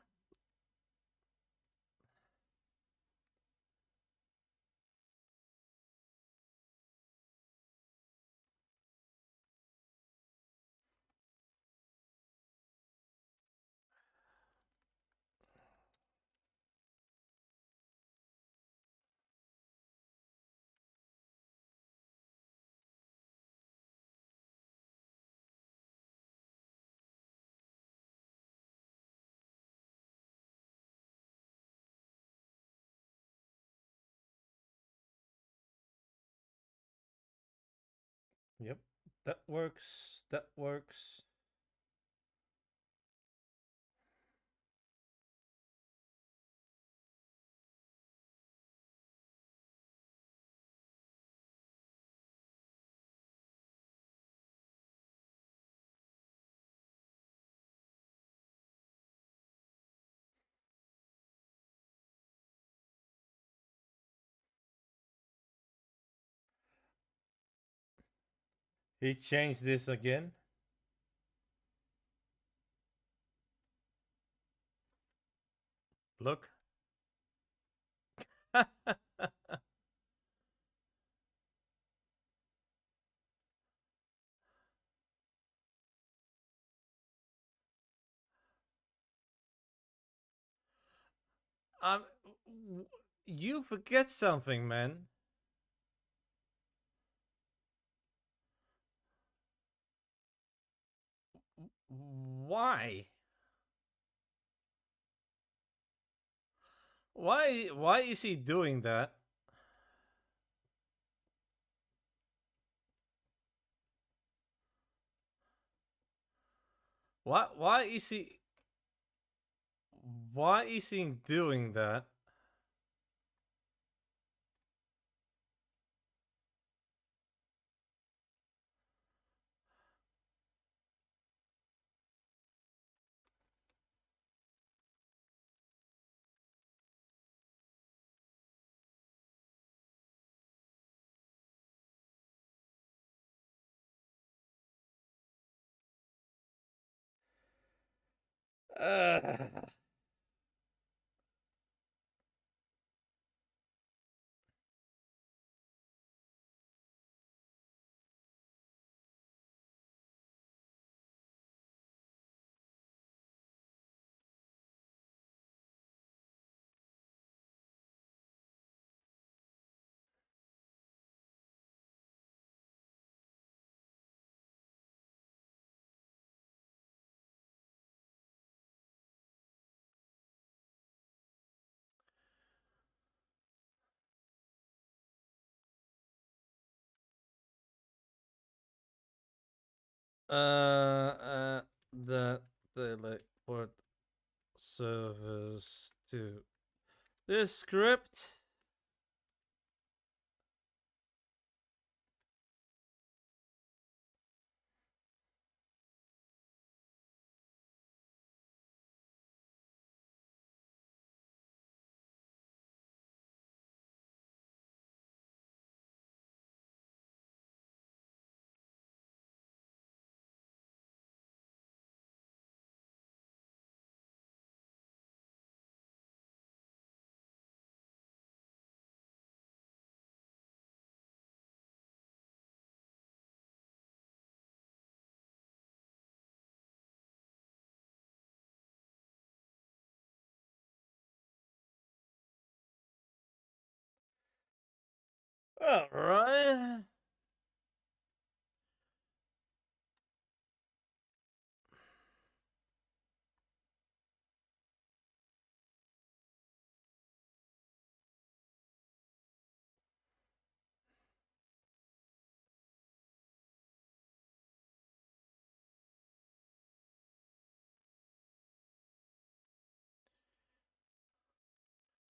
A: Yep, that works. That works. He changed this again. Look. um, you forget something, man. Why? Why is he doing that? Why is he doing that? Uh, the teleport service to this script. All right.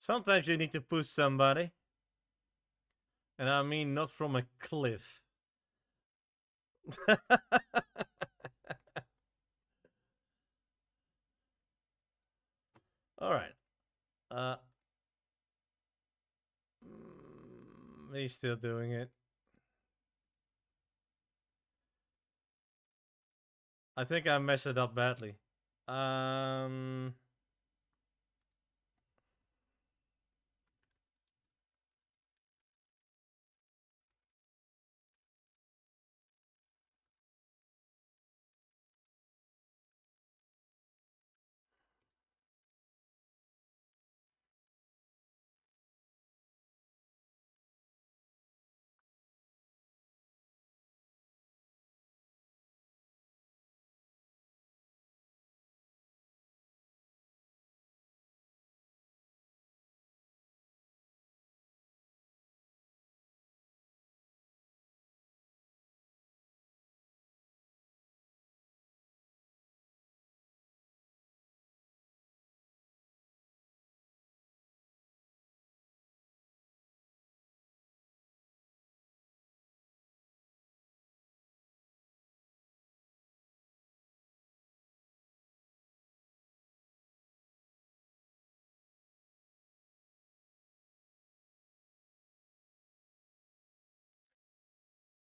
A: Sometimes you need to push somebody, and I mean not from a cliff. All right. Uh, he's still doing it. I think I messed it up badly. Um.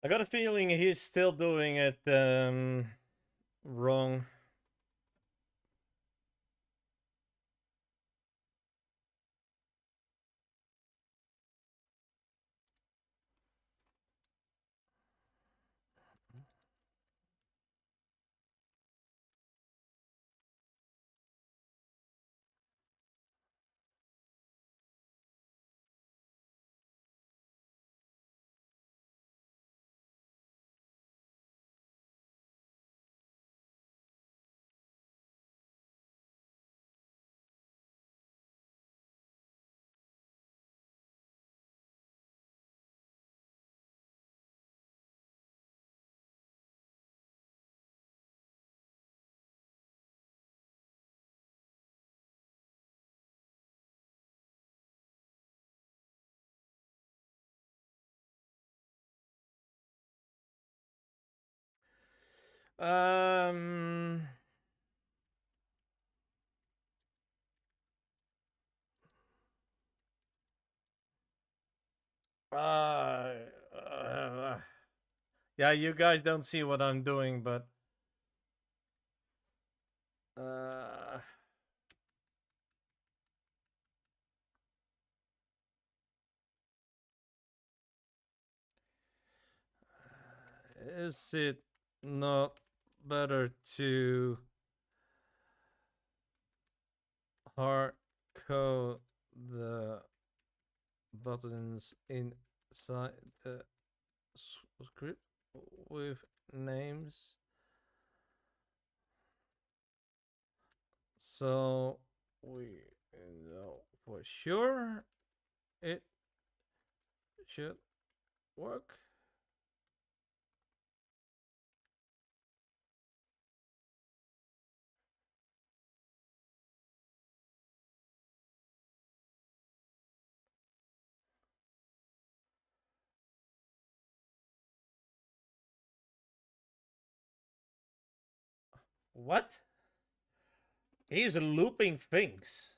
A: I got a feeling he's still doing it wrong. Um. Uh, uh, yeah, you guys don't see what I'm doing, but uh, is it not better to hard code the buttons inside the script with names so we know for sure it should work? What? He's looping things.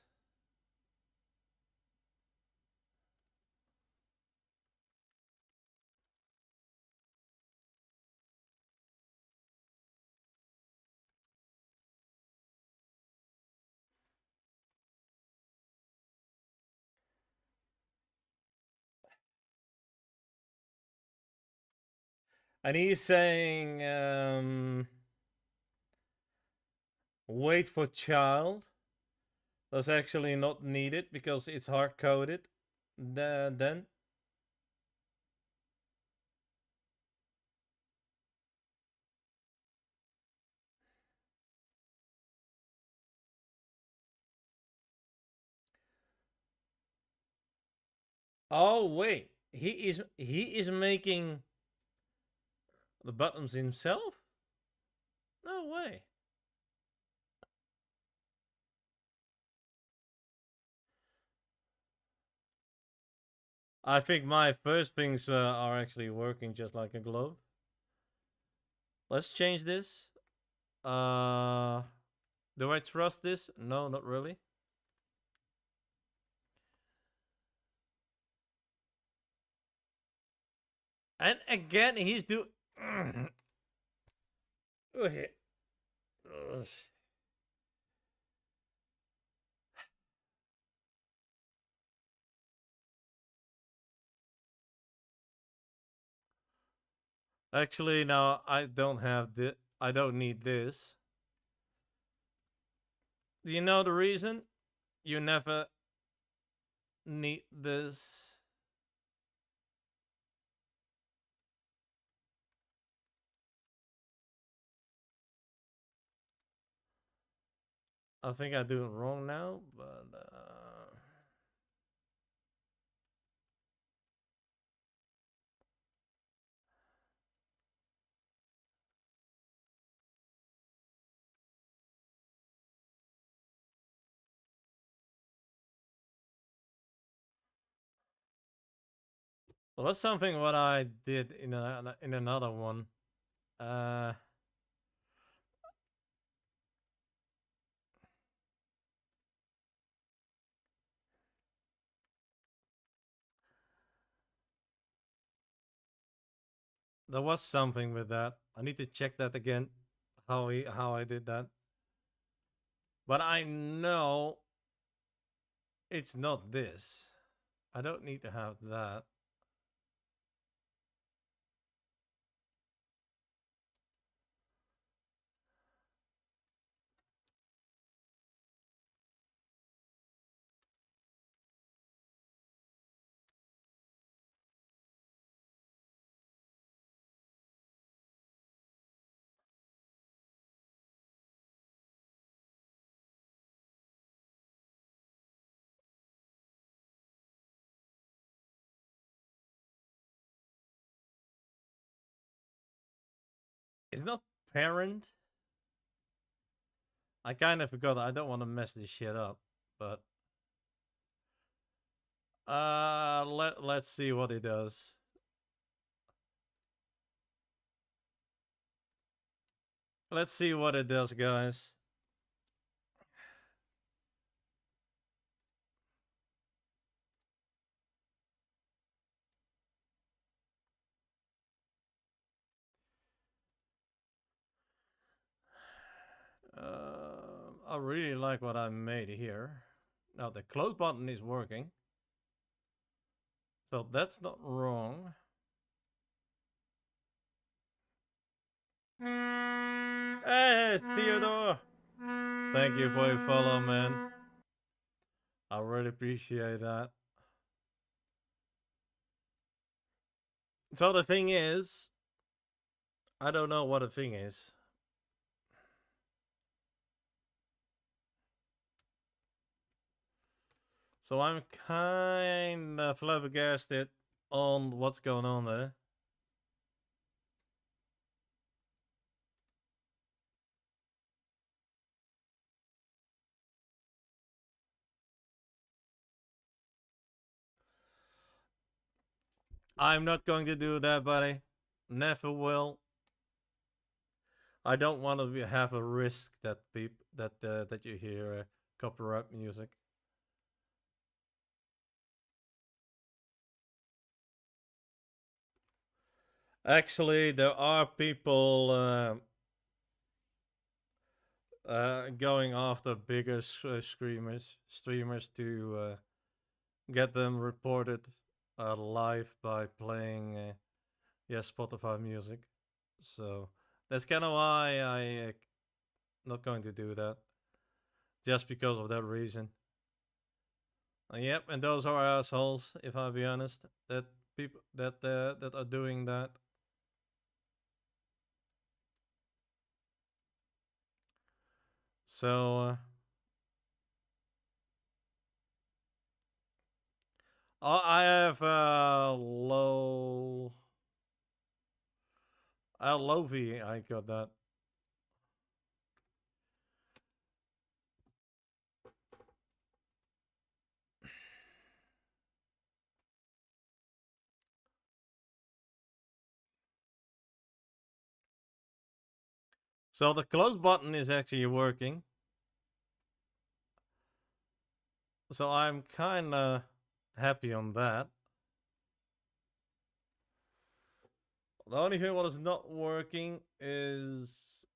A: And he's saying, wait for child. That's actually not needed because it's hard coded. Then. Oh wait, he is making the buttons himself? No way. I think my first things are actually working just like a glove. Let's change this. Do I trust this? No, not really. And again, he's do. Okay. Ugh. Actually, no, I don't have this. I don't need this. Do you know the reason? You never need this. I think I do it wrong now, but it was something what I did in another one. Uh, there was something with that. I need to check that again. How I did that. But I know it's not this. I don't need to have that. It's not parent. I kind of forgot. I don't want to mess this shit up, but let's see what it does. Let's see what it does, guys. I really like what I made here. Now the close button is working, so that's not wrong. Hey, Theodore! Thank you for your follow, man. I really appreciate that. So the thing is, I don't know what the thing is. So I'm kind of flabbergasted on what's going on there. I'm not going to do that, buddy. Never will. I don't want to have a risk that that you hear copyright music. Actually, there are people going after bigger streamers to get them reported live by playing yeah Spotify music. So that's kind of why I not going to do that, just because of that reason. Yep, and those are assholes, if I be honest. That people that are doing that. So I have low V. I got that. So the close button is actually working. So I'm kind of happy on that. The only thing what is not working is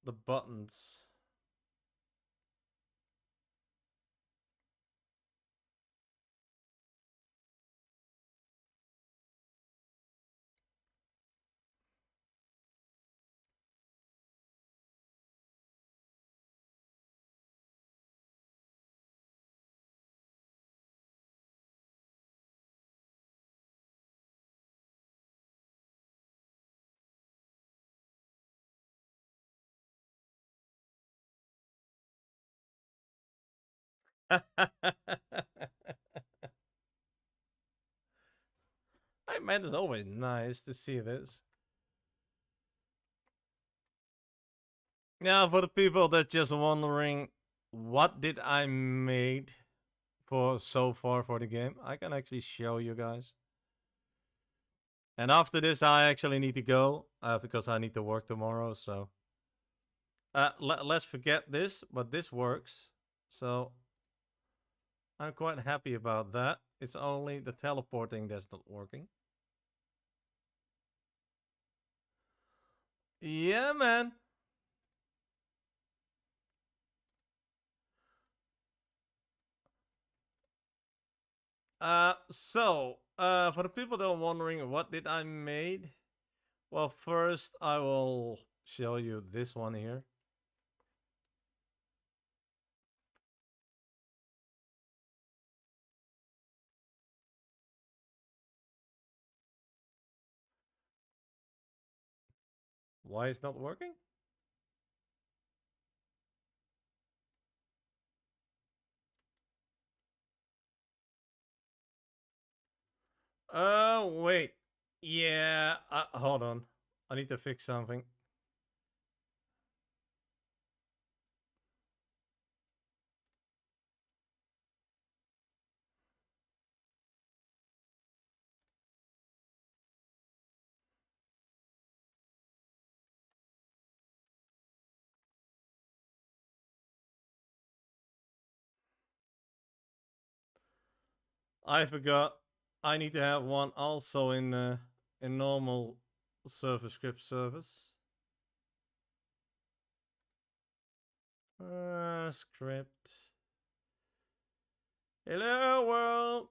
A: the buttons. Hey man, it's always nice to see this. Now, for the people that just wondering, what did I made for so far for the game? I can actually show you guys. And after this, I actually need to go because I need to work tomorrow. So let's forget this, but this works. So I'm quite happy about that. It's only the teleporting that's not working. Yeah, man. For the people that are wondering what did I made, well, first I will show you this one here. Why it's not working? Wait. Yeah, hold on. I need to fix something. I forgot. I need to have one also in normal server script service. Script. Hello world.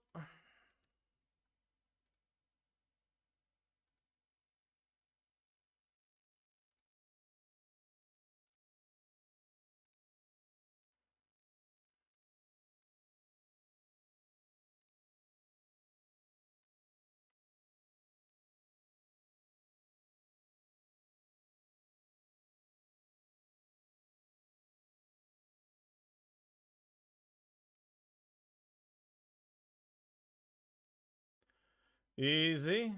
A: Easy.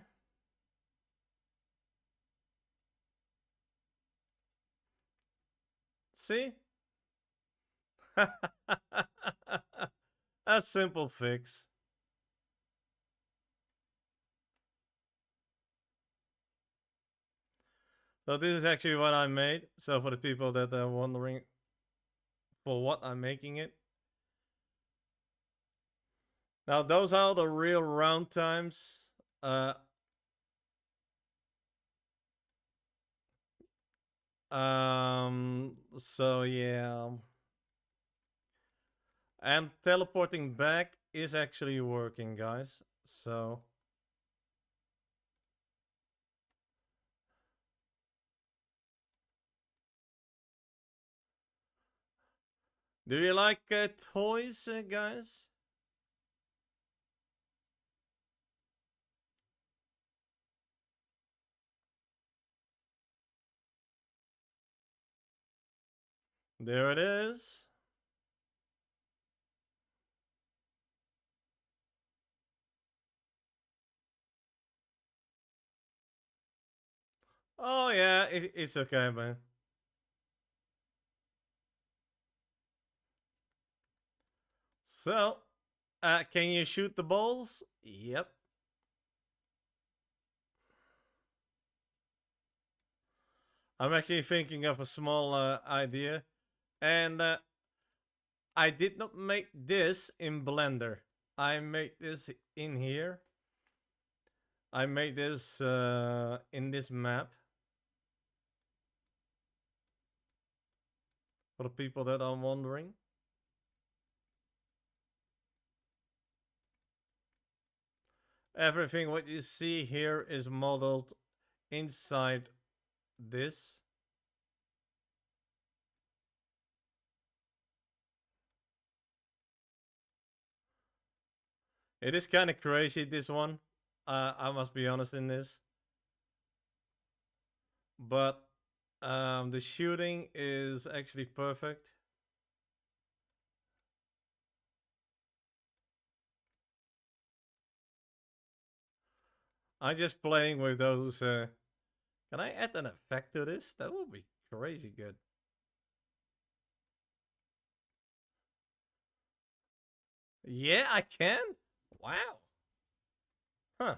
A: See? A simple fix. So this is actually what I made. So for the people that are wondering for what I'm making it. Now those are the real round times. Uh, so yeah. And teleporting back is actually working, guys. So do you like toys, guys? There it is. Oh yeah, it's okay, man. So, can you shoot the balls? Yep. I'm actually thinking of a small idea, and I did not make this in Blender. I made this in here. I made this in this map. For the people that are wondering. Everything what you see here is modeled inside this. It is kind of crazy, this one. I must be honest in this. But the shooting is actually perfect. I'm just playing with those. Can I add an effect to this? That would be crazy good. Yeah, I can. Wow. Huh.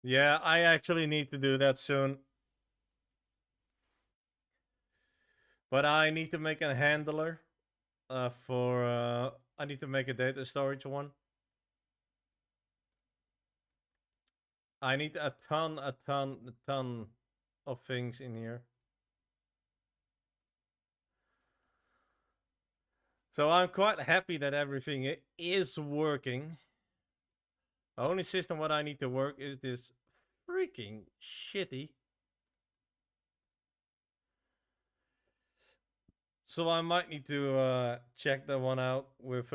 A: Yeah, I actually need to do that soon. But I need to make a handler for. I need to make a data storage one. I need a ton of things in here. So I'm quite happy that everything is working. The only system what I need to work is this freaking shitty. So I might need to check that one out with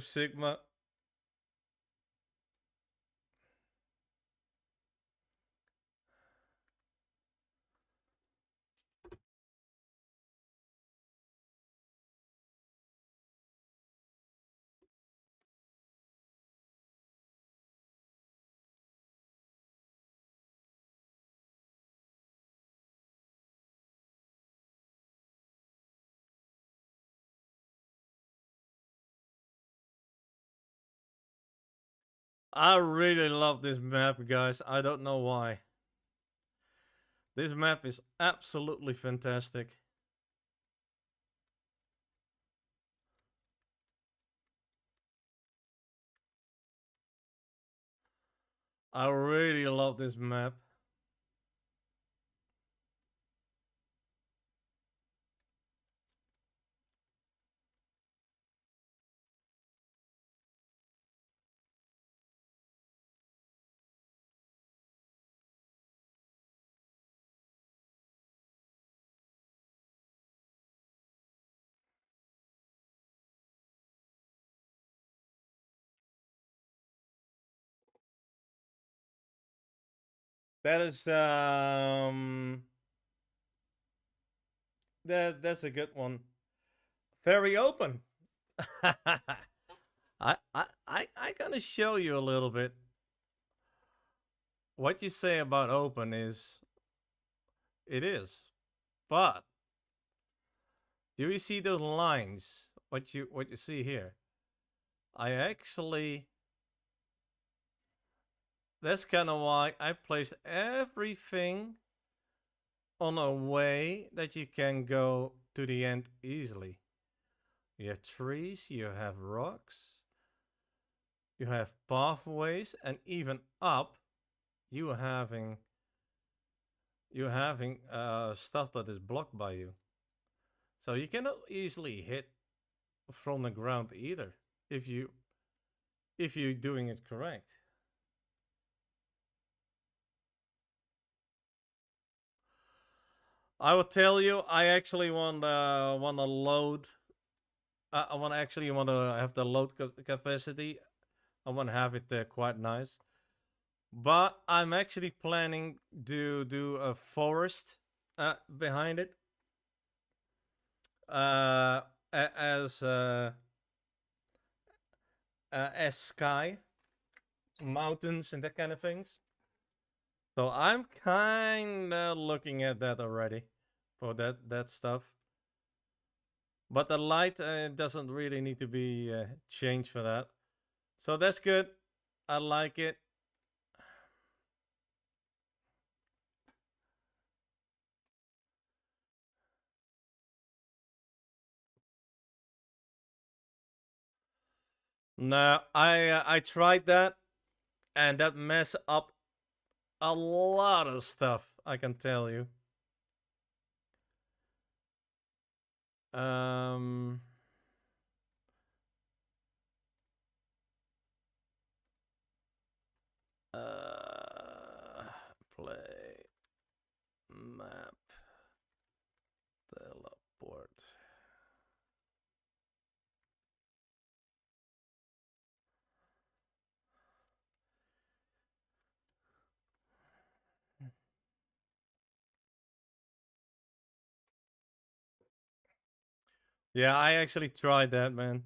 A: Sigma. I really love this map, guys. I don't know why. This map is absolutely fantastic. I really love this map. That is that's a good one. Very open. I gonna show you a little bit. What you say about open is it is. But do you see those lines? What you see here? I actually that's kind of why I placed everything on a way that you can go to the end easily. You have trees, you have rocks, you have pathways, and even up, you having stuff that is blocked by you. So you cannot easily hit from the ground either if you're doing it correct. I will tell you, I actually want to load. I want actually want to have the load capacity. I want to have it quite nice. But I'm actually planning to do a forest behind it, uh, as as sky, mountains, and that kind of things. So I'm kind of looking at that already for that stuff. But the light doesn't really need to be changed for that. So that's good. I like it. No, I tried that, and that mess up a lot of stuff. I can tell you. Um, play map teleport. Yeah, I actually tried that, man.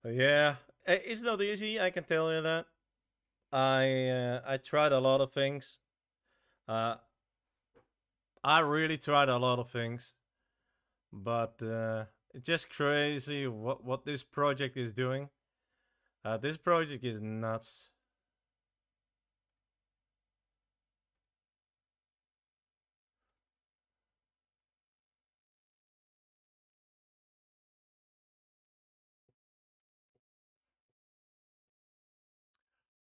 A: Yeah, it's not easy. I can tell you that. I tried a lot of things. Uh, I really tried a lot of things, but it's just crazy what this project is doing. This project is nuts.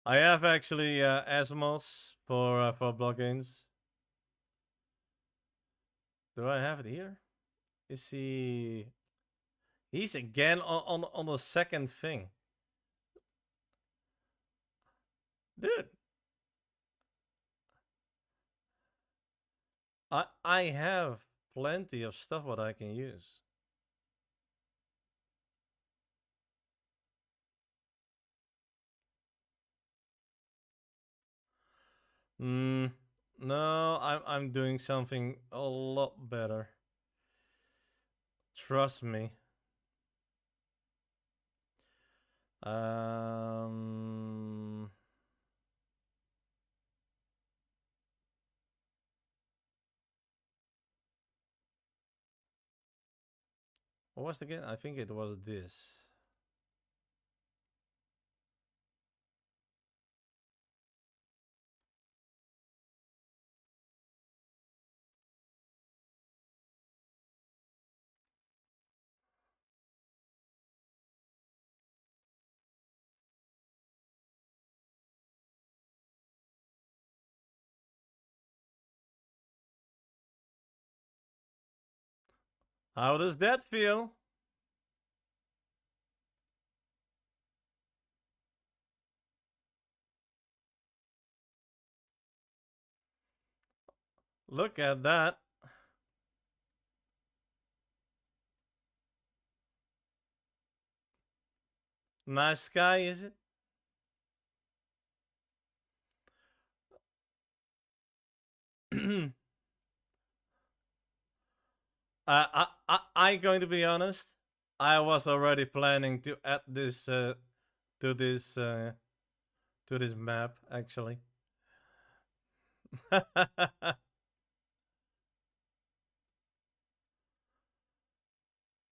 A: I have actually Asmos for plugins. Do I have it here? Is he? He's again on the second thing, dude. I have plenty of stuff what I can use. Hmm. No, I'm doing something a lot better. Trust me. Um. What was it again? I think it was this. How does that feel? Look at that. Nice sky, is it? I'm going to be honest. I was already planning to add this to this uh, to this map actually.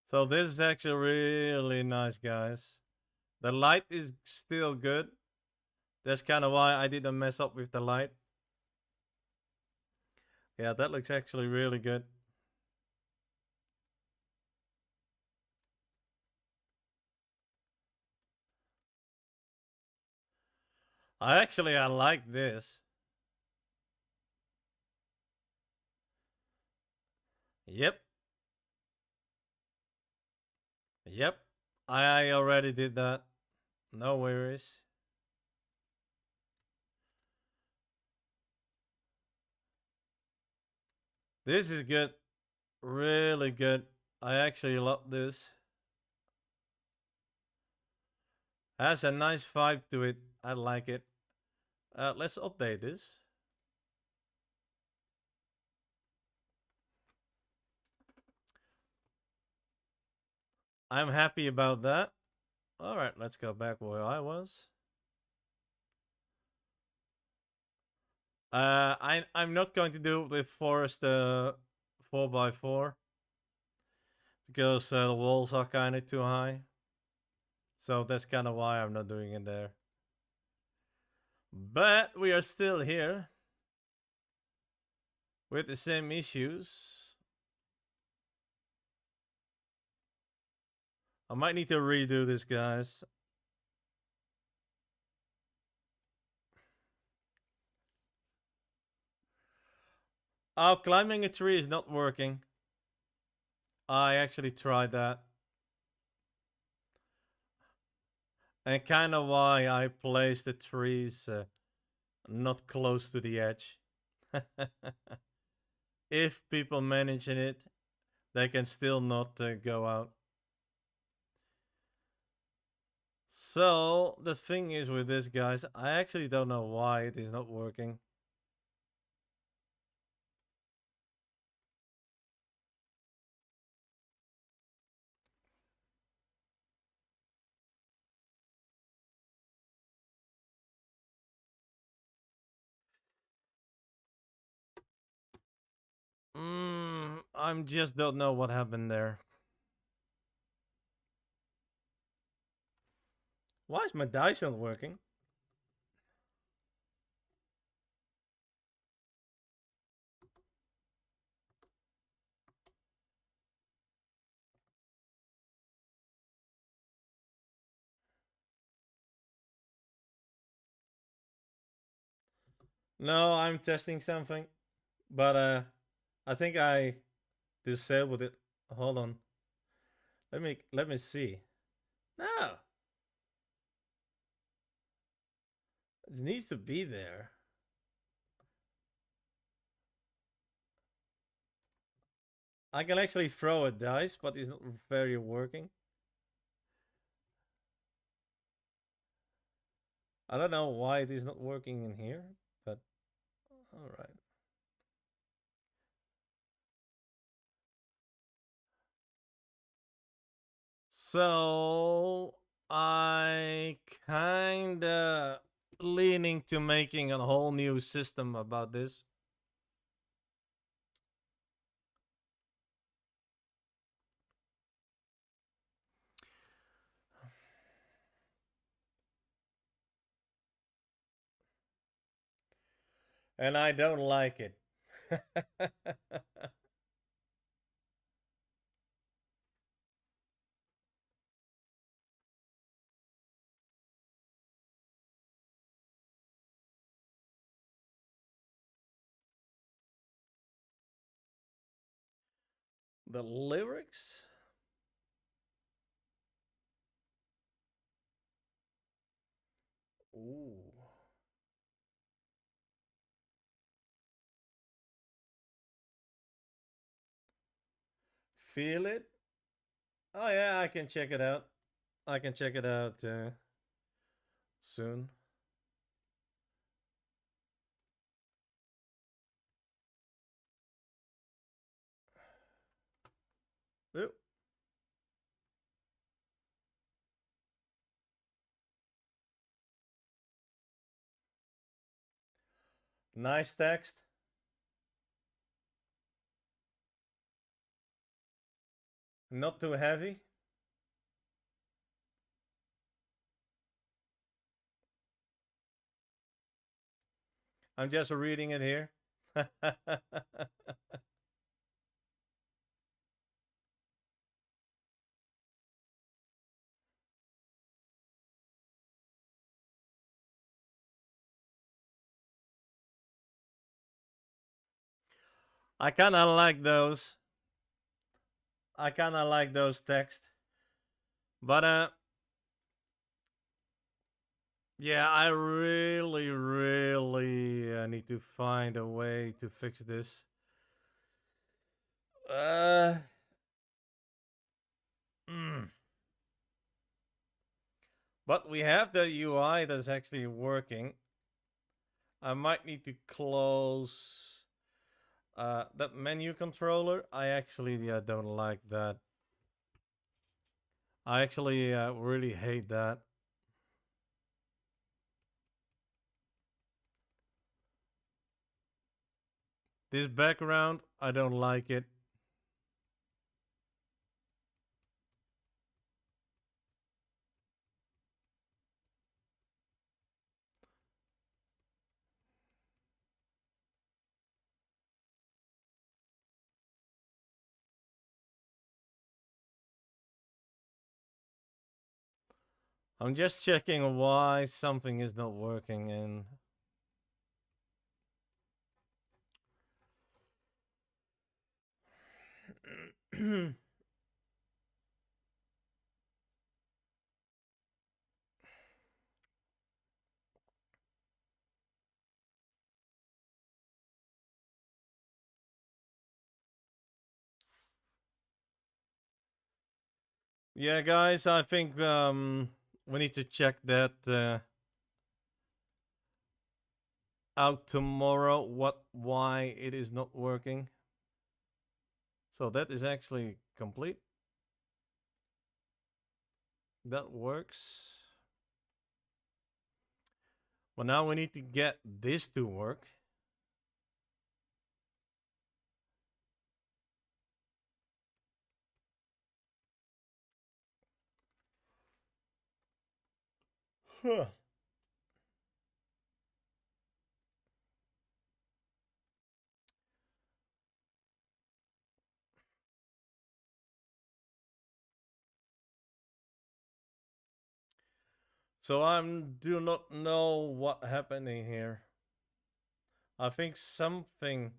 A: So this is actually really nice, guys. The light is still good. That's kind of why I didn't mess up with the light. Yeah, that looks actually really good. I like this. Yep, yep. I already did that. No worries. This is good. Really good. I actually love this. Has a nice vibe to it. I like it. Let's update this. I'm happy about that. All right, let's go back where I was. I'm not going to do it with forest 4x4 because the walls are kind of too high. So that's kind of why I'm not doing it there. But we are still here with the same issues. I might need to redo this, guys. Oh, climbing a tree is not working. I actually tried that. And kind of why I placed the trees not close to the edge. If people managing it, they can still not go out. So the thing is with this, guys, I actually don't know why it is not working. I'm just don't know what happened there. Why is my dice not working? No, I'm testing something, but I think I disabled it. Hold on. Let me see. No, it needs to be there. I can actually throw a dice, but it's not very working. I don't know why it is not working in here, but all right. So I kinda leaning to making a whole new system about this. And I don't like it. The lyrics? Ooh. Feel it? Oh yeah, I can check it out. I can check it out soon. Ooh. Nice text. Not too heavy. I'm just reading it here. I kind of like those. I kind of like those texts. But yeah, I really need to find a way to fix this. Uh mm. But we have the UI that's actually working. I might need to close that menu controller. I actually don't like that. I actually really hate that. This background, I don't like it. I'm just checking why something is not working and yeah, guys, I think we need to check that out tomorrow. Why it is not working? So that is actually complete. That works. Well, now we need to get this to work. Huh. So I do not know what happening here. I think something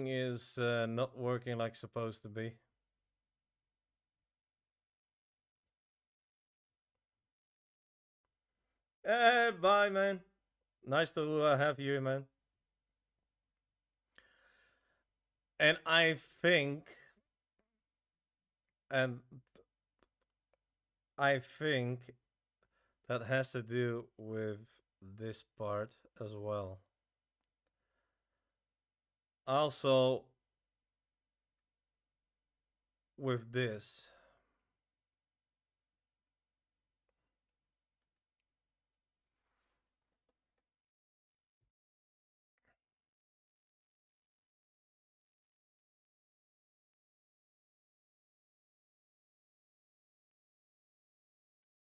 A: is not working like supposed to be. Hey, bye, man. Nice to have you, man. And and I think that has to do with this part as well. Also, with this.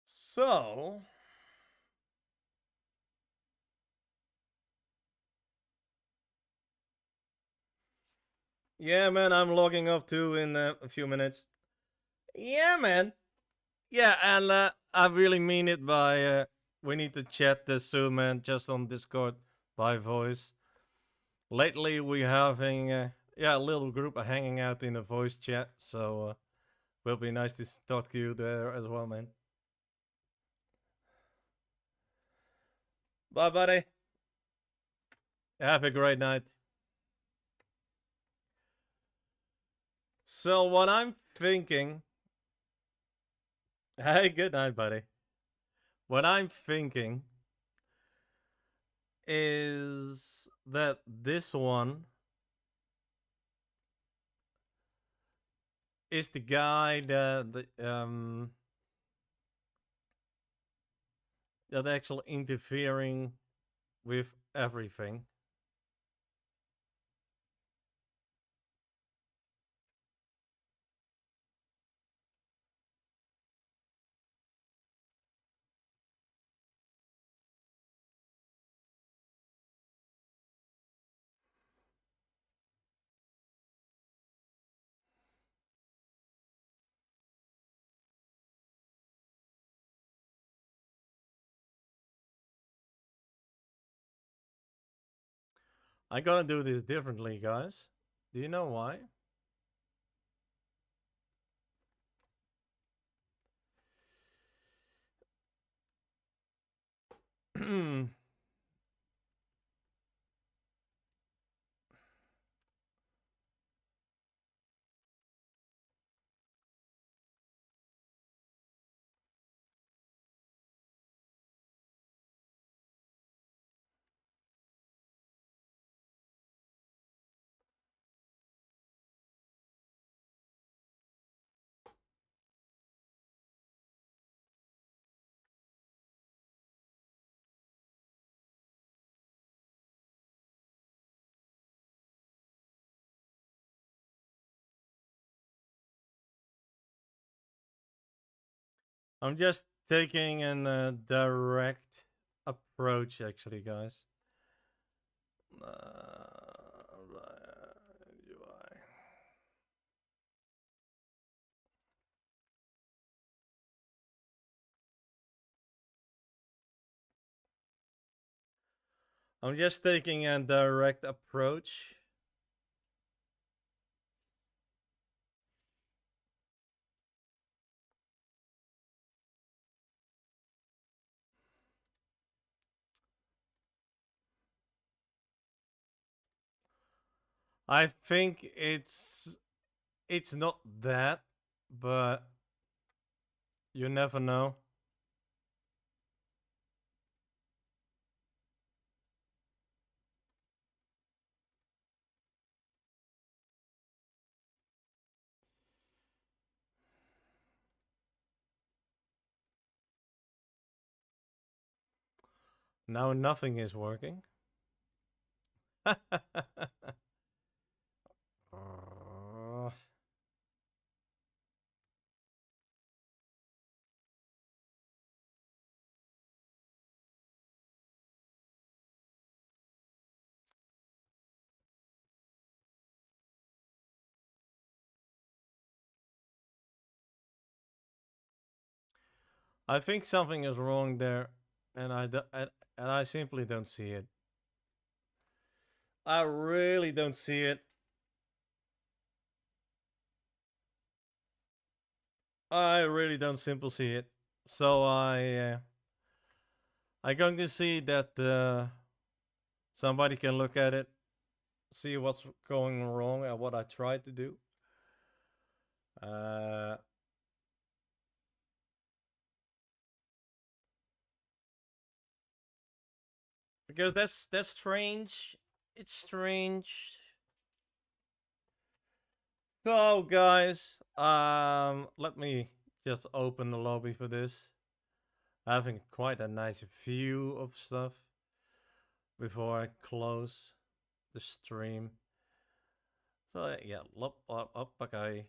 A: So, yeah, man, I'm logging off too in a few minutes. Yeah, man. Yeah, and I really mean it by we need to chat this soon, man, just on Discord by voice. Lately, we having a little group hanging out in a voice chat, so will be nice to talk to you there as well, man. Bye, buddy. Have a great night. So, what I'm thinking. Hey, good night, buddy. What I'm thinking is that this one is the guy that actually interfering with everything. I'm gonna do this differently, guys. Do you know why? I'm just taking a direct approach, actually, guys. UI. I'm just taking a direct approach. I think it's not that, but You never know. Now nothing is working. Uh, I think something is wrong there, and and I simply don't see it. I really don't see it. I really don't simply see it. So I'm going to see that somebody can look at it, see what's going wrong and what I tried to do. Uh, because that's strange. It's strange. So guys, let me just open the lobby for this. Having quite a nice view of stuff before I close the stream. So yeah, okay.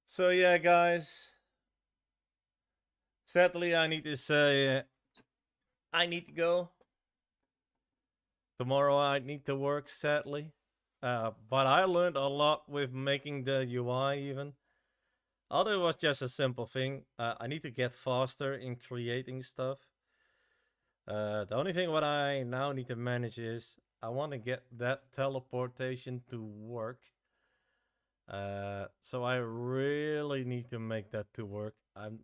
A: So yeah, guys. Sadly, I need to say I need to go. Tomorrow I need to work. Sadly, but I learned a lot with making the UI even. Although it was just a simple thing, I need to get faster in creating stuff. The only thing what I now need to manage is I want to get that teleportation to work. So I really need to make that to work. I'm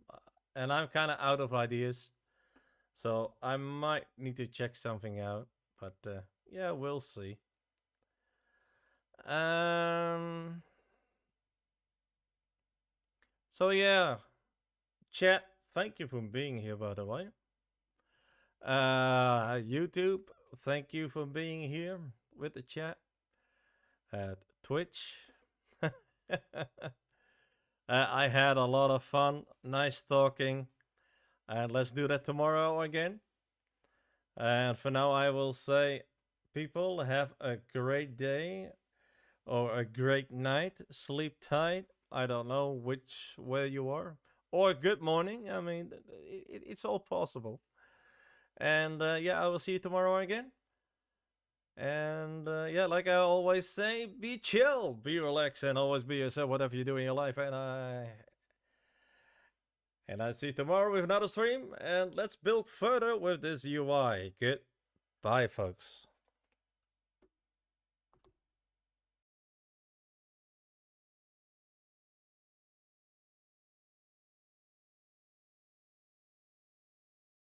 A: kind of out of ideas, so I might need to check something out. But yeah, we'll see. Um. So yeah, chat. Thank you for being here, by the way. YouTube, thank you for being here with the chat. At Twitch, I had a lot of fun. Nice talking, and let's do that tomorrow again. And for now, I will say, people, have a great day or a great night. Sleep tight. I don't know which way you are. Or good morning. I mean, it's all possible. And yeah, I will see you tomorrow again. And yeah, like I always say, be chill, be relaxed, and always be yourself, whatever you do in your life. And I see you tomorrow with another stream. And let's build further with this UI. Goodbye, folks.